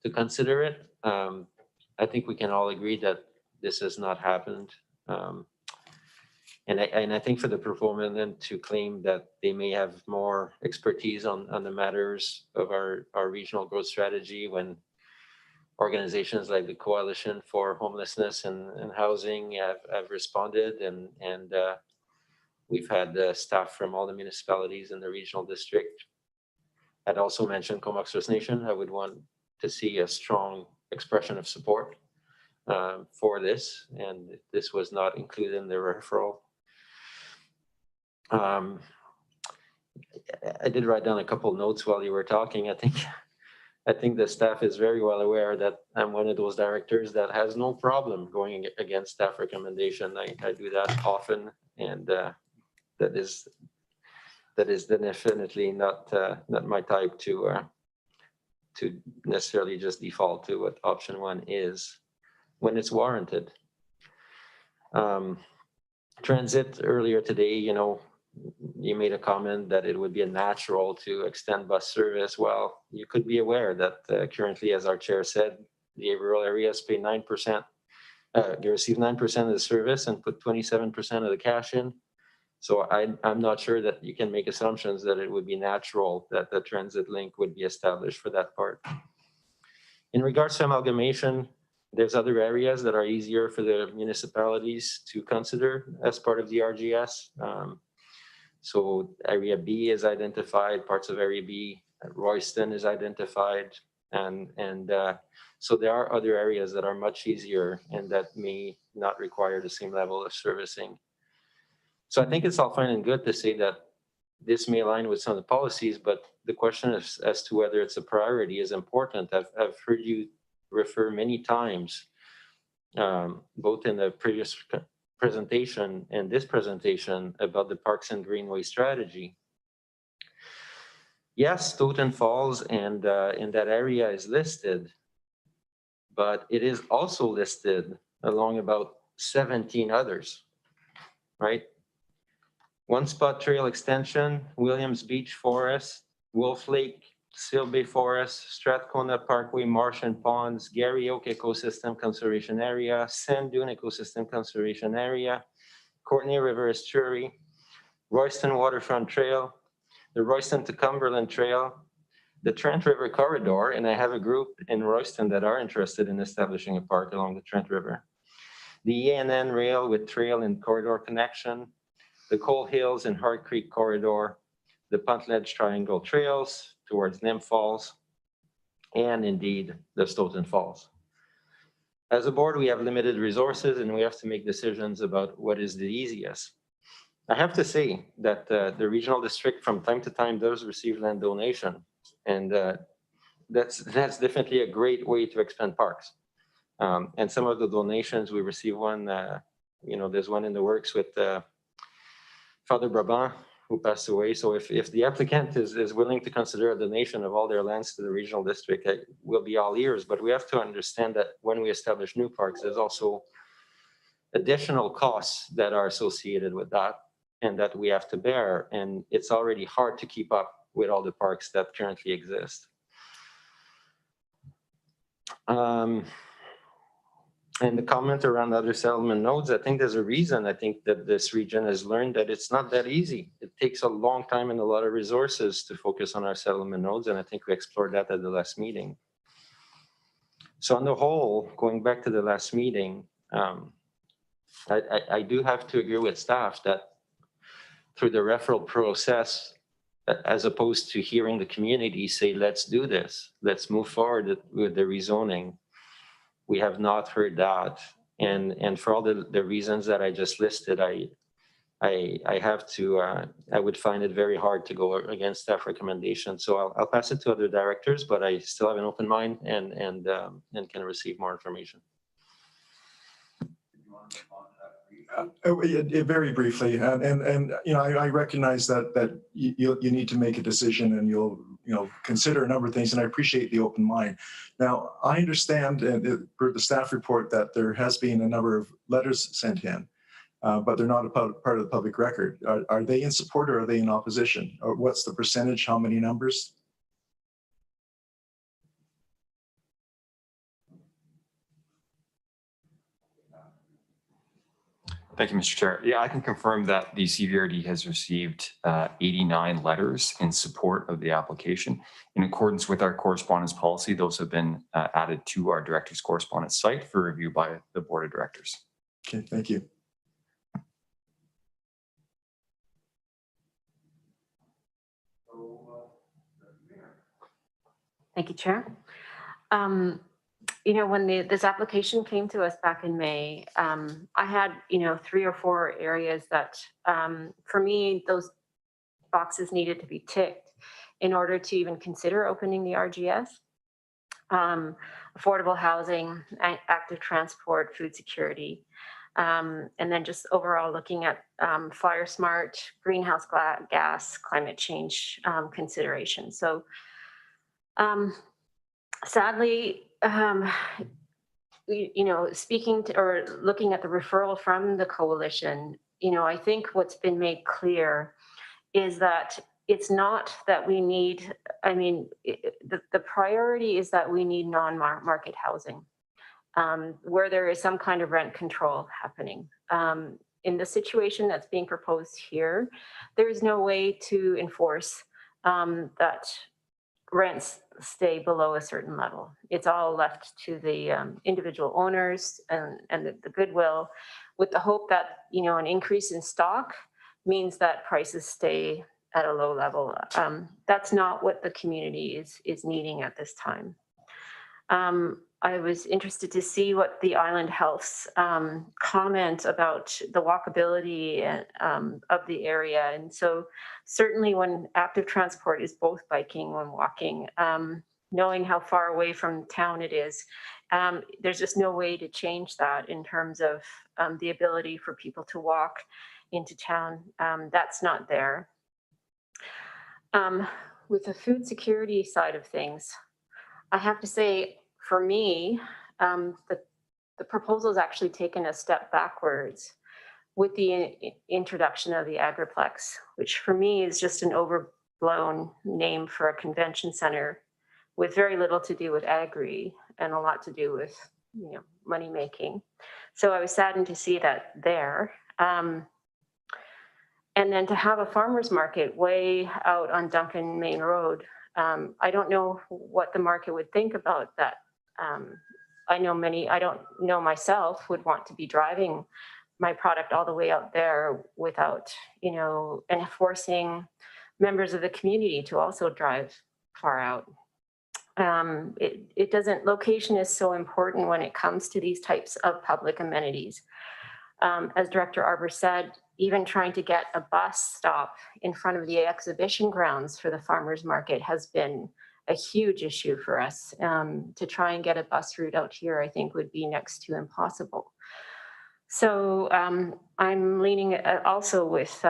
to consider it. I think we can all agree that this has not happened. And I think for the proponent to claim that they may have more expertise on the matters of our regional growth strategy when organizations like the Coalition for Homelessness and Housing have responded, and we've had staff from all the municipalities in the regional district. I'd also mentioned Comox First Nation. I would want to see a strong expression of support for this, and this was not included in the referral. I did write down a couple notes while you were talking. I think the staff is very well aware that I'm one of those directors that has no problem going against staff recommendation. I do that often, and that is definitely not my type to necessarily just default to what option one is when it's warranted. Transit earlier today, you made a comment that it would be a natural to extend bus service. Well, you could be aware that currently, as our chair said, the rural areas pay 9%. They receive 9% of the service and put 27% of the cash in. So I'm not sure that you can make assumptions that it would be natural that the transit link would be established for that part. In regards to amalgamation, there's other areas that are easier for the municipalities to consider as part of the RGS. So Area B is identified, parts of Area B, Royston is identified, and so there are other areas that are much easier and that may not require the same level of servicing. So I think it's all fine and good to say that this may align with some of the policies, but the question as to whether it's a priority is important. I've heard you refer many times, both in the previous presentation and this presentation, about the Parks and Greenway strategy. Yes, Stoughton Falls and in that area is listed, but it is also listed along about 17 others, right? One Spot Trail Extension, Williams Beach Forest, Wolf Lake, Seal Bay Forest, Strathcona Parkway, Marsh and Ponds, Gary Oak Ecosystem Conservation Area, Sand Dune Ecosystem Conservation Area, Courtney River Estuary, Royston Waterfront Trail, the Royston to Cumberland Trail, the Trent River Corridor, and I have a group in Royston that are interested in establishing a park along the Trent River, the ENN Rail with trail and corridor connection, the Coal Hills and Hart Creek Corridor, the Punt Ledge Triangle Trails towards Nymph Falls, and indeed the Stoughton Falls. As a board, we have limited resources and we have to make decisions about what is the easiest. I have to say that the regional district from time to time does receive land donation, and that's definitely a great way to expand parks. And some of the donations we receive one, there's one in the works with Father Brabant, who passed away. So if the applicant is willing to consider a donation of all their lands to the regional district, it will be all ears. But we have to understand that when we establish new parks, there's also additional costs that are associated with that and that we have to bear. And it's already hard to keep up with all the parks that currently exist. And the comment around other settlement nodes, I think there's a reason. I think that this region has learned that it's not that easy. It takes a long time and a lot of resources to focus on our settlement nodes. And I think we explored that at the last meeting. So on the whole, going back to the last meeting, I do have to agree with staff that through the referral process, as opposed to hearing the community say, let's do this, let's move forward with the rezoning, we have not heard that. And for all the reasons that I just listed, I would find it very hard to go against staff recommendations. So I'll pass it to other directors, but I still have an open mind and can receive more information. Very briefly, and I recognize that you need to make a decision and you'll consider a number of things, and I appreciate the open mind. Now, I understand per the staff report that there has been a number of letters sent in, but they're not a part of the public record. Are they in support or are they in opposition? Or what's the percentage? How many numbers? Thank you, Mr. Chair. Yeah, I can confirm that the CVRD has received 89 letters in support of the application. In accordance with our correspondence policy, those have been added to our director's correspondence site for review by the board of directors. Okay, thank you. Thank you, Chair. When this application came to us back in May, I had, 3 or 4 areas that, for me, those boxes needed to be ticked in order to even consider opening the RGS. Affordable housing, active transport, food security, and then just overall looking at fire smart, greenhouse gas, climate change considerations. So sadly, speaking to or looking at the referral from the coalition, I think what's been made clear is that it's not that we need, the priority is that we need non-market housing. where there is some kind of rent control happening. In the situation that's being proposed here, there is no way to enforce that rents stay below a certain level. It's all left to the individual owners and the goodwill, with the hope that, you know, an increase in stock means that prices stay at a low level. That's not what the community is needing at this time. I was interested to see what the Island Health's comment about the walkability of the area. And so certainly when active transport is both biking and walking, knowing how far away from town it is, there's just no way to change that in terms of the ability for people to walk into town. That's not there. With the food security side of things, I have to say, for me, the proposal has actually taken a step backwards with the introduction of the Agriplex, which for me is just an overblown name for a convention center with very little to do with agri and a lot to do with, you know, money making. So I was saddened to see that there. And then to have a farmer's market way out on Duncan Main Road, I don't know what the market would think about that. I don't know myself would want to be driving my product all the way out there without, you know, and forcing members of the community to also drive far out. It doesn't, location is so important when it comes to these types of public amenities. As Director Arbour said, even trying to get a bus stop in front of the exhibition grounds for the farmers market has been a huge issue for us. To try and get a bus route out here, I think would be next to impossible. So I'm leaning also with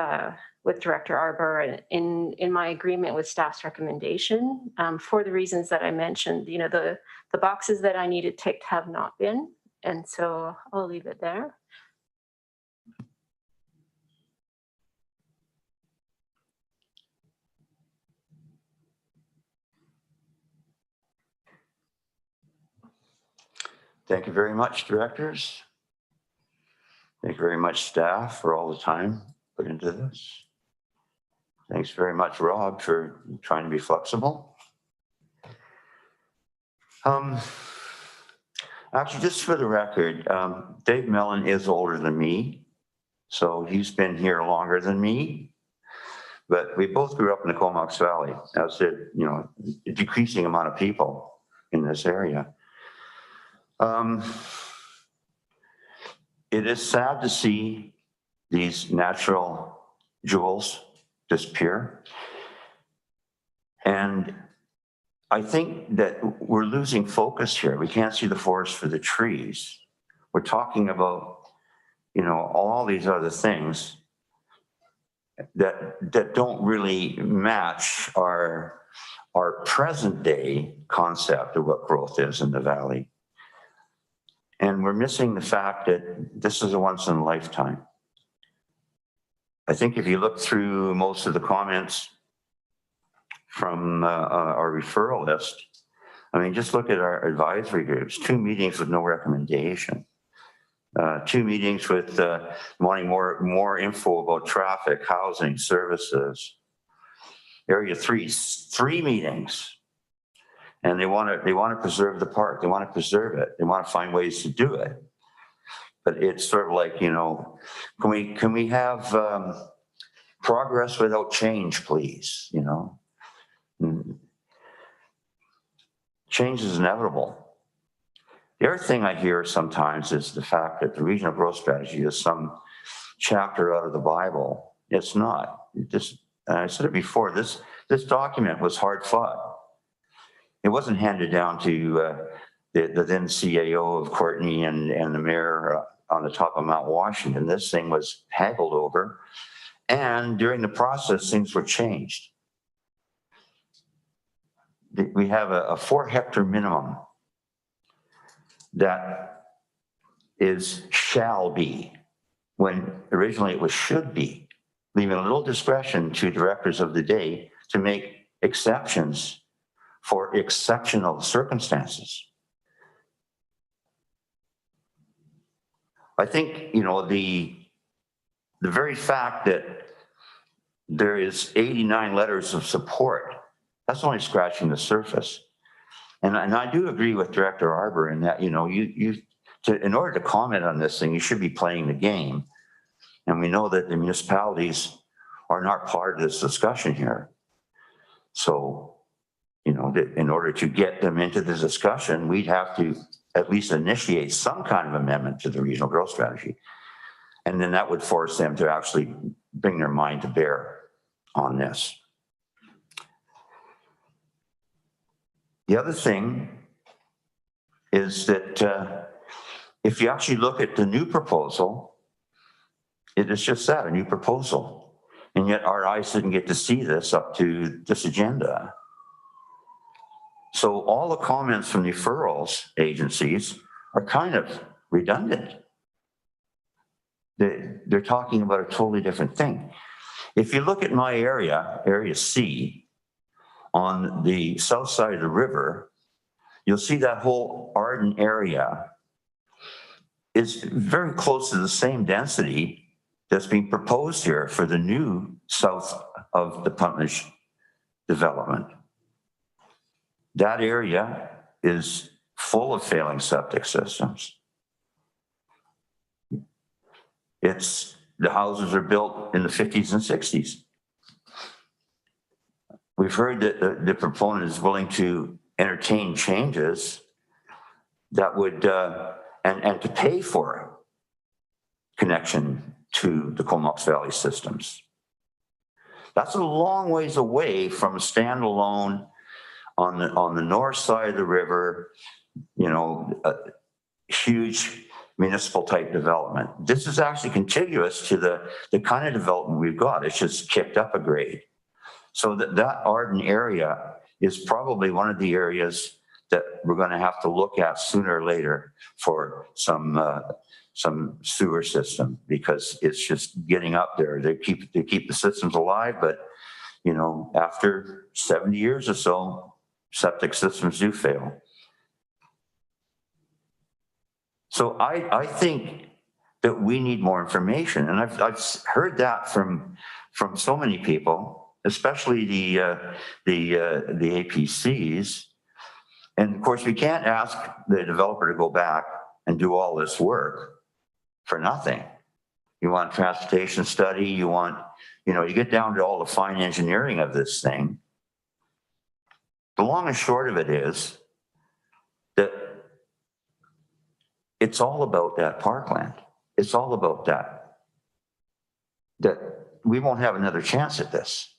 Director Arbour in my agreement with staff's recommendation for the reasons that I mentioned. You know, the boxes that I needed ticked have not been, and so I'll leave it there. Thank you very much, directors. Thank you very much, staff, for all the time put into this. Thanks very much, Rob, for trying to be flexible. Actually, just for the record, Dave Mellon is older than me, so he's been here longer than me. But we both grew up in the Comox Valley. As did, you know, a decreasing amount of people in this area. It is sad to see these natural jewels disappear. And I think that we're losing focus here. We can't see the forest for the trees. We're talking about, you know, all these other things that don't really match our present day concept of what growth is in the valley. And we're missing the fact that this is a once in a lifetime. I think if you look through most of the comments from our referral list, I mean, just look at our advisory groups, 2 meetings with no recommendation. 2 meetings with wanting more info about traffic, housing, services. Area 3 meetings. And they want to preserve the park. They want to preserve it. They want to find ways to do it. But it's sort of like, you know, can we have progress without change, please? You know, change is inevitable. The other thing I hear sometimes is the fact that the regional growth strategy is some chapter out of the Bible. It's not. I said it before. This document was hard fought. It wasn't handed down to the then CAO of Courtenay and the mayor on the top of Mount Washington. This thing was haggled over, and during the process, things were changed. We have a 4-hectare minimum that is shall be, when originally it was should be, leaving a little discretion to directors of the day to make exceptions for exceptional circumstances. I think, the very fact that there is 89 letters of support, that's only scratching the surface. And I do agree with Director Arbor in that, in order to comment on this thing, you should be playing the game. And we know that the municipalities are not part of this discussion here. So, in order to get them into the discussion, we'd have to at least initiate some kind of amendment to the regional growth strategy. And then that would force them to actually bring their mind to bear on this. The other thing is that if you actually look at the new proposal, it is just that, a new proposal. And yet our eyes didn't get to see this up to this agenda. So all the comments from the referrals agencies are kind of redundant. They're talking about a totally different thing. If you look at my area, Area C, on the south side of the river, you'll see that whole Arden area is very close to the same density that's being proposed here for the new south of the Puntledge development. That area is full of failing septic systems. The houses are built in the 50s and 60s. We've heard that the proponent is willing to entertain changes that would, and to pay for connection to the Comox Valley systems. That's a long ways away from a standalone on the north side of the river, a huge municipal type development. This is actually contiguous to the kind of development we've got. It's just kicked up a grade. So that Arden area is probably one of the areas that we're going to have to look at sooner or later for some sewer system, because it's just getting up there. They keep the systems alive, but after 70 years or so, septic systems do fail. So I think that we need more information, and I've heard that from so many people, especially the APCs. And of course, we can't ask the developer to go back and do all this work for nothing. You want a transportation study, you get down to all the fine engineering of this thing. The long and short of it is that it's all about that parkland. It's all about that we won't have another chance at this.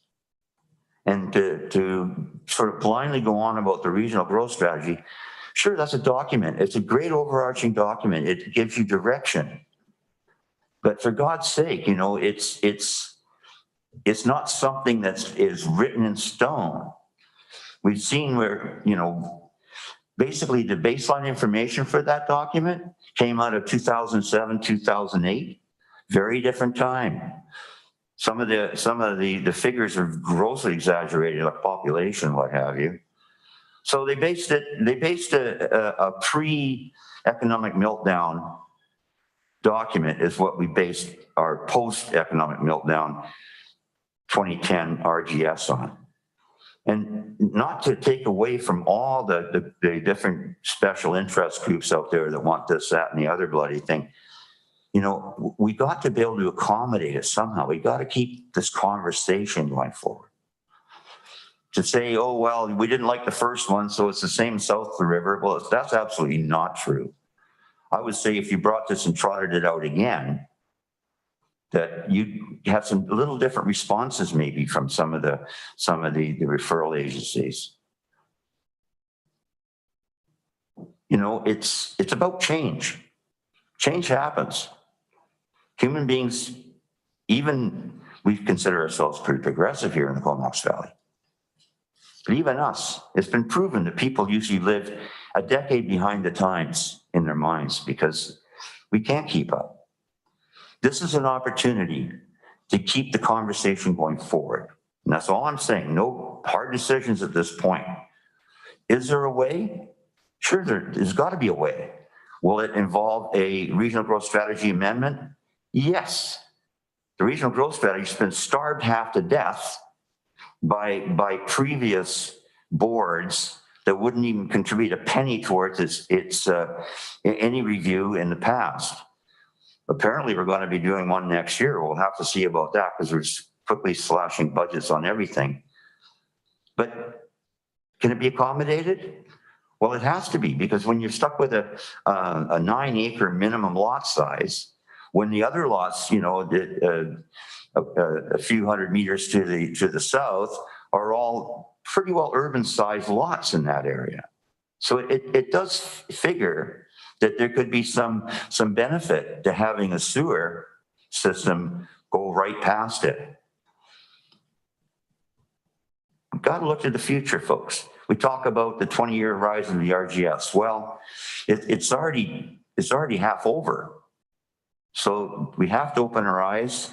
And to sort of blindly go on about the regional growth strategy, sure, that's a document. It's a great overarching document. It gives you direction. But for God's sake, it's not something that is written in stone. We've seen where, basically the baseline information for that document came out of 2007, 2008, very different time. Some of the figures are grossly exaggerated, like population, what have you. So they based a pre-economic meltdown document is what we based our post-economic meltdown 2010 RGS on. And not to take away from all the different special interest groups out there that want this, that, and the other bloody thing. We got to be able to accommodate it somehow. We got to keep this conversation going forward. To say, oh, well, we didn't like the first one, so it's the same south of the river. Well, that's absolutely not true. I would say if you brought this and trotted it out again, that you have some little different responses maybe from some of the referral agencies. It's about change. Change happens. Human beings, even we consider ourselves pretty progressive here in the Comox Valley. But even us, it's been proven that people usually live a decade behind the times in their minds because we can't keep up. This is an opportunity to keep the conversation going forward. And that's all I'm saying. No hard decisions at this point. Is there a way? Sure, there's got to be a way. Will it involve a regional growth strategy amendment? Yes. The regional growth strategy has been starved half to death by previous boards that wouldn't even contribute a penny towards its any review in the past. Apparently, we're going to be doing one next year. We'll have to see about that because we're quickly slashing budgets on everything. But can it be accommodated? Well, it has to be, because when you're stuck with a 9-acre minimum lot size, when the other lots, you know, a few hundred meters to the south are all pretty well urban-sized lots in that area. So it does figure that there could be some benefit to having a sewer system go right past it. We've got to look to the future, folks. We talk about the 20-year horizon of the RGS. Well, it's already half over. So we have to open our eyes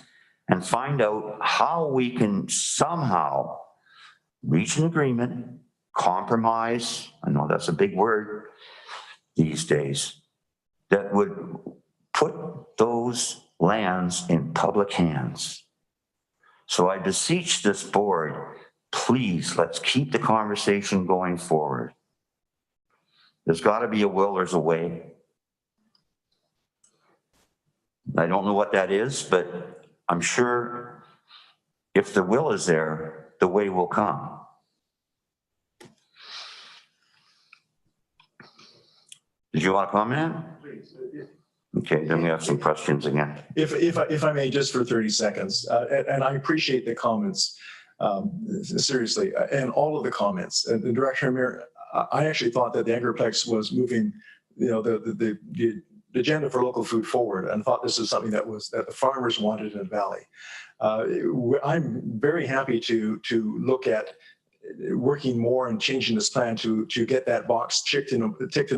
and find out how we can somehow reach an agreement, compromise. I know that's a big word these days, that would put those lands in public hands. So I beseech this board, please, let's keep the conversation going forward. There's got to be a will, there's a way. I don't know what that is, but I'm sure if the will is there, the way will come. Did you want to comment? Please. Okay, then we have some questions again. If I may, just for 30 seconds, and I appreciate the comments, seriously, and all of the comments. And the Director Amir, I actually thought that the Agriplex was moving, you know, the agenda for local food forward, and thought this is something that the farmers wanted in the valley. I'm very happy to look at working more and changing this plan to get that box ticked in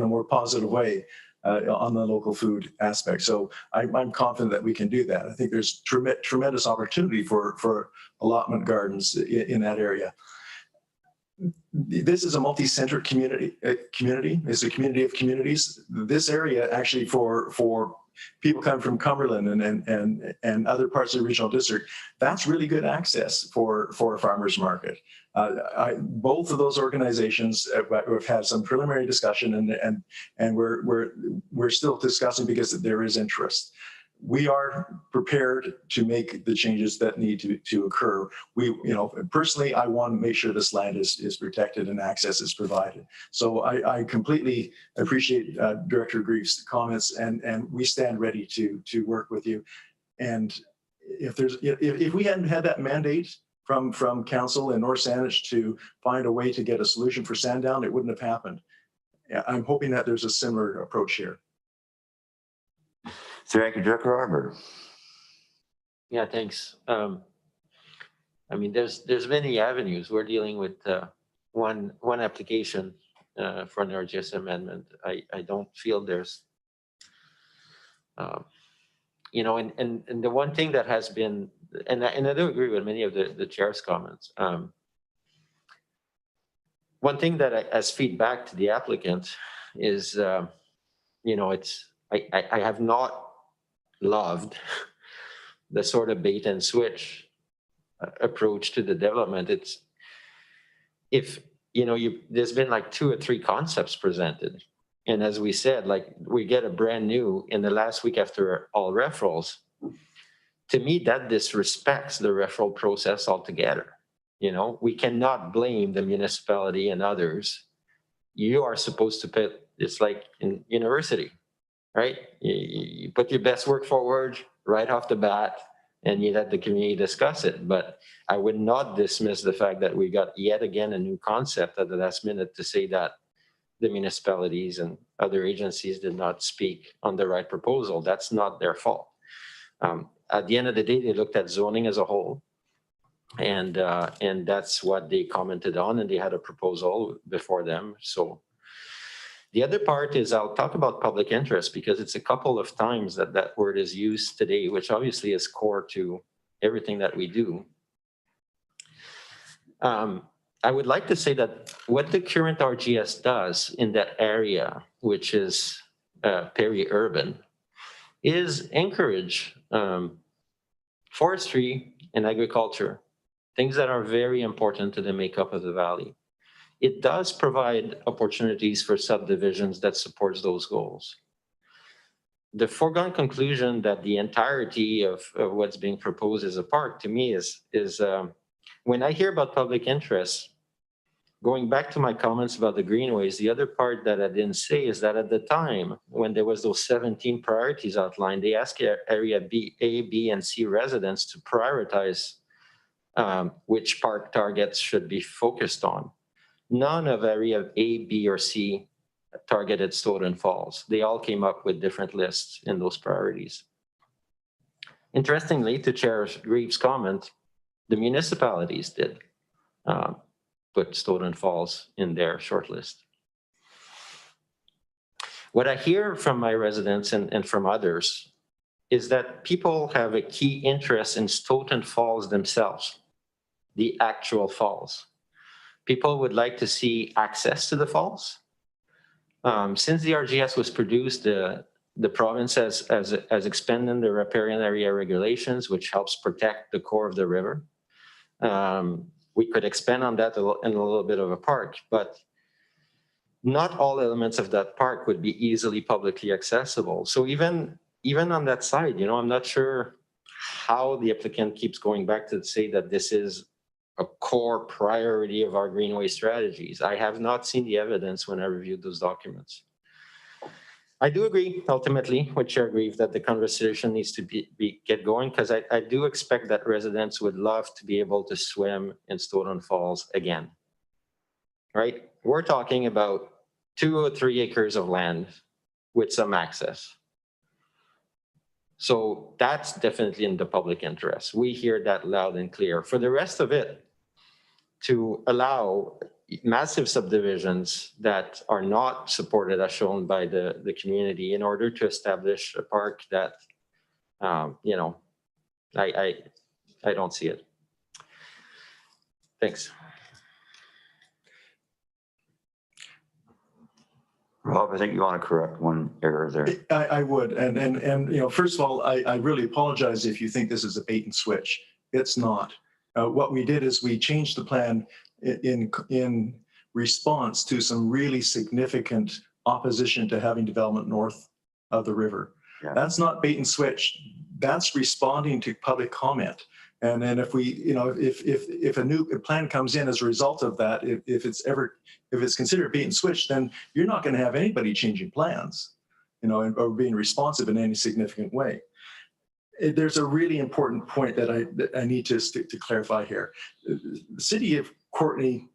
a more positive way on the local food aspect. So I'm confident that we can do that. I think there's tremendous opportunity for allotment gardens in that area. This is a multi-centered community. It's a community of communities. This area actually for people coming from Cumberland and other parts of the regional district, that's really good access for a farmer's market. Both of those organizations have had some preliminary discussion, and we're still discussing because there is interest. We are prepared to make the changes that need to occur. Personally, I want to make sure this land is protected and access is provided. So I completely appreciate Director Grief's comments, and we stand ready to work with you. And if we hadn't had that mandate from council and North Saanich to find a way to get a solution for Sandown, it wouldn't have happened. I'm hoping that there's a similar approach here. Thank you, Director Arbor. Yeah, thanks. I mean, there's many avenues. We're dealing with one application for an RGS amendment. I don't feel there's, and the one thing that has been, and I do agree with many of the chair's comments. One thing that as feedback to the applicant is, I have not loved the sort of bait and switch approach to the development. It's there's been like 2 or 3 concepts presented, and as we said, like we get a brand new in the last week after all referrals. To me, that disrespects the referral process altogether. We cannot blame the municipality and others. You are supposed to put, it's like in university, right? You put your best work forward right off the bat, and you let the community discuss it. But I would not dismiss the fact that we got yet again a new concept at the last minute to say that the municipalities and other agencies did not speak on the right proposal. That's not their fault. At the end of the day, they looked at zoning as a whole, and that's what they commented on, and they had a proposal before them. So the other part is I'll talk about public interest, because it's a couple of times that word is used today, which obviously is core to everything that we do. I would like to say that what the current RGS does in that area, which is peri-urban is encourage forestry and agriculture, things that are very important to the makeup of the valley. It does provide opportunities for subdivisions that supports those goals. The foregone conclusion that the entirety of what's being proposed as a park, to me, is when I hear about public interest, going back to my comments about the greenways, the other part that I didn't say is that at the time when there was those 17 priorities outlined, they asked area A, B, and C residents to prioritize which park targets should be focused on. None of area A, B, or C targeted Stoughton Falls. They all came up with different lists in those priorities. Interestingly, to Chair Greaves' comment, the municipalities did put Stoughton Falls in their shortlist. What I hear from my residents and from others is that people have a key interest in Stoughton Falls themselves, the actual falls. People would like to see access to the falls. Since the RGS was produced, the province has expanded the riparian area regulations, which helps protect the core of the river. We could expand on that in a little bit of a park, but not all elements of that park would be easily publicly accessible. So even on that side, I'm not sure how the applicant keeps going back to say that this is a core priority of our greenway strategies. I have not seen the evidence when I reviewed those documents. I do agree ultimately with Chair Greaves that the conversation needs to get going, because I do expect that residents would love to be able to swim in Stoughton Falls again, right? We're talking about 2 or 3 acres of land with some access. So that's definitely in the public interest. We hear that loud and clear. For the rest of it, to allow massive subdivisions that are not supported as shown by the community in order to establish a park that, I don't see it. Thanks. Rob, I think you want to correct one error there. I would, and first of all, I really apologize if you think this is a bait and switch. It's not. What we did is we changed the plan in response to some really significant opposition to having development north of the river. Yeah. That's not bait and switch. That's responding to public comment. And then if we, if a new plan comes in as a result of that, if it's considered bait and switch, then you're not going to have anybody changing plans, or being responsive in any significant way. There's a really important point that I need to clarify here. The city of Courtenay,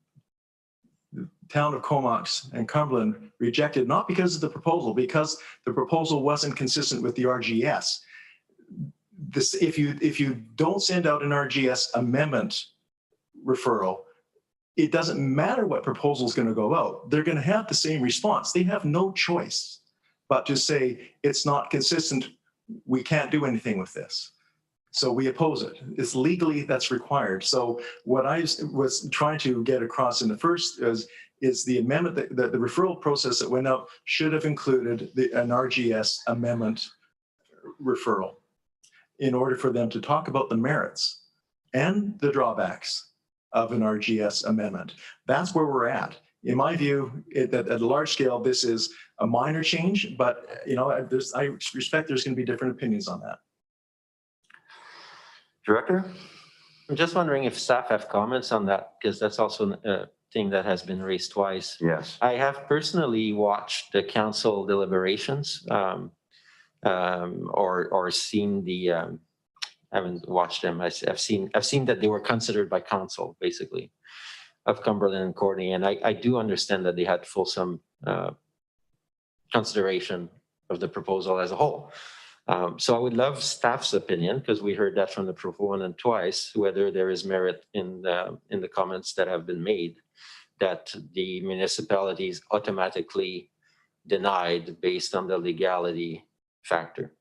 the town of Comox, and Cumberland rejected, not because of the proposal, because the proposal wasn't consistent with the RGS. If you don't send out an RGS amendment referral, it doesn't matter what proposal is going to go out. They're going to have the same response. They have no choice but to say it's not consistent. We can't do anything with this. So we oppose it. It's legally that's required. So what I was trying to get across in the first is the amendment, the referral process that went out should have included an RGS amendment referral in order for them to talk about the merits and the drawbacks of an RGS amendment. That's where we're at. In my view, at a large scale, this is a minor change, but I respect there's going to be different opinions on that. Director? I'm just wondering if staff have comments on that, because that's also a thing that has been raised twice. Yes. I have personally watched the council deliberations or seen the, I haven't watched them. I've seen that they were considered by council, basically, of Cumberland and Courtenay, and I do understand that they had fulsome consideration of the proposal as a whole. So I would love staff's opinion, because we heard that from the proponent twice, whether there is merit in the comments that have been made, that the municipalities automatically denied based on the legality factor.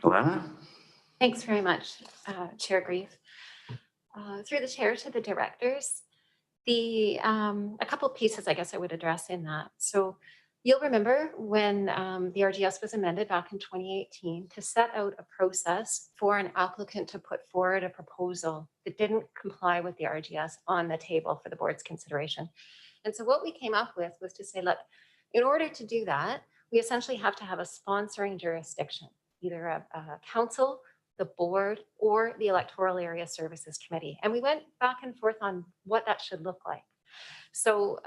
Helena? Thanks very much, Chair Grieve. Through the chair to the directors, a couple of pieces I guess I would address in that. So you'll remember when the RGS was amended back in 2018 to set out a process for an applicant to put forward a proposal that didn't comply with the RGS on the table for the board's consideration. And so what we came up with was to say, look, in order to do that, we essentially have to have a sponsoring jurisdiction, either a council, the board, or the Electoral Area Services Committee. And we went back and forth on what that should look like. So,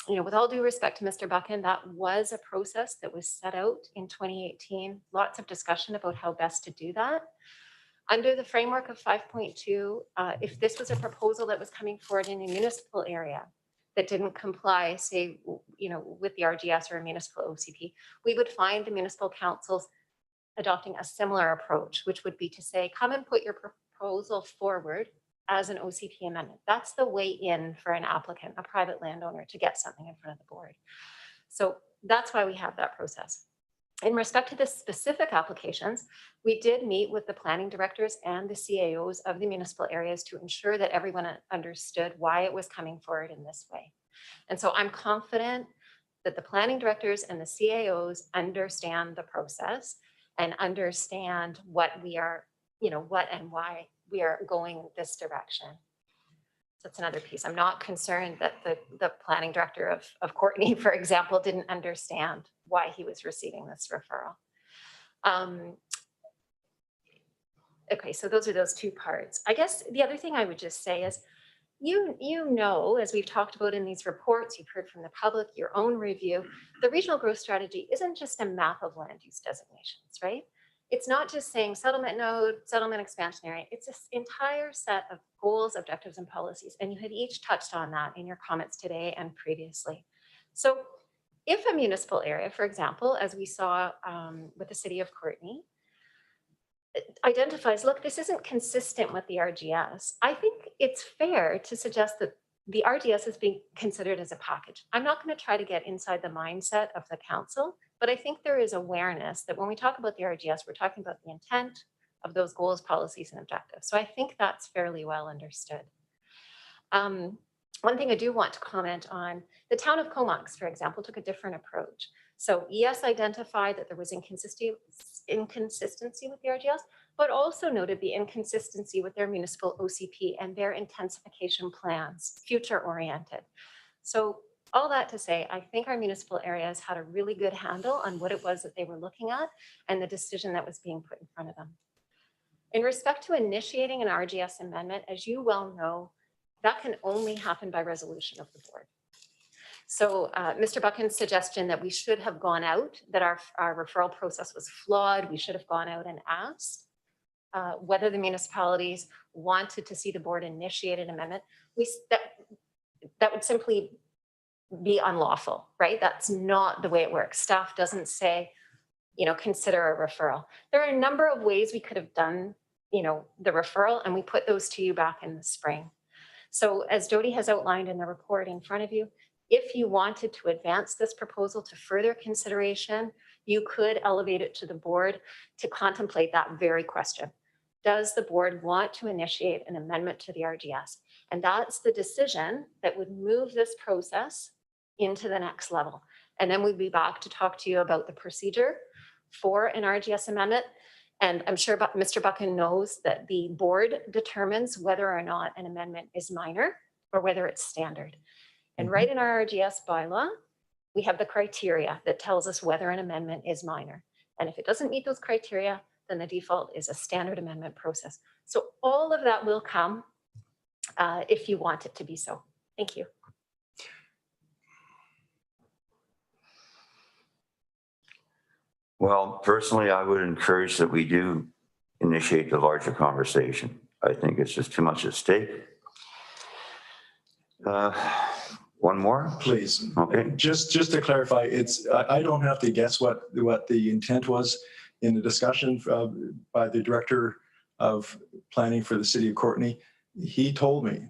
with all due respect to Mr. Buchan, that was a process that was set out in 2018. Lots of discussion about how best to do that. Under the framework of 5.2, if this was a proposal that was coming forward in a municipal area that didn't comply, say, with the RGS or a municipal OCP, we would find the municipal councils adopting a similar approach, which would be to say, come and put your proposal forward as an OCP amendment. That's the way in for an applicant, a private landowner, to get something in front of the board. So that's why we have that process. In respect to the specific applications, we did meet with the planning directors and the CAOs of the municipal areas to ensure that everyone understood why it was coming forward in this way. And so I'm confident that the planning directors and the CAOs understand the process and understand what we are, what and why we are going this direction. So that's another piece. I'm not concerned that the planning director of Courtney, for example, didn't understand why he was receiving this referral. Okay, so those are those two parts. I guess the other thing I would just say is, as we've talked about in these reports, you've heard from the public, your own review, the regional growth strategy isn't just a map of land use designations, right? It's not just saying settlement node, settlement expansion area. It's this entire set of goals, objectives, and policies. And you had each touched on that in your comments today and previously. So if a municipal area, for example, as we saw with the city of Courtney, identifies, look, this isn't consistent with the RGS, I think it's fair to suggest that the RGS is being considered as a package. I'm not going to try to get inside the mindset of the council, but I think there is awareness that when we talk about the RGS, we're talking about the intent of those goals, policies, and objectives. So I think that's fairly well understood. One thing I do want to comment on, the town of Comox, for example, took a different approach. So yes, identified that there was inconsistency with the RGS, but also noted the inconsistency with their municipal OCP and their intensification plans, future oriented. So all that to say, I think our municipal areas had a really good handle on what it was that they were looking at and the decision that was being put in front of them. In respect to initiating an RGS amendment, as you well know, that can only happen by resolution of the board. So Mr. Buchan's suggestion that we should have gone out, that our referral process was flawed, we should have gone out and asked whether the municipalities wanted to see the board initiate an amendment, that would simply be unlawful, right? That's not the way it works. Staff doesn't say, consider a referral. There are a number of ways we could have done, the referral, and we put those to you back in the spring. So as Jody has outlined in the report in front of you, if you wanted to advance this proposal to further consideration, you could elevate it to the board to contemplate that very question. Does the board want to initiate an amendment to the RGS? And that's the decision that would move this process into the next level. And then we'd be back to talk to you about the procedure for an RGS amendment. And I'm sure Mr. Buchan knows that the board determines whether or not an amendment is minor or whether it's standard. And right in our RGS bylaw, we have the criteria that tells us whether an amendment is minor. And if it doesn't meet those criteria, then the default is a standard amendment process. So all of that will come if you want it to be so. Thank you. Well, personally, I would encourage that we do initiate the larger conversation. I think it's just too much at stake. One more? Please. Okay. Just to clarify, I don't have to guess what the intent was in the discussion by the director of planning for the city of Courtney. he told me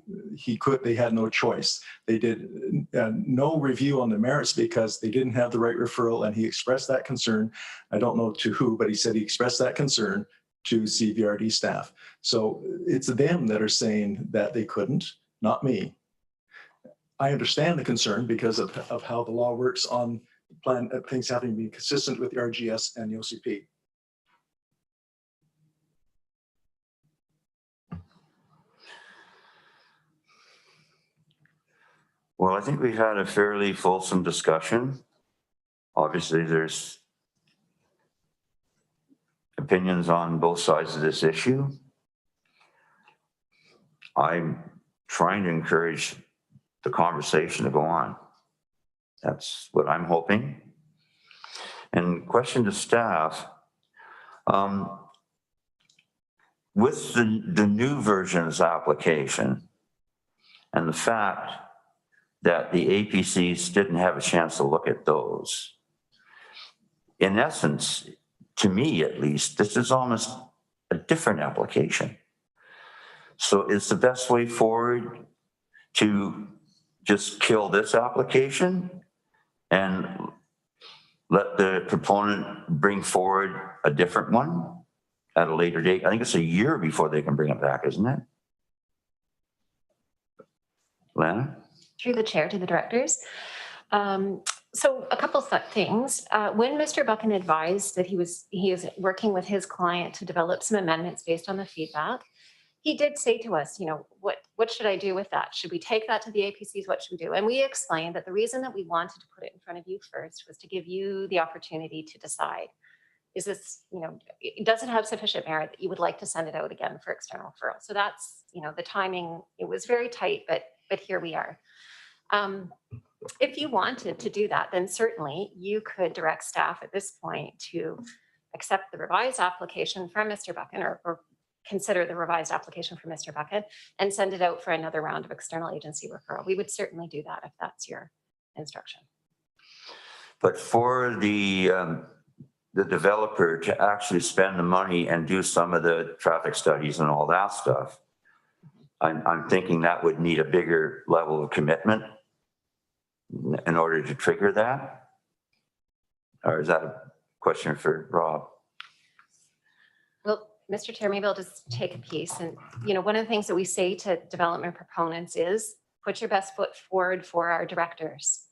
they had no choice. They did no review on the merits because they didn't have the right referral, and he expressed that concern. I don't know to who, but he said he expressed that concern to CVRD staff. So it's them that are saying that they couldn't, not me. I understand the concern because of how the law works on plan things having to be consistent with the RGS and the OCP. Well, I think we've had a fairly fulsome discussion. Obviously, there's opinions on both sides of this issue. I'm trying to encourage the conversation to go on. That's what I'm hoping. And question to staff, with the new version of this application and the fact that the APCs didn't have a chance to look at those, in essence, to me at least, this is almost a different application. So is the best way forward to just kill this application and let the proponent bring forward a different one at a later date? I think it's a year before they can bring it back, isn't it? Lana? Through the chair to the directors. So a couple of things. When Mr. Buchan advised that he is working with his client to develop some amendments based on the feedback, he did say to us, you know, what should I do with that? Should we take that to the APCs? What should we do? And we explained that the reason that we wanted to put it in front of you first was to give you the opportunity to decide, is this, you know, does it have sufficient merit that you would like to send it out again for external referral? So that's, you know, the timing, it was very tight, but here we are. If you wanted to do that, then certainly you could direct staff at this point to accept the revised application from Mr. Buchan or consider the revised application from Mr. Buchan and send it out for another round of external agency referral. We would certainly do that if that's your instruction. But for the developer to actually spend the money and do some of the traffic studies and all that stuff, I'm thinking that would need a bigger level of commitment in order to trigger that. Or is that a question for Rob? Well, Mr. Chair, maybe I'll just take a piece. And, you know, one of the things that we say to development proponents is put your best foot forward for our directors.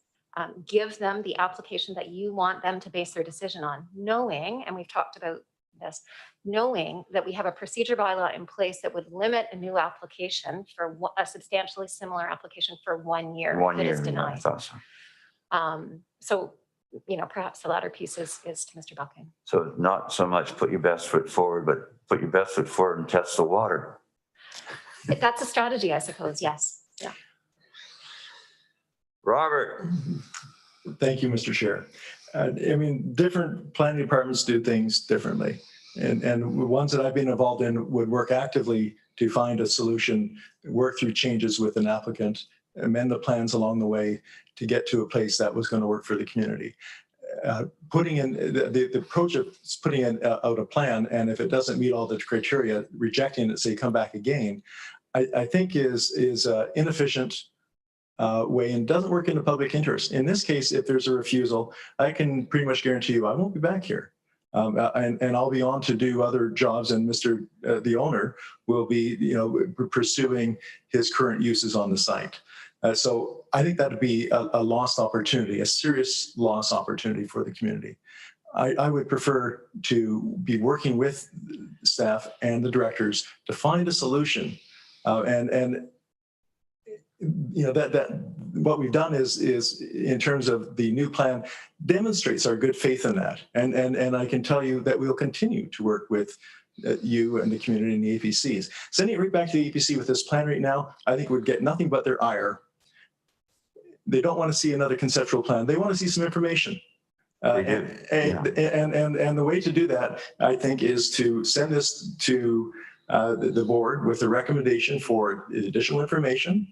Give them the application that you want them to base their decision on, knowing, and we've talked about this, knowing that we have a procedure bylaw in place that would limit a new application for a substantially similar application for 1 year. 1 if year, it is denied. yeah, I thought so. So, you know, perhaps the latter piece is to Mr. Buchan. So not so much put your best foot forward, but put your best foot forward and test the water. That's a strategy, I suppose. Yes. Yeah. Robert. Thank you, Mr. Chair. I mean, different planning departments do things differently. And ones that I've been involved in would work actively to find a solution, work through changes with an applicant, amend the plans along the way to get to a place that was going to work for the community. Putting in the approach of putting in out a plan, and if it doesn't meet all the criteria, rejecting it, say come back again, I think is inefficient way and doesn't work in the public interest. In this case, if there's a refusal, I can pretty much guarantee you I won't be back here. And I'll be on to do other jobs, and Mr. The owner will be, you know, pursuing his current uses on the site. So I think that would be a lost opportunity, a serious lost opportunity for the community. I would prefer to be working with staff and the directors to find a solution, and you know that what we've done is in terms of the new plan demonstrates our good faith in that, and I can tell you that we'll continue to work with you and the community and the APCs. Sending it right back to the APC with this plan right now, I think would get nothing but their ire. They don't want to see another conceptual plan. They want to see some information. And the way to do that, I think, is to send this to the board with a recommendation for additional information,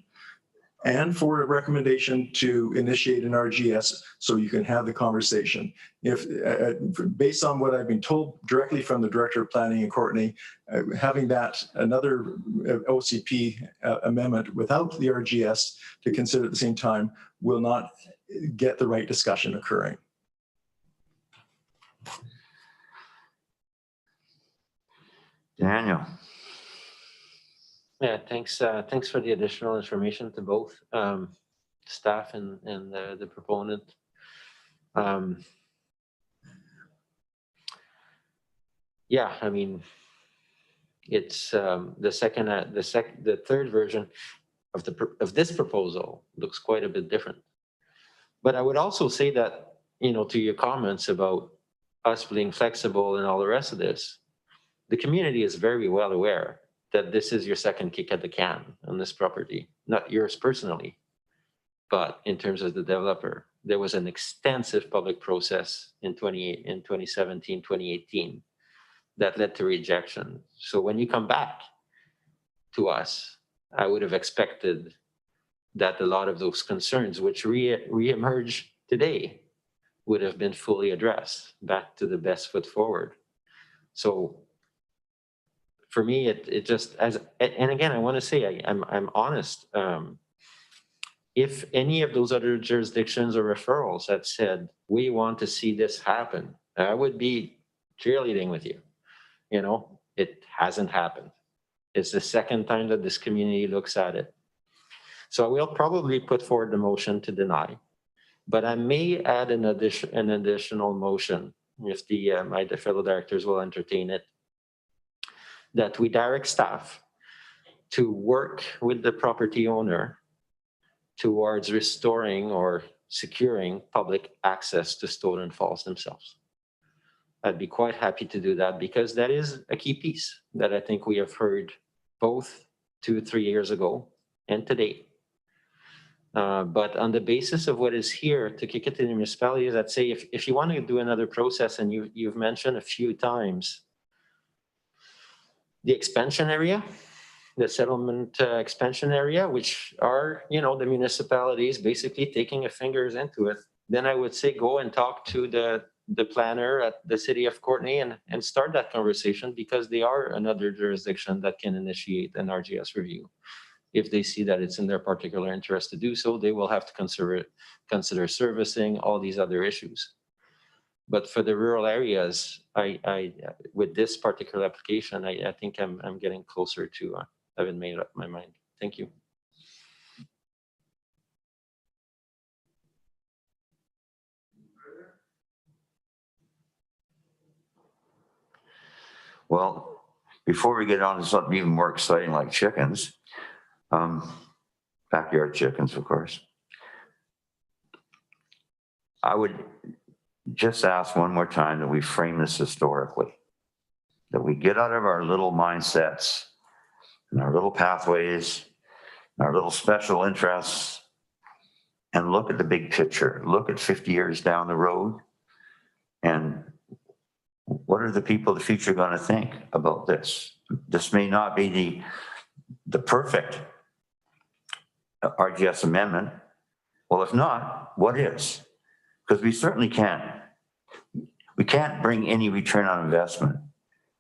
and for a recommendation to initiate an RGS so you can have the conversation. If, based on what I've been told directly from the Director of Planning and Courtney, having that another OCP amendment without the RGS to consider at the same time will not get the right discussion occurring. Daniel. Yeah, thanks. Thanks for the additional information to both staff and the proponent. Yeah, I mean, it's the third version of this proposal looks quite a bit different. But I would also say that, you know, to your comments about us being flexible and all the rest of this, the community is very well aware that this is your second kick at the can on this property, not yours personally, but in terms of the developer. There was an extensive public process in 2017, 2018 that led to rejection. So when you come back to us, I would have expected that a lot of those concerns which re-emerge today would have been fully addressed, back to the best foot forward. So for me, it just, and again, I want to say, I'm honest. If any of those other jurisdictions or referrals had said, we want to see this happen, I would be cheerleading with you. You know, it hasn't happened. It's the second time that this community looks at it. So I will probably put forward the motion to deny, but I may add an additional motion if my fellow directors will entertain it, that we direct staff to work with the property owner towards restoring or securing public access to Stoughton Falls themselves. I'd be quite happy to do that because that is a key piece that I think we have heard both 2-3 years ago and today. But on the basis of what is here to kick it to the municipalities, I'd say if you want to do another process, and you've mentioned a few times the expansion area, the settlement expansion area, which are, you know, the municipalities basically taking a fingers into it, then I would say go and talk to the planner at the city of Courtney and start that conversation, because they are another jurisdiction that can initiate an RGS review. If they see that it's in their particular interest to do so, they will have to consider servicing all these other issues. But for the rural areas, I with this particular application, I think I'm getting closer to having made up my mind. Thank you. Well, before we get on to something even more exciting like chickens, backyard chickens, of course, I would just ask one more time that we frame this historically, that we get out of our little mindsets and our little pathways, and our little special interests, and look at the big picture, look at 50 years down the road, and what are the people of the future going to think about this? This may not be the perfect RGS amendment. Well, if not, what is? Because we certainly we can't bring any return on investment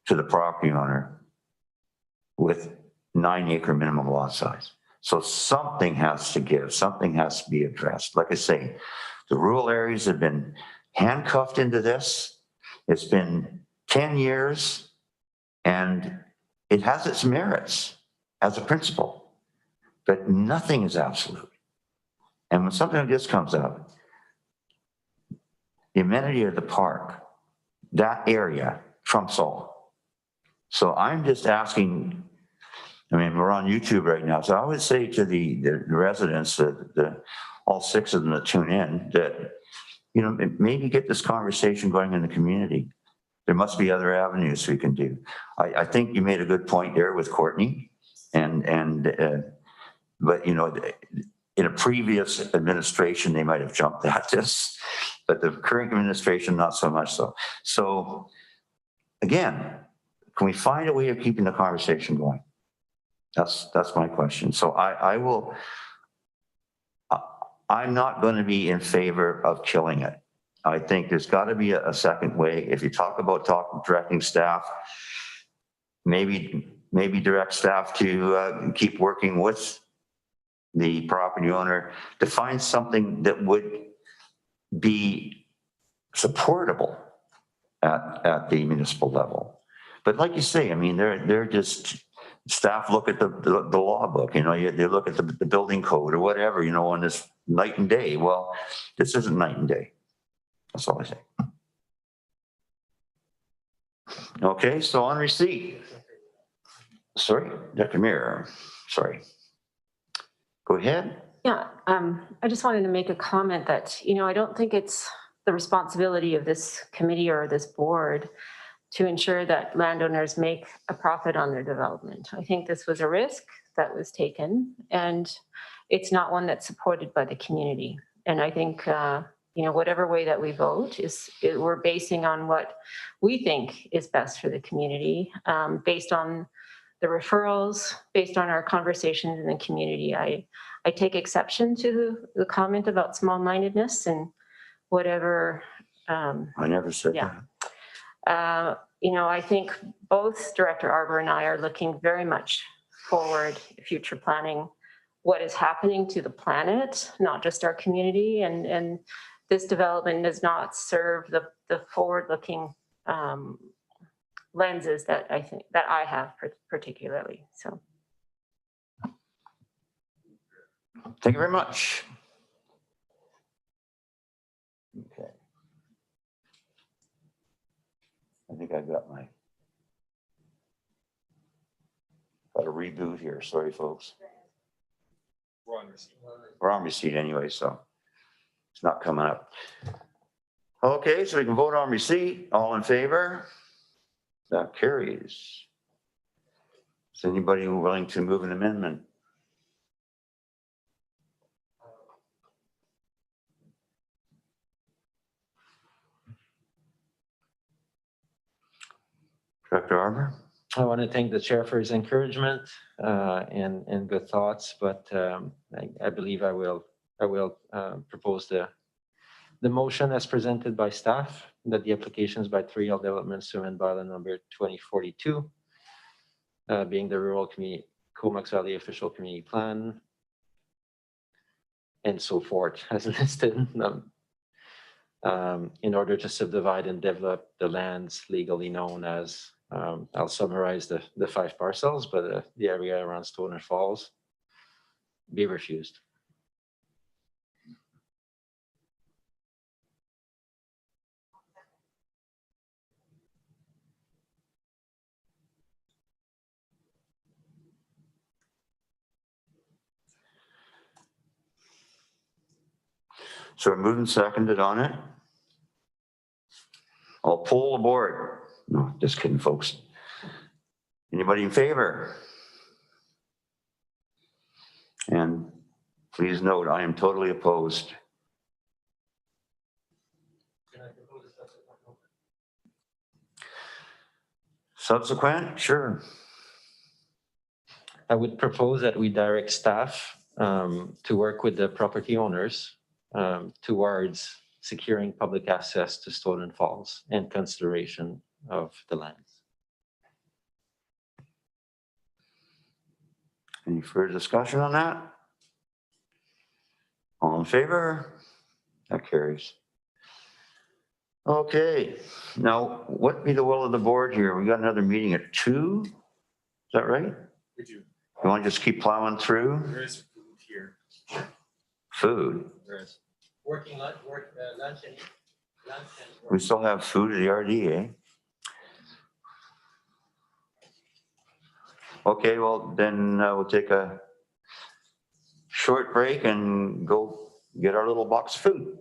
to the property owner with 9-acre minimum lot size. So something has to give, something has to be addressed. Like I say, the rural areas have been handcuffed into this. It's been 10 years and it has its merits as a principle, but nothing is absolute. And when something like this comes up, the amenity of the park, that area trumps all. So I'm just asking, I mean, we're on YouTube right now. So I would say to the residents, all 6 of them that tune in, that, you know, maybe get this conversation going in the community. There must be other avenues we can do. I think you made a good point there with Courtney, but you know, in a previous administration, they might have jumped at this, but the current administration, not so much so. So again, can we find a way of keeping the conversation going? That's my question. So I will I'm not going to be in favor of killing it. I think there's got to be a second way. If you talk about directing staff, maybe direct staff to keep working with the property owner to find something that would be supportable at the municipal level. But like you say, I mean, they're just, staff look at the law book, you know, they look at the building code or whatever, you know, on this night and day. Well, this isn't night and day. That's all I say. Okay, so on receipt. Sorry, Dr. Muir, sorry. Go ahead. Yeah, I just wanted to make a comment that, you know, I don't think it's the responsibility of this committee or this board to ensure that landowners make a profit on their development. I think this was a risk that was taken, and it's not one that's supported by the community. And I think, you know, whatever way that we vote we're basing on what we think is best for the community, based on the referrals, based on our conversations in the community. I take exception to the comment about small-mindedness and whatever. I never said that. You know, I think both Director Arbour and I are looking very much forward, future planning, what is happening to the planet, not just our community. And this development does not serve the forward-looking lenses that I have particularly. So. Thank you very much. Okay. I think I've got a reboot here. Sorry, folks. We're on receipt. We're on receipt anyway, so it's not coming up. Okay, so we can vote on receipt. All in favor? That carries. Is anybody willing to move an amendment? Director Arbour? I want to thank the chair for his encouragement and good thoughts, but I believe I will propose the motion as presented by staff that the applications by 3L Developments to amend bylaw number 2042, being the rural community Comox Valley official community plan, and so forth, as listed, in order to subdivide and develop the lands legally known as, I'll summarize the 5 parcels, but the area around Stoner Falls, be refused. So we're moving seconded on it. I'll poll the board. No, just kidding, folks. Anybody in favor? And please note, I am totally opposed. Subsequent? Sure. I would propose that we direct staff to work with the property owners towards securing public access to Stoner Falls and consideration of the lands. Any further discussion on that? All in favor? That carries. Okay, now what be the will of the board here? We got another meeting at 2. Is that right? We do. You want to just keep plowing through? There is food here. Food? There is. Working lunch, lunch and We still have food at the RD, eh? Okay, well, then we'll take a short break and go get our little box of food.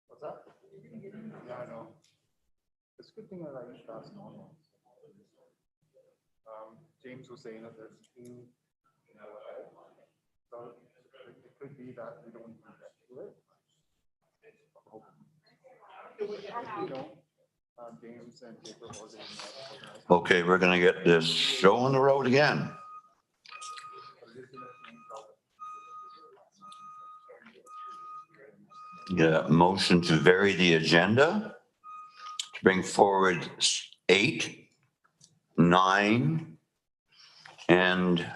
What's that? Yeah, I know. It's a good thing that I used to ask normal. James was saying that there's two, so it could be that we don't even get to it. If we don't, James and Jacob organize. Okay, we're gonna get this show on the road again. Yeah, motion to vary the agenda, to bring forward 8, 9, and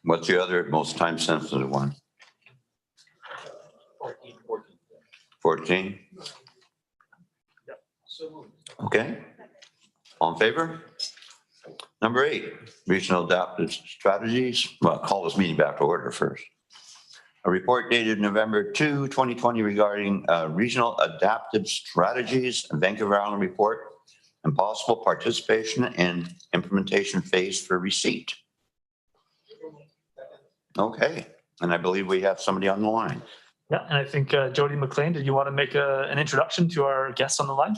what's the other most time sensitive one? 14. Okay. All in favor? Number 8, regional adaptive strategies. Well, call this meeting back to order first. A report dated November 2, 2020 regarding regional adaptive strategies, Vancouver Island report, and possible participation in implementation phase for receipt. Okay, and I believe we have somebody on the line. Yeah, and I think Jody McLean, did you want to make an introduction to our guests on the line?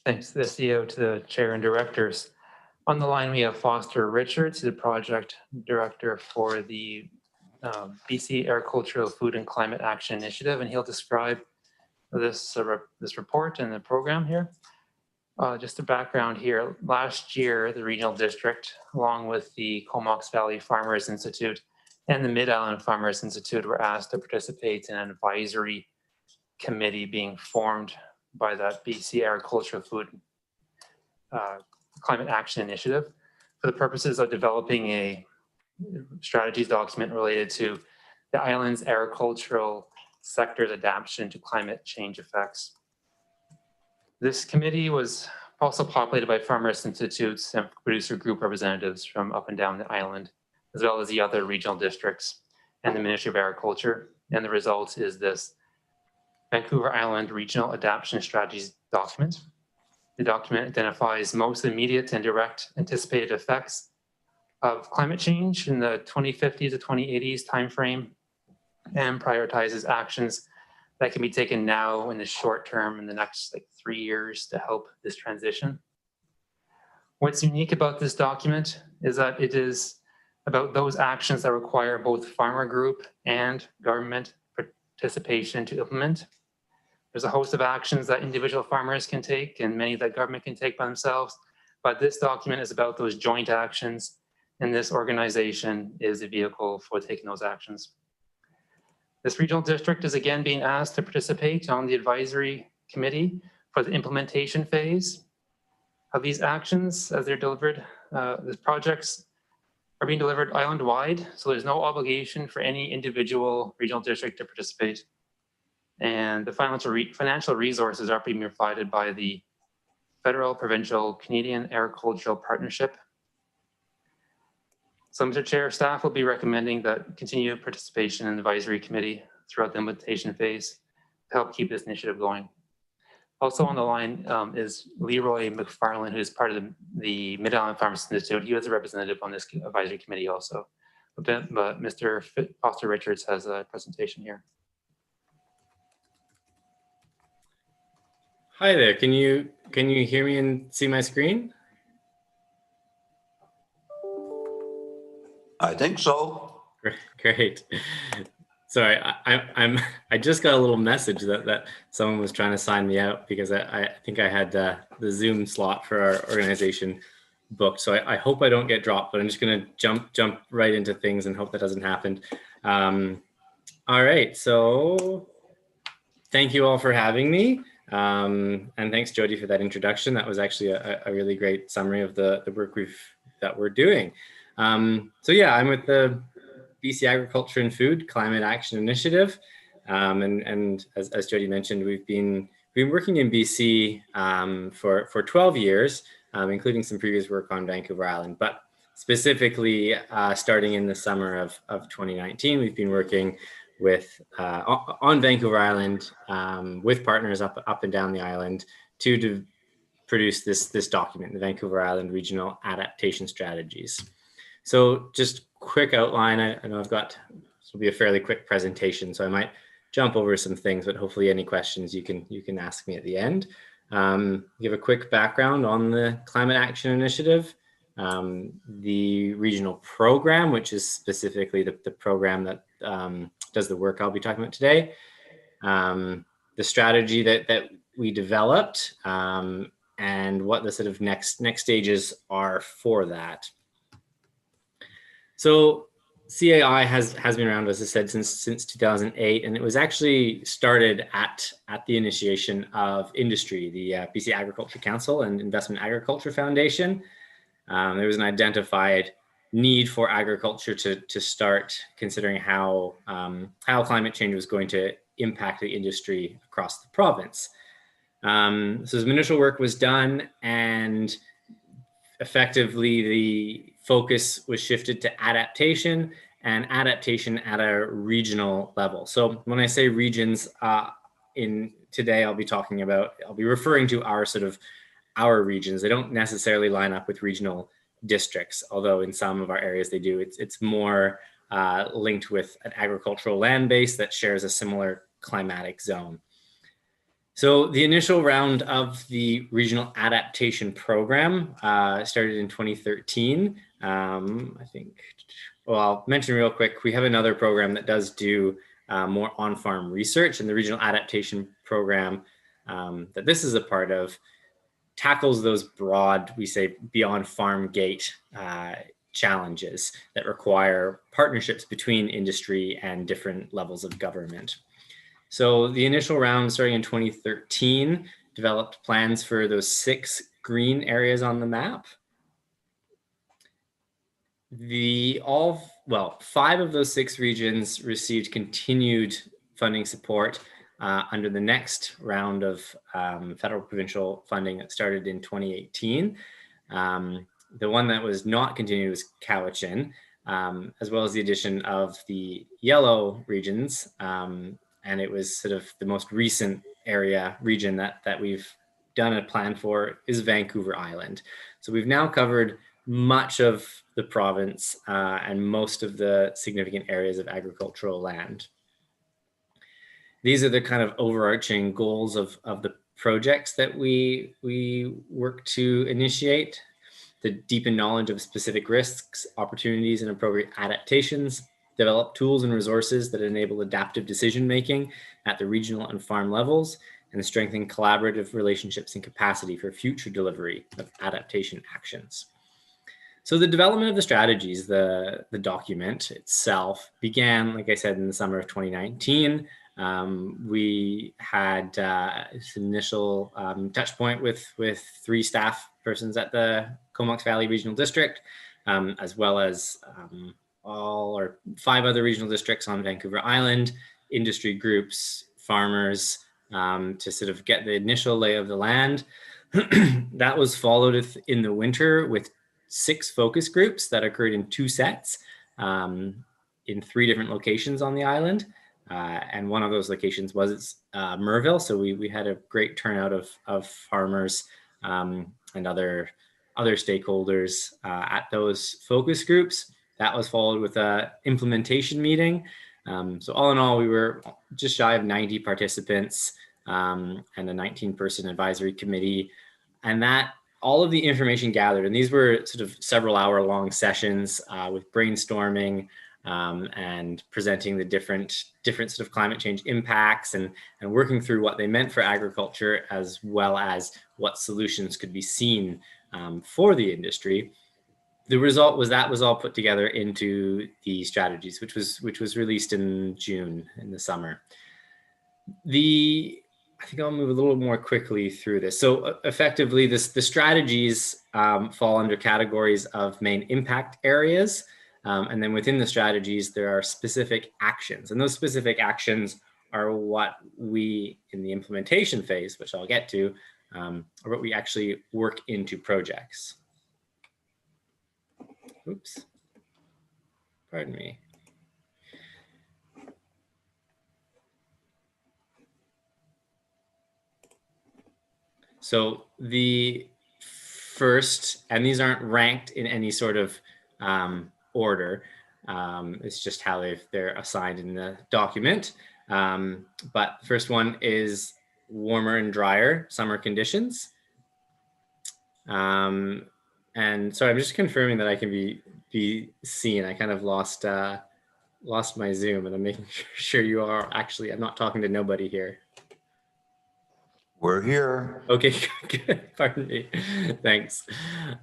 Thanks to the CEO, to the chair and directors. On the line, we have Foster Richards, the project director for the BC Agricultural Food and Climate Action Initiative, and he'll describe this report and the program here. Just a background here, last year, the regional district, along with the Comox Valley Farmers Institute and the Mid-Island Farmers Institute, were asked to participate in an advisory committee being formed by that BC Agricultural Food Climate Action Initiative for the purposes of developing a strategies document related to the island's agricultural sector's adaptation to climate change effects. This committee was also populated by farmers institutes and producer group representatives from up and down the island, as well as the other regional districts and the Ministry of Agriculture. And the result is this Vancouver Island Regional Adaptation Strategies document. The document identifies most immediate and direct anticipated effects of climate change in the 2050s to 2080s timeframe, and prioritizes actions that can be taken now in the short term in the next 3 years to help this transition. What's unique about this document is that it is about those actions that require both farmer group and government participation to implement. There's a host of actions that individual farmers can take and many that government can take by themselves, but this document is about those joint actions, and this organization is a vehicle for taking those actions. This regional district is again being asked to participate on the advisory committee for the implementation phase of these actions as they're delivered. The projects are being delivered island-wide, so there's no obligation for any individual regional district to participate. And the financial resources are being provided by the Federal, Provincial, Canadian Agricultural Partnership. So, Mr. Chair, staff will be recommending that continued participation in the advisory committee throughout the implementation phase to help keep this initiative going. Also on the line is Leroy McFarland, who is part of the Mid-Island Farmers Institute. He was a representative on this advisory committee also. But Mr. Foster Richards has a presentation here. Hi there, can you hear me and see my screen? I think so. Great. Sorry, I just got a little message that someone was trying to sign me out because I think I had the Zoom slot for our organization booked. So I hope I don't get dropped, but I'm just going to jump right into things and hope that doesn't happen. All right, so thank you all for having me. And thanks, Jody, for that introduction. That was actually a really great summary of the work that we're doing. So yeah, I'm with the BC Agriculture and Food Climate Action Initiative. And as Jody mentioned, we've been working in BC for 12 years, including some previous work on Vancouver Island. But specifically, starting in the summer of 2019, we've been working with on Vancouver Island with partners up and down the island to produce this document, the Vancouver Island Regional Adaptation Strategies. So just quick outline. I know this will be a fairly quick presentation, so I might jump over some things, but hopefully any questions you can ask me at the end. Give a quick background on the Climate Action Initiative, the regional program, which is specifically the program that does the work I'll be talking about today, the strategy that we developed, and what the sort of next stages are for that. So CAI has been around, as I said, since 2008, and it was actually started at the initiation of industry, the BC Agriculture Council and Investment Agriculture Foundation. There was an identified need for agriculture to start considering how climate change was going to impact the industry across the province. So some initial work was done, and effectively the focus was shifted to adaptation, and adaptation at a regional level. So when I say regions, today I'll be referring to our regions. They don't necessarily line up with regional districts, although in some of our areas they do. It's more linked with an agricultural land base that shares a similar climatic zone. So the initial round of the regional adaptation program started in 2013. I'll mention real quick, we have another program that does do more on-farm research, and the regional adaptation program that this is a part of tackles those broad, we say, beyond farm gate challenges that require partnerships between industry and different levels of government. So the initial round, starting in 2013, developed plans for those 6 green areas on the map. 5 of those 6 regions received continued funding support under the next round of federal provincial funding that started in 2018. The one that was not continued was Cowichan, as well as the addition of the yellow regions. And it was sort of the most recent region that we've done a plan for is Vancouver Island. So we've now covered much of the province and most of the significant areas of agricultural land. These are the kind of overarching goals of the projects that we work to initiate: the deepen knowledge of specific risks, opportunities, and appropriate adaptations, develop tools and resources that enable adaptive decision-making at the regional and farm levels, and strengthen collaborative relationships and capacity for future delivery of adaptation actions. So the development of the strategies, the document itself, began, like I said, in the summer of 2019. We had this initial touch point with 3 staff persons at the Comox Valley Regional District, as well as 5 other regional districts on Vancouver Island, industry groups, farmers, to sort of get the initial lay of the land. That was followed in the winter with 6 focus groups that occurred in 2 sets in 3 different locations on the island. And one of those locations was Merville. So we had a great turnout of farmers and other stakeholders at those focus groups. That was followed with an implementation meeting. So all in all, we were just shy of 90 participants and a 19-person advisory committee. And that all of the information gathered, and these were sort of several hour-long sessions with brainstorming and presenting the different sort of climate change impacts and working through what they meant for agriculture, as well as what solutions could be seen for the industry. The result was that was all put together into the strategies, which was released in June, in the summer. I think I'll move a little more quickly through this. So effectively, the strategies fall under categories of main impact areas. And then within the strategies, there are specific actions. And those specific actions are what we, in the implementation phase, which I'll get to, are what we actually work into projects. Oops, pardon me. So the first, and these aren't ranked in any sort of order, it's just how they're assigned in the document. But the first one is warmer and drier summer conditions. And so I'm just confirming that I can be seen. I kind of lost my Zoom, and I'm making sure you are actually, I'm not talking to nobody here. We're here. Okay, good. Pardon me. Thanks.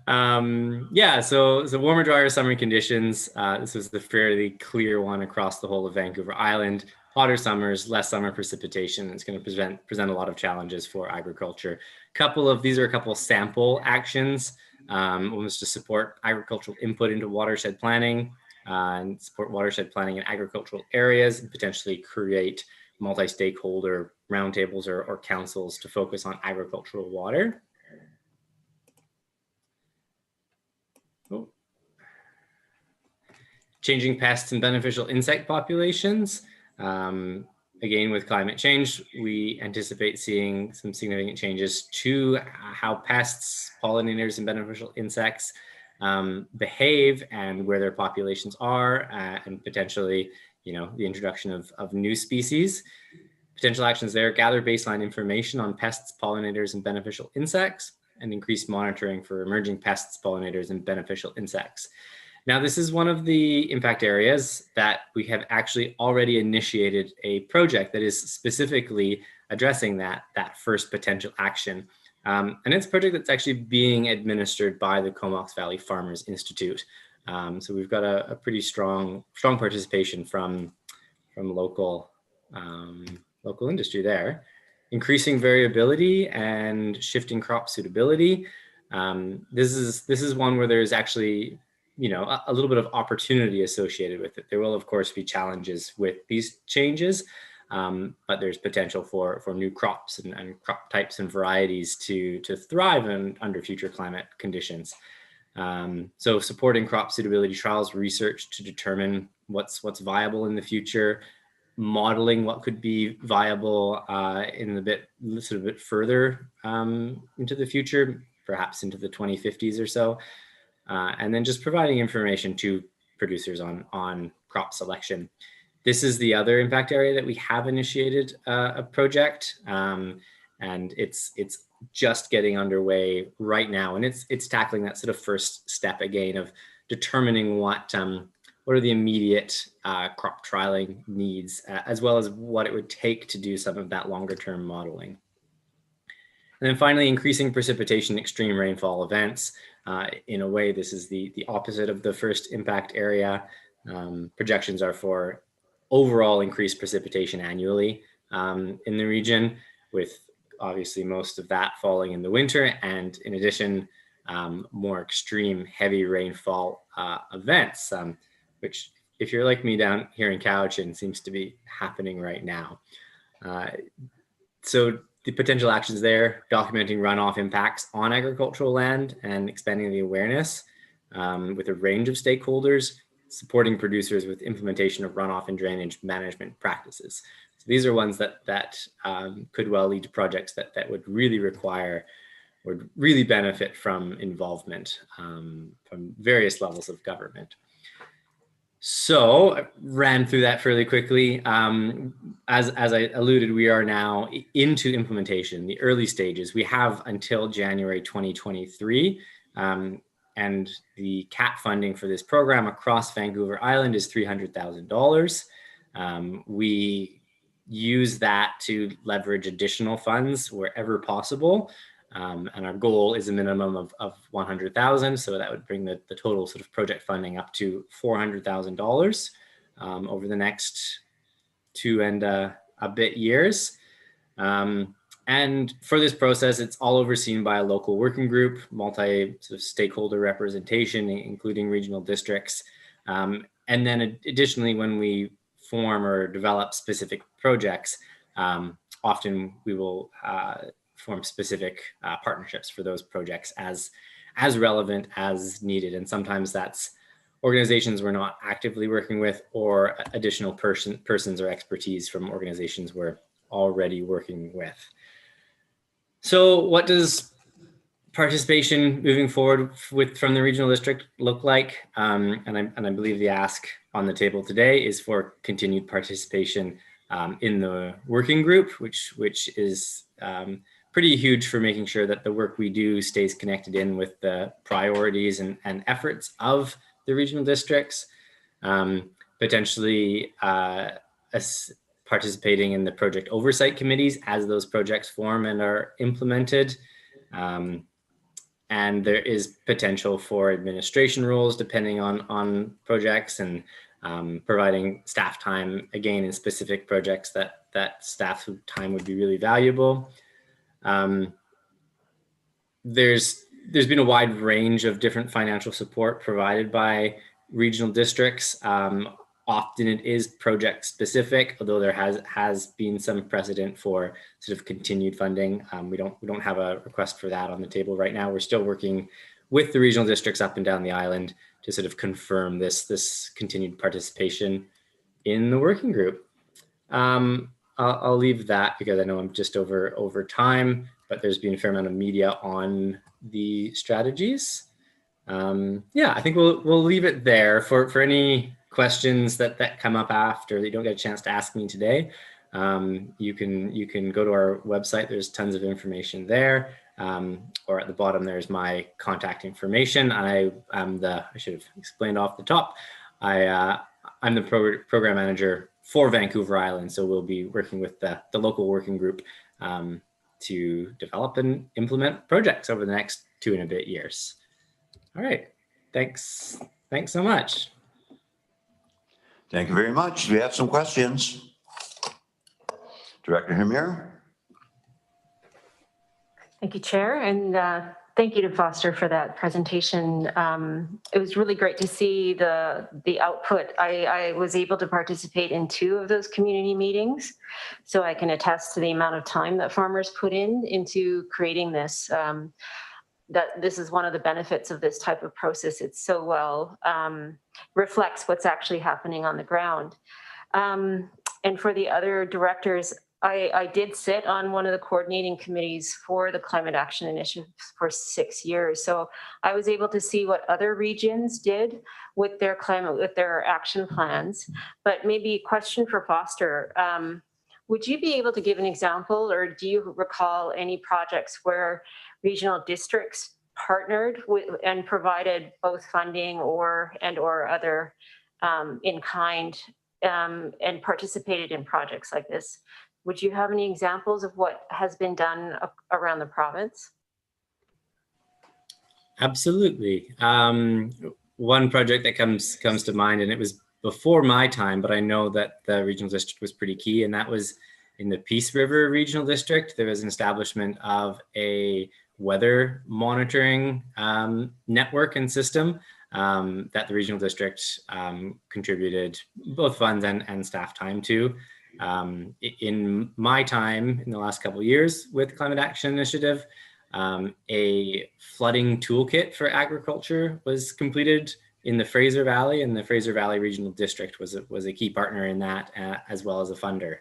Yeah, so warmer, drier summer conditions. This was the fairly clear one across the whole of Vancouver Island. Hotter summers, less summer precipitation. It's going to present a lot of challenges for agriculture. These are a couple sample actions One was to support agricultural input into watershed planning and support watershed planning in agricultural areas and potentially create multi-stakeholder roundtables or councils to focus on agricultural water. Oh. Changing pests and beneficial insect populations. Again, with climate change, we anticipate seeing some significant changes to how pests, pollinators, and beneficial insects behave and where their populations are, and potentially, the introduction of new species. Potential actions there: gather baseline information on pests, pollinators, and beneficial insects, and increase monitoring for emerging pests, pollinators, and beneficial insects. Now, this is one of the impact areas that we have actually already initiated a project that is specifically addressing that first potential action. And it's a project that's actually being administered by the Comox Valley Farmers Institute. So we've got a pretty strong participation from local industry there. Increasing variability and shifting crop suitability. This is one where there's actually a little bit of opportunity associated with it. There will, of course, be challenges with these changes, but there's potential for new crops and crop types and varieties to thrive under future climate conditions. So supporting crop suitability trials, research to determine what's viable in the future, modeling what could be viable in a bit further into the future, perhaps into the 2050s or so. And then just providing information to producers on crop selection. This is the other impact area that we have initiated a project, and it's just getting underway right now. And it's tackling that sort of first step again of determining what are the immediate crop trialing needs, as well as what it would take to do some of that longer term modeling. And then finally, increasing precipitation, extreme rainfall events. In a way, this is the opposite of the first impact area. Projections are for overall increased precipitation annually in the region, with obviously most of that falling in the winter, and in addition, more extreme heavy rainfall events, which, if you're like me down here in Cowichan, seems to be happening right now. So the potential actions there: documenting runoff impacts on agricultural land and expanding the awareness with a range of stakeholders, supporting producers with implementation of runoff and drainage management practices. So these are ones that could well lead to projects that would really benefit from involvement from various levels of government. So I ran through that fairly quickly. As I alluded, we are now into implementation, the early stages. We have until January 2023, and the CAP funding for this program across Vancouver Island is $300,000. We use that to leverage additional funds wherever possible. And our goal is a minimum of 100,000. So that would bring the total sort of project funding up to $400,000 over the next 2 and a bit years. And for this process, it's all overseen by a local working group, stakeholder representation, including regional districts. And then additionally, when we form or develop specific projects, often we will form specific partnerships for those projects as relevant as needed. And sometimes that's organizations we're not actively working with, or additional persons or expertise from organizations we're already working with. So what does participation moving forward from the regional district look like? And I believe the ask on the table today is for continued participation in the working group, which is pretty huge for making sure that the work we do stays connected in with the priorities and efforts of the regional districts. Potentially participating in the project oversight committees as those projects form and are implemented. And there is potential for administration roles depending on projects, and providing staff time, again, in specific projects that staff time would be really valuable. There's there's been a wide range of different financial support provided by regional districts. Often it is project specific, although there has been some precedent for sort of continued funding. We don't have a request for that on the table right now. We're still working with the regional districts up and down the island to sort of confirm this continued participation in the working group. I'll leave that because I know I'm just over time, but there's been a fair amount of media on the strategies. Yeah, I think we'll leave it there for any questions that come up after that you don't get a chance to ask me today. You can go to our website. There's tons of information there, or at the bottom there's my contact information. I should have explained off the top. I'm the program manager for Vancouver Island, so we'll be working with the local working group to develop and implement projects over the next 2 and a bit years. All right, thanks so much. Thank you very much. Do we have some questions? Director Hamir? Thank you, Chair, and thank you to Foster for that presentation. It was really great to see the output. I was able to participate in 2 of those community meetings, so I can attest to the amount of time that farmers put into creating this. That this is one of the benefits of this type of process. It's so well reflects what's actually happening on the ground. And for the other directors, I did sit on one of the coordinating committees for the Climate Action Initiative for 6 years. So I was able to see what other regions did with their action plans. But maybe a question for Foster. Would you be able to give an example, or do you recall any projects where regional districts partnered with and provided both funding or other in kind and participated in projects like this? Would you have any examples of what has been done around the province? Absolutely. One project that comes to mind, and it was before my time, but I know that the regional district was pretty key, and that was in the Peace River Regional District. There was an establishment of a weather monitoring network and system that the regional district contributed both funds and staff time to. In my time, in the last couple of years with Climate Action Initiative, a flooding toolkit for agriculture was completed in the Fraser Valley, and the Fraser Valley Regional District was a key partner in that, as well as a funder.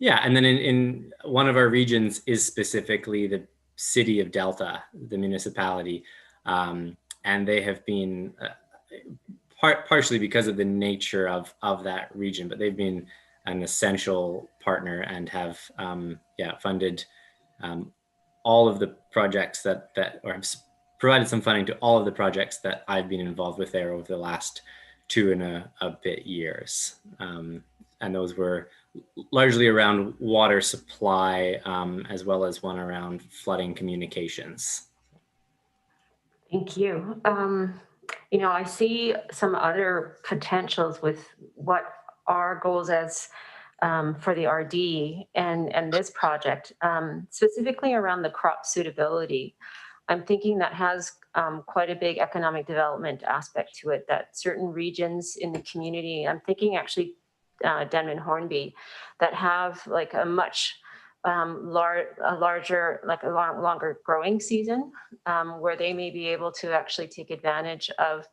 Yeah, and then in one of our regions is specifically the city of Delta, the municipality, and they have been partially because of the nature of that region, but they've been an essential partner and have funded all of the projects that or have provided some funding to all of the projects that I've been involved with there over the last 2 and a bit years. And those were largely around water supply, as well as one around flooding communications. Thank you. You know, I see some other potentials with what our goals as for the RD and this project, specifically around the crop suitability. I'm thinking that has quite a big economic development aspect to it, that certain regions in the community, I'm thinking actually Denman Hornby, that have like a much larger, like a longer growing season, where they may be able to actually take advantage of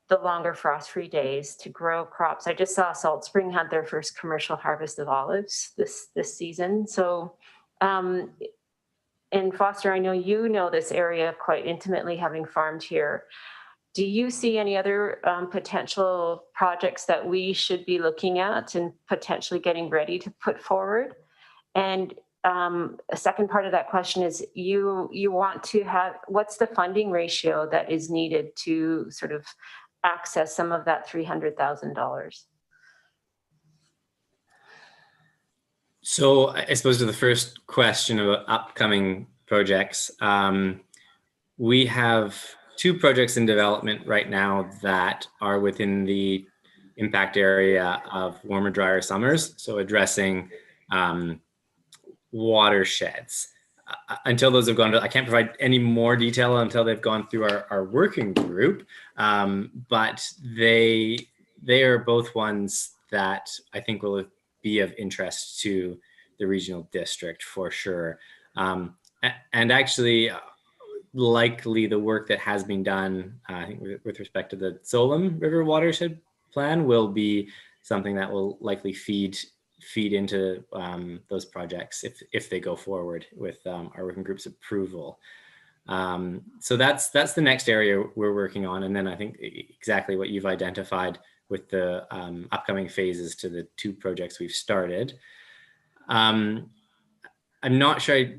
the longer frost-free days to grow crops. I just saw Salt Spring had their first commercial harvest of olives this season. So, and Foster, I know you know this area quite intimately, having farmed here. Do you see any other potential projects that we should be looking at and potentially getting ready to put forward? And a second part of that question is, you want to have, what's the funding ratio that is needed to sort of access some of that $300,000? So I suppose to the first question about upcoming projects, we have 2 projects in development right now that are within the impact area of warmer, drier summers. So addressing watersheds. until those have gone to, I can't provide any more detail until they've gone through our working group. But they are both ones that I think will be of interest to the regional district for sure. And actually, likely the work that has been done, I think with respect to the Solom River watershed plan, will be something that will likely feed into those projects if they go forward with our working group's approval. So that's the next area we're working on. And then I think exactly what you've identified with the upcoming phases to the 2 projects we've started. I'm not sure I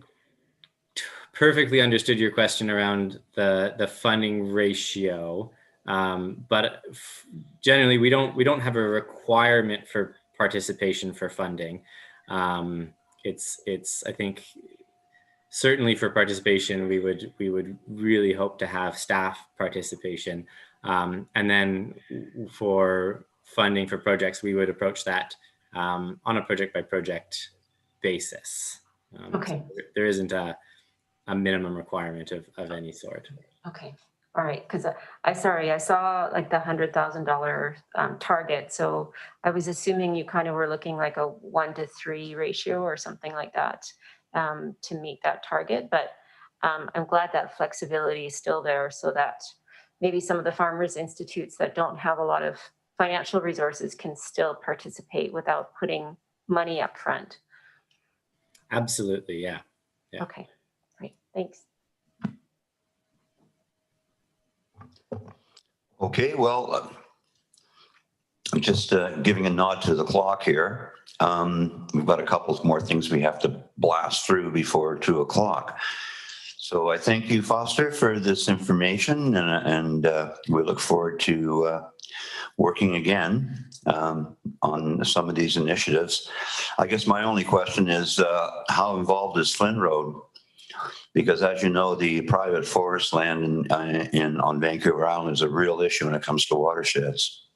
perfectly understood your question around the funding ratio, but generally we don't have a requirement for participation for funding. It's I think certainly for participation we would really hope to have staff participation, and then for funding for projects we would approach that on a project by project basis. Okay. So there isn't a minimum requirement of any sort. Okay. All right. Because I saw like the $100,000 target. So I was assuming you kind of were looking like a 1-to-3 ratio or something like that to meet that target. But I'm glad that flexibility is still there, so that maybe some of the farmers institutes that don't have a lot of financial resources can still participate without putting money up front. Absolutely. Yeah. Okay. Great. Thanks. Okay, well, just giving a nod to the clock here. We've got a couple more things we have to blast through before 2 o'clock. So I thank you, Foster, for this information, and we look forward to working again on some of these initiatives. I guess my only question is how involved is Flynn Road? Because as you know, the private forest land on Vancouver Island is a real issue when it comes to watersheds.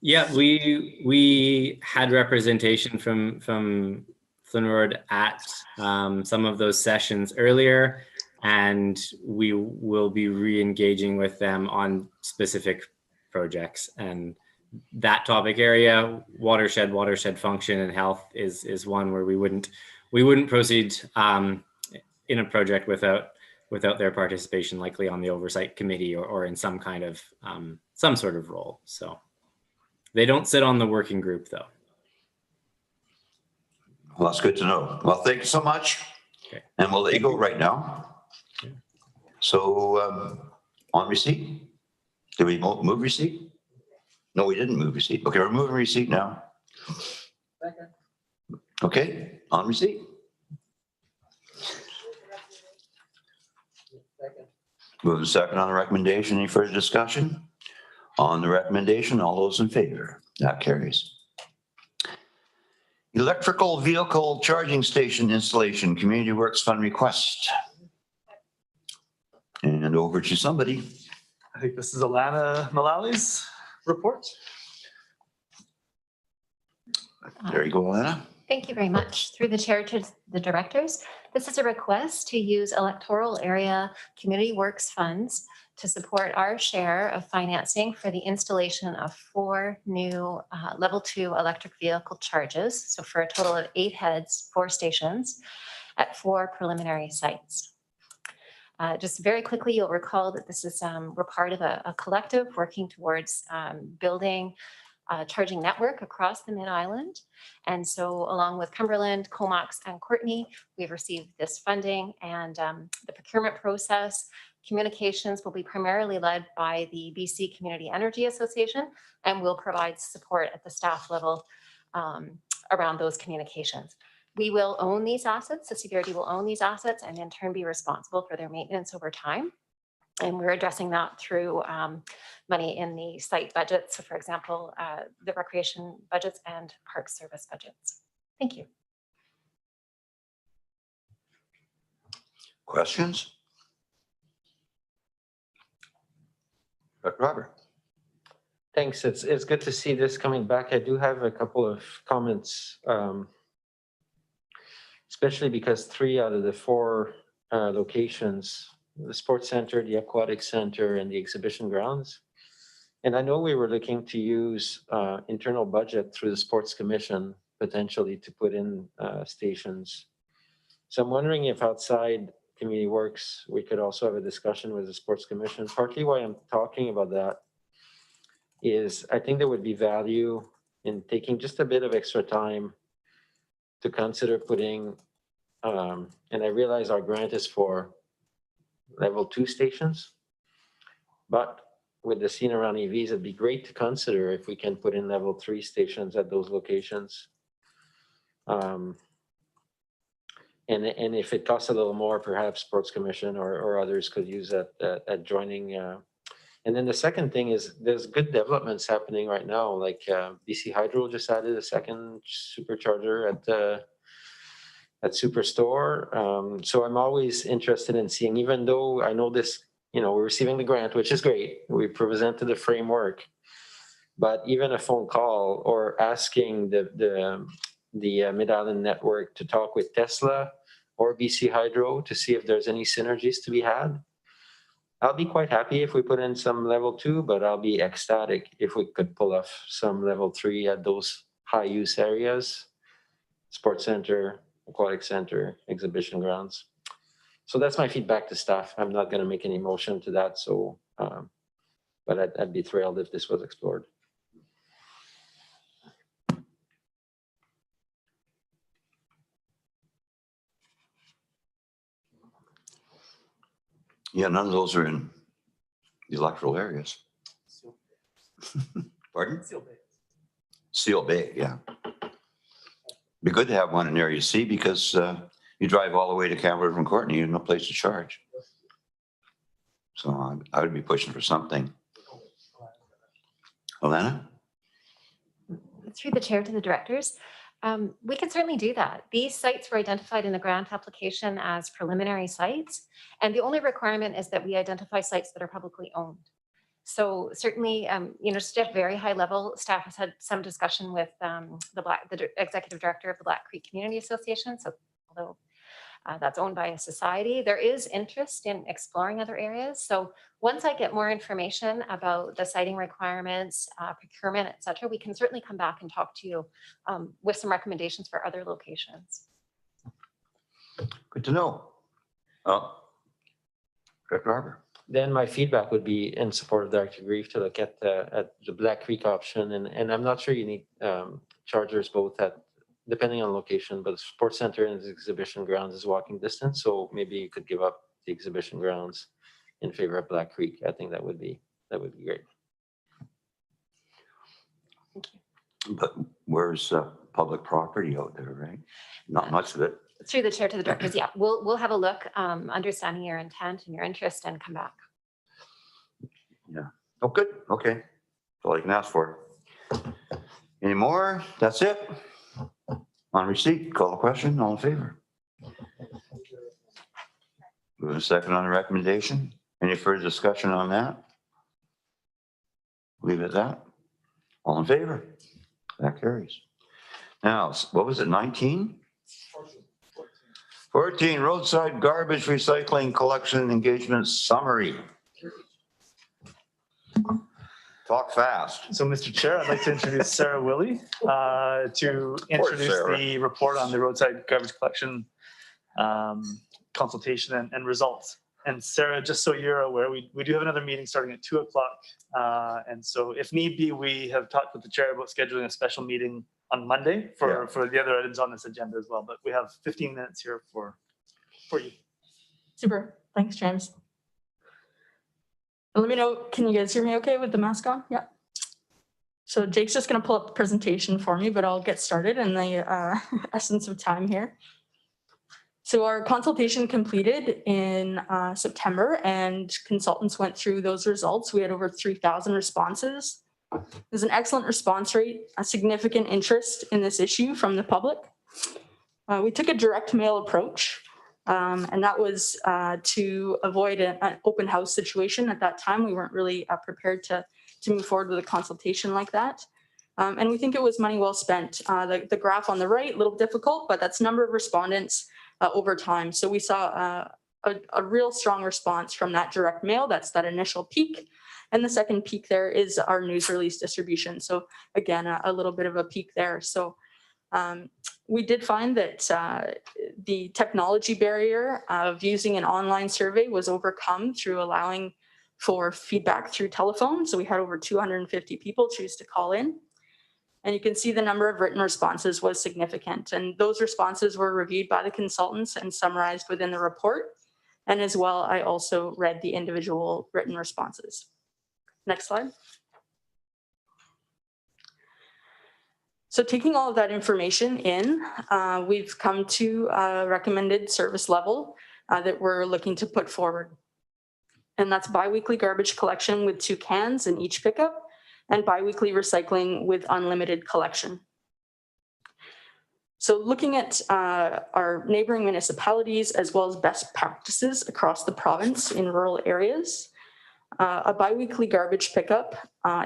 Yeah, we had representation from Flynn Road at some of those sessions earlier, and we will be re-engaging with them on specific projects. And that topic area, watershed function and health, is one where we wouldn't proceed in a project without their participation, likely on the oversight committee or in some kind of some sort of role. So they don't sit on the working group though. Well, that's good to know. Well, thank you so much. Okay. And we'll let you go right now. Okay. So on receipt, did we move receipt? No, we didn't move receipt. Okay, we're moving receipt now. Second. Okay, on receipt. Second. Move second on the recommendation. Any further discussion? On the recommendation, all those in favor? That carries. Electrical vehicle charging station installation, Community Works Fund request. And over to somebody. I think this is Alana Mullally's report. There you go, Alana. Thank you very much. Through the chair to the directors, this is a request to use electoral area community works funds to support our share of financing for the installation of 4 new level 2 electric vehicle charges. So for a total of 8 heads, 4 stations at 4 preliminary sites. Just very quickly, you'll recall that this is we're part of a collective working towards building charging network across the Mid-Island. And so along with Cumberland, Comox, and Courtenay, we've received this funding, and the procurement process, communications will be primarily led by the BC Community Energy Association, and will provide support at the staff level around those communications. We will own these assets, the CBRD will own these assets, and in turn be responsible for their maintenance over time. And we're addressing that through money in the site budgets. So for example, the recreation budgets and park service budgets. Thank you. Questions? Dr. Robert. Thanks. It's good to see this coming back. I do have a couple of comments. especially because 3 out of the 4 locations, the sports center, the aquatic center, and the exhibition grounds. And I know we were looking to use internal budget through the sports commission potentially to put in stations. So I'm wondering if outside Community Works, we could also have a discussion with the sports commission. Partly why I'm talking about that is I think there would be value in taking just a bit of extra time to consider putting, and I realize our grant is for level 2 stations, but with the scene around EVs, it'd be great to consider if we can put in level 3 stations at those locations. And if it costs a little more, perhaps Sports Commission or others could use that at joining. And then the second thing is there's good developments happening right now. Like BC Hydro just added a second supercharger at Superstore. So I'm always interested in seeing, even though I know this, we're receiving the grant, which is great. We presented the framework, but even a phone call or asking the Mid-Island Network to talk with Tesla or BC Hydro to see if there's any synergies to be had. I'll be quite happy if we put in some level 2, but I'll be ecstatic if we could pull off some level 3 at those high use areas, sports center, aquatic center, exhibition grounds. So that's my feedback to staff. I'm not going to make any motion to that. So, but I'd be thrilled if this was explored. Yeah, none of those are in the electoral areas. Pardon? Seal Bay, yeah. Be good to have one in Area C because you drive all the way to Camberwell from Courtney, you have no place to charge. So I would be pushing for something. Alana? Through the chair to the directors, we can certainly do that. These sites were identified in the grant application as preliminary sites, and the only requirement is that we identify sites that are publicly owned. So certainly, just at very high level, staff has had some discussion with the executive director of the Black Creek Community Association. So although that's owned by a society, there is interest in exploring other areas. So once I get more information about the siting requirements, procurement, et cetera, we can certainly come back and talk to you with some recommendations for other locations. Good to know. Director Harbour. Then my feedback would be in support of Dr. Grief to look at the Black Creek option. And I'm not sure you need chargers both depending on location, but the sports center and the exhibition grounds is walking distance. So maybe you could give up the exhibition grounds in favor of Black Creek. I think that would be great. Thank you. But where's public property out there, right? Not much of it. Through the chair to the directors, yeah, we'll have a look, understanding your intent and your interest, and come back. Yeah. Oh, good. Okay. That's all I can ask for. Any more? That's it. On receipt, call the question. All in favor? Move a second on the recommendation. Any further discussion on that? Leave it at that. All in favor? That carries. Now, what was it, 19? 14, roadside garbage recycling collection engagement summary. Talk fast. So, Mr. Chair, I'd like to introduce Sarah Willie to introduce the report on the roadside garbage collection consultation and results. And Sarah, just so you're aware, we do have another meeting starting at 2 o'clock. And so if need be, we have talked with the chair about scheduling a special meeting on Monday for the other items on this agenda as well. But we have 15 minutes here for you. Super. Thanks, James. Let me know, can you guys hear me okay with the mask on? Yeah. So Jake's just going to pull up the presentation for me, but I'll get started in the essence of time here. So our consultation completed in September, and consultants went through those results. We had over 3,000 responses. There's an excellent response rate, a significant interest in this issue from the public. We took a direct mail approach, and that was to avoid an open house situation. At that time, we weren't really prepared to move forward with a consultation like that. And we think it was money well spent. The graph on the right, a little difficult, but that's number of respondents over time. So we saw a real strong response from that direct mail. That's that initial peak. And the second peak there is our news release distribution. So again, a little bit of a peak there. So we did find that the technology barrier of using an online survey was overcome through allowing for feedback through telephone. So we had over 250 people choose to call in. And you can see the number of written responses was significant. And those responses were reviewed by the consultants and summarized within the report. And as well, I also read the individual written responses. Next slide. So taking all of that information in, we've come to a recommended service level that we're looking to put forward. And that's biweekly garbage collection with 2 cans in each pickup and biweekly recycling with unlimited collection. So looking at our neighboring municipalities as well as best practices across the province in rural areas, a biweekly garbage pickup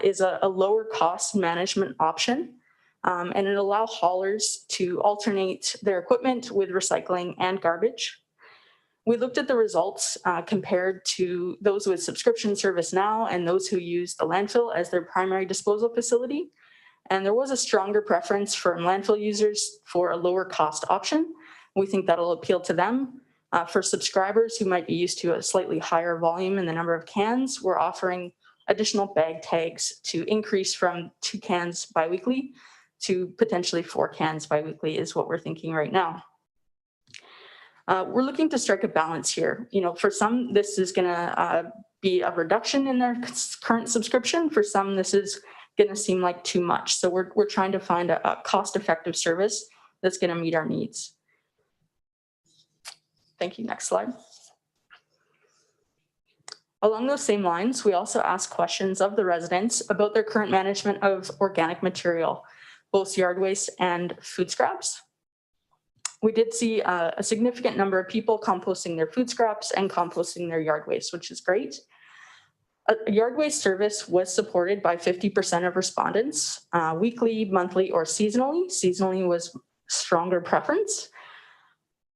is a lower cost management option, and it allows haulers to alternate their equipment with recycling and garbage. We looked at the results compared to those with subscription service now and those who use the landfill as their primary disposal facility. And there was a stronger preference for landfill users for a lower cost option. We think that'll appeal to them. For subscribers who might be used to a slightly higher volume in the number of cans, we're offering additional bag tags to increase from 2 cans biweekly to potentially 4 cans biweekly is what we're thinking right now. We're looking to strike a balance here. You know, for some, this is gonna be a reduction in their current subscription. For some, this is gonna seem like too much. So we're trying to find a cost-effective service that's gonna meet our needs. Thank you. Next slide. Along those same lines, we also ask questions of the residents about their current management of organic material, both yard waste and food scraps. We did see a significant number of people composting their food scraps and composting their yard waste, which is great. A yard waste service was supported by 50% of respondents, weekly, monthly, or seasonally. Seasonally was stronger preference.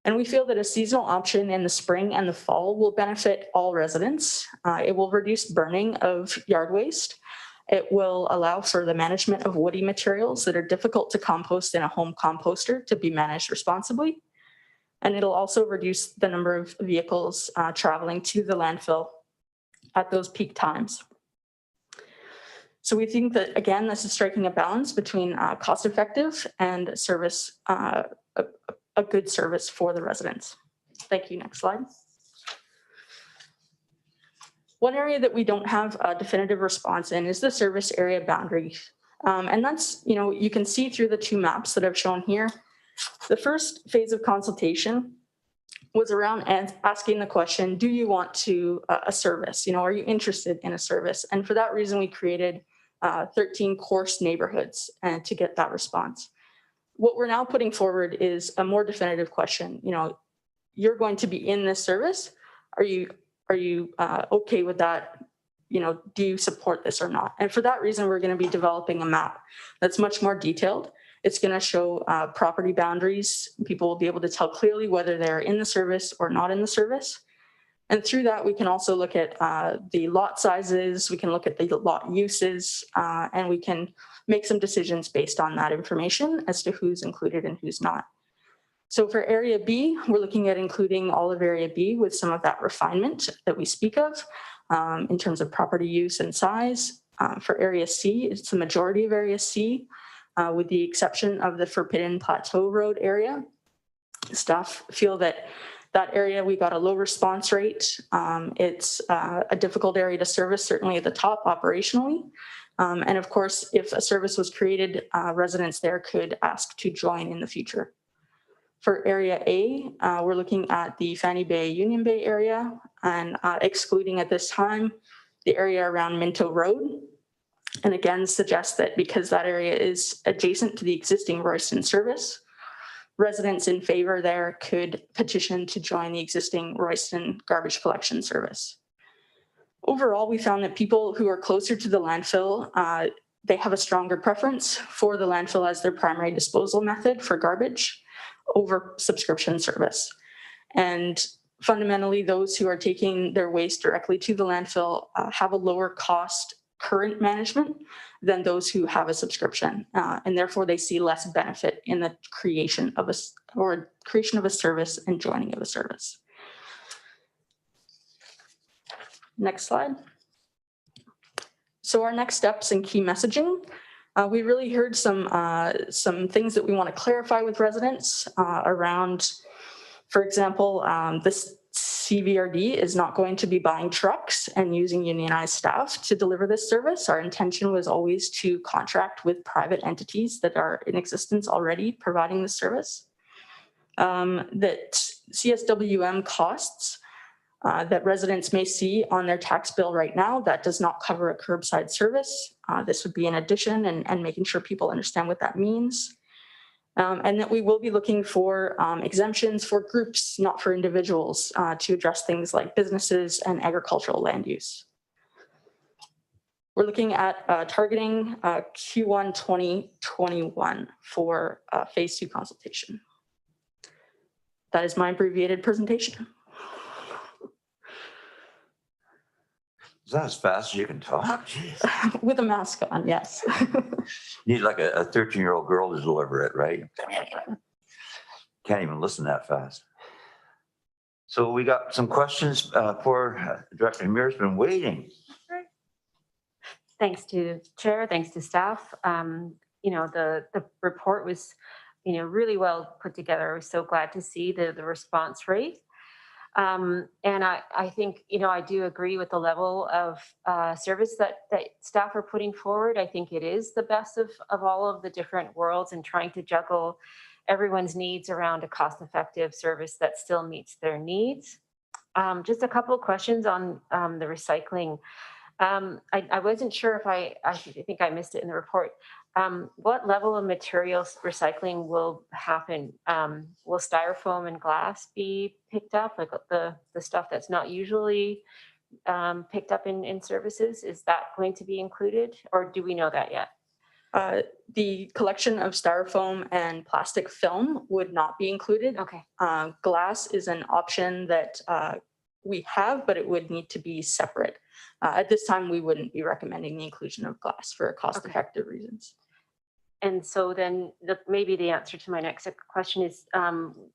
And we feel that a seasonal option in the spring and the fall will benefit all residents. It will reduce burning of yard waste. It will allow for the management of woody materials that are difficult to compost in a home composter to be managed responsibly. And it'll also reduce the number of vehicles traveling to the landfill at those peak times. So we think that, again, this is striking a balance between cost-effective and service, a good service for the residents. Thank you. Next slide. One area that we don't have a definitive response in is the service area boundary. And that's, you know, you can see through the 2 maps that I've shown here. The first phase of consultation was around asking the question, do you want to a service? You know, are you interested in a service? And for that reason, we created 13 coarse neighborhoods to get that response. What we're now putting forward is a more definitive question. You know, you're going to be in this service. Are you okay with that? You know, do you support this or not? And for that reason, we're going to be developing a map that's much more detailed. It's going to show property boundaries. People will be able to tell clearly whether they're in the service or not in the service. And through that, we can also look at the lot sizes, we can look at the lot uses, and we can make some decisions based on that information as to who's included and who's not. So for Area B, we're looking at including all of Area B with some of that refinement that we speak of in terms of property use and size. For Area C, it's the majority of Area C, with the exception of the Forbidden Plateau Road area. Staff feel that that area, we got a low response rate. It's a difficult area to service, certainly at the top operationally. And of course, if a service was created, residents there could ask to join in the future. For Area A, we're looking at the Fanny Bay, Union Bay area, and excluding at this time the area around Minto Road. And again, suggest that because that area is adjacent to the existing Royston service, residents in favor there could petition to join the existing Royston garbage collection service. Overall, we found that people who are closer to the landfill they have a stronger preference for the landfill as their primary disposal method for garbage over subscription service. And fundamentally, those who are taking their waste directly to the landfill have a lower cost current management than those who have a subscription, and therefore they see less benefit in the creation of a service and joining of a service. Next slide. So our next steps and key messaging. We really heard some things that we want to clarify with residents around, for example, this CVRD is not going to be buying trucks and using unionized staff to deliver this service. Our intention was always to contract with private entities that are in existence already providing this service. That CSWM costs that residents may see on their tax bill right now, that does not cover a curbside service. This would be an addition and making sure people understand what that means. And that we will be looking for exemptions for groups, not for individuals, to address things like businesses and agricultural land use. We're looking at targeting Q1 2021 for phase 2 consultation. That is my abbreviated presentation. Is that as fast as you can talk? Jeez. With a mask on, yes. Need like a 13-year-old girl to deliver it, right? Can't even listen that fast. So we got some questions for Director Hamir's been waiting. Thanks to Chair, thanks to staff. The report was, really well put together. I was so glad to see the response rate. And I think, I do agree with the level of service that staff are putting forward. I think it is the best of all of the different worlds, and trying to juggle everyone's needs around a cost-effective service that still meets their needs. Just a couple of questions on the recycling. I wasn't sure if I think I missed it in the report. What level of materials recycling will happen? Will styrofoam and glass be picked up, like the stuff that's not usually picked up in services? Is that going to be included, or do we know that yet? The collection of styrofoam and plastic film would not be included. Okay. Glass is an option that we have, but it would need to be separate. At this time, we wouldn't be recommending the inclusion of glass for cost-effective reasons. And so then maybe the answer to my next question is,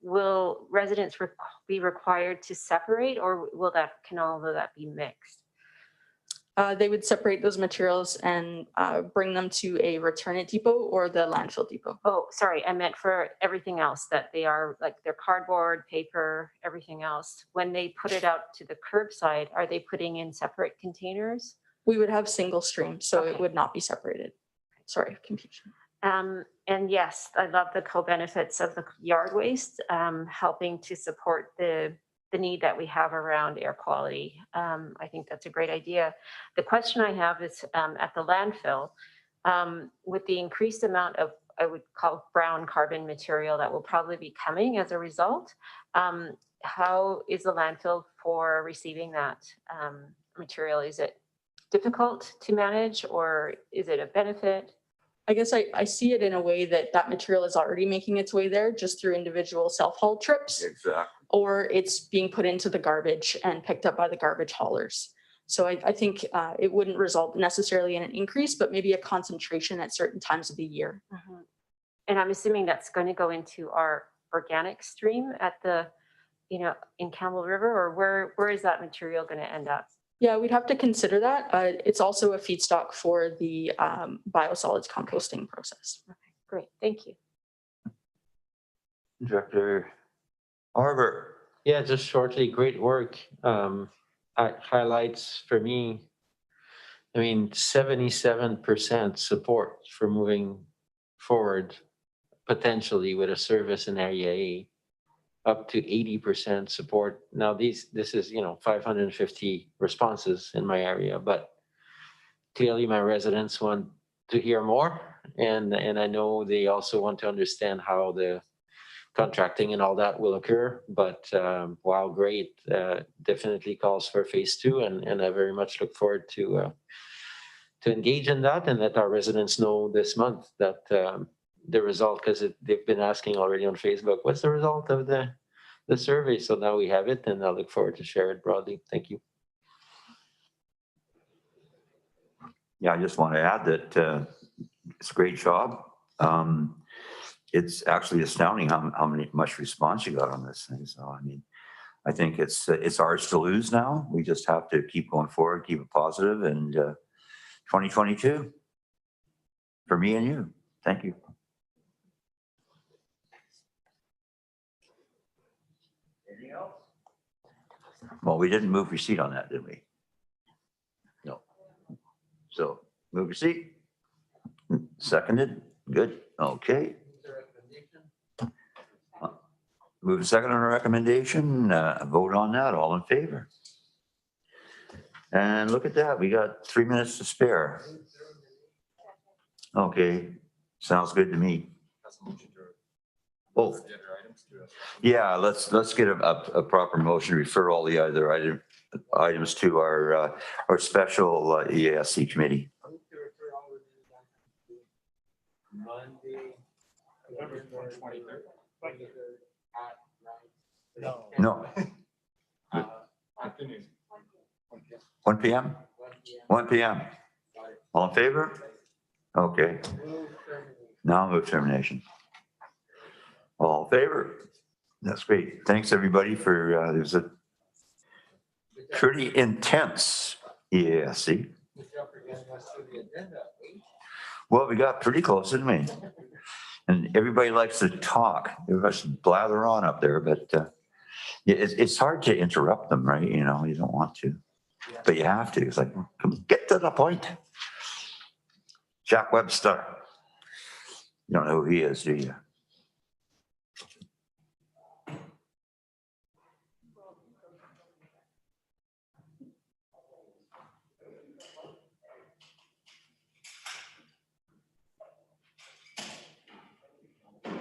will residents be required to separate, or can all of that be mixed? They would separate those materials and bring them to a return it depot or the landfill depot. Oh, sorry, I meant for everything else that they are, like their cardboard, paper, everything else. When they put it out to the curbside, are they putting in separate containers? We would have single stream, so it would not be separated. Sorry, confusion. And yes, I love the co-benefits of the yard waste, helping to support the need that we have around air quality. I think that's a great idea. The question I have is at the landfill, with the increased amount of, I would call brown carbon material that will probably be coming as a result, how is the landfill for receiving that material? Is it difficult to manage, or is it a benefit? I guess I see it in a way that material is already making its way there just through individual self-haul trips. Exactly. Or it's being put into the garbage and picked up by the garbage haulers. So I think it wouldn't result necessarily in an increase, but maybe a concentration at certain times of the year. Mm-hmm. And I'm assuming that's going to go into our organic stream at the, in Campbell River, or where is that material going to end up? Yeah, we'd have to consider that. It's also a feedstock for the biosolids composting process. Okay, great, thank you. Director Arbor. Yeah, just shortly, great work. Highlights for me, 77% support for moving forward potentially with a service in Area A, up to 80% support. Now this is 550 responses in my area, but clearly my residents want to hear more, and I know they also want to understand how the contracting and all that will occur. But wow, great, definitely calls for phase 2, and I very much look forward to engage in that and let our residents know this month that the result, because they've been asking already on Facebook, what's the result of the survey? So now we have it, and I look forward to share it broadly. Thank you. Yeah, I just want to add that it's a great job. It's actually astounding how much response you got on this thing. So, I mean, I think it's ours to lose now. We just have to keep going forward, keep it positive, and 2022 for me and you. Thank you. Anything else? Well, we didn't move receipt on that, did we? No. So move receipt. Seconded. Good. Okay. Move a second on a recommendation. Vote on that. All in favor. And look at that. We got 3 minutes to spare. Okay. Sounds good to me. Oh. Yeah, let's get a proper motion, refer all the other items to our special EASC committee. Monday, November 23rd. No. Afternoon. 1 p.m.? 1 p.m. All in favor? Okay. Now move termination. All in favor? That's great. Thanks, everybody, for, it was a pretty intense EASC. Well, we got pretty close, didn't we? And everybody likes to talk. Everybody's blather on up there, but it's hard to interrupt them, right? You know, you don't want to, but you have to. It's like, get to the point. Jack Webster. You don't know who he is, do you?